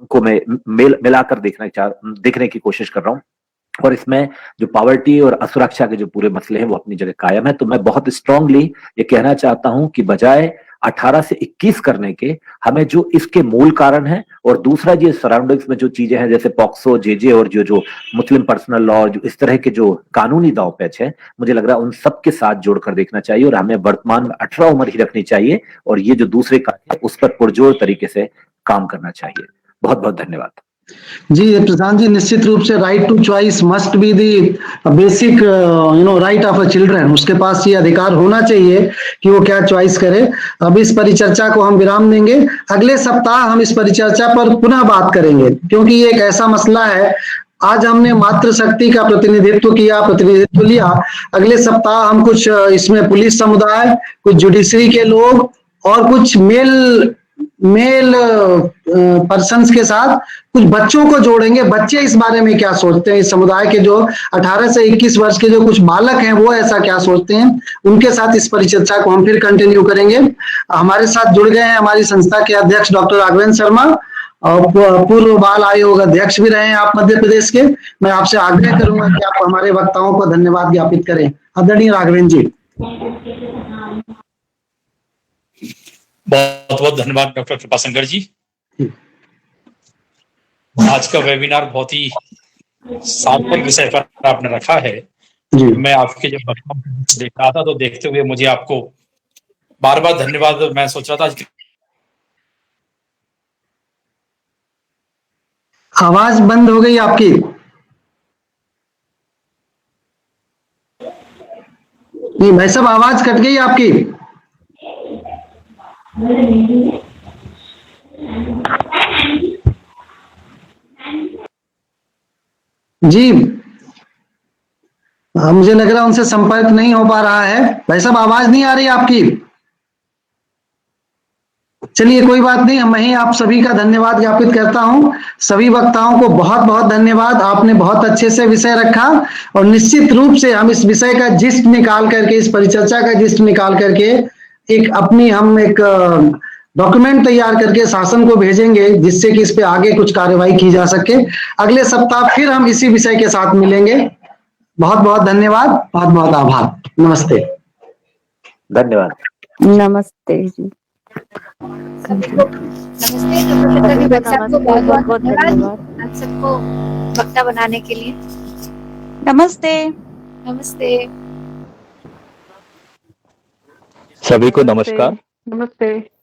Speaker 17: को मैं मिलाकर देखने की कोशिश कर रहा हूँ, और इसमें जो पॉवर्टी और असुरक्षा के जो पूरे मसले हैं वो अपनी जगह कायम है। तो मैं बहुत स्ट्रांगली ये कहना चाहता हूं कि बजाय 18 से 21 करने के, हमें जो इसके मूल कारण है, और दूसरा ये सराउंडिंग्स में जो चीजें हैं जैसे पॉक्सो, जेजे और जो मुस्लिम पर्सनल लॉ, जो इस तरह के जो कानूनी दाव पेच है, मुझे लग रहा है उन सब के साथ जोड़कर देखना चाहिए, और हमें वर्तमान में 18 उम्र ही रखनी चाहिए, और ये जो दूसरे कार्य है उस पर पुरजोर तरीके से काम करना चाहिए। बहुत बहुत धन्यवाद।
Speaker 2: जी प्रशांत जी, निश्चित रूप से right to choice must be the basic right of a children. उसके पास ये अधिकार होना चाहिए कि वो क्या चॉइस करे। अब इस परिचर्चा को हम विराम देंगे। अगले सप्ताह हम इस परिचर्चा पर पुनः बात करेंगे, क्योंकि ये एक ऐसा मसला है। आज हमने मातृशक्ति का प्रतिनिधित्व लिया। अगले सप्ताह हम कुछ इसमें पुलिस समुदाय, कुछ जुडिशरी के लोग और कुछ मेल पर्सन्स के साथ कुछ बच्चों को जोड़ेंगे। बच्चे इस बारे में क्या सोचते हैं, इस समुदाय के जो 18 से 21 वर्ष के जो कुछ बालक हैं वो ऐसा क्या सोचते हैं, उनके साथ इस परिचर्चा को हम फिर कंटिन्यू करेंगे। हमारे साथ जुड़ गए हैं हमारी संस्था के अध्यक्ष डॉक्टर राघवेंद्र शर्मा, और पूर्व बाल आयोग अध्यक्ष भी रहे हैं आप मध्य प्रदेश के। मैं आपसे आग्रह करूंगा कि आप हमारे वक्ताओं को धन्यवाद ज्ञापित करें। आदरणीय राघवेंद्र जी।
Speaker 18: बहुत बहुत धन्यवाद डॉक्टर कृपाशंकर जी। आज का वेबिनार बहुत ही सार्थक विषय पर आपने रखा है। मैं आपके जब देख रहा था तो देखते हुए मुझे आपको बार बार धन्यवाद मैं सोच रहा था।
Speaker 2: आवाज बंद हो गई आपकी। नहीं भाई साहब, आवाज कट गई आपकी। जी मुझे लग रहा है उनसे संपर्क नहीं हो पा रहा है। भाई साहब आवाज नहीं आ रही आपकी। चलिए कोई बात नहीं, मैं ही आप सभी का धन्यवाद ज्ञापित करता हूं। सभी वक्ताओं को बहुत बहुत धन्यवाद। आपने बहुत अच्छे से विषय रखा और निश्चित रूप से हम इस विषय का जिस्ट निकाल करके, इस परिचर्चा का जिस्ट निकाल करके हम एक डॉक्यूमेंट तैयार करके शासन को भेजेंगे, जिससे कि इस पे आगे कुछ कार्रवाई की जा सके। अगले सप्ताह फिर हम इसी विषय के साथ मिलेंगे। बहुत बहुत धन्यवाद, बहुत बहुत आभार। नमस्ते।
Speaker 17: धन्यवाद।
Speaker 19: नमस्ते जी।
Speaker 6: नमस्ते, बहुत धन्यवाद आप सबको वक्ता बनाने के लिए।
Speaker 19: नमस्ते।
Speaker 6: नमस्ते
Speaker 20: सभी को नमस्कार।
Speaker 5: नमस्ते।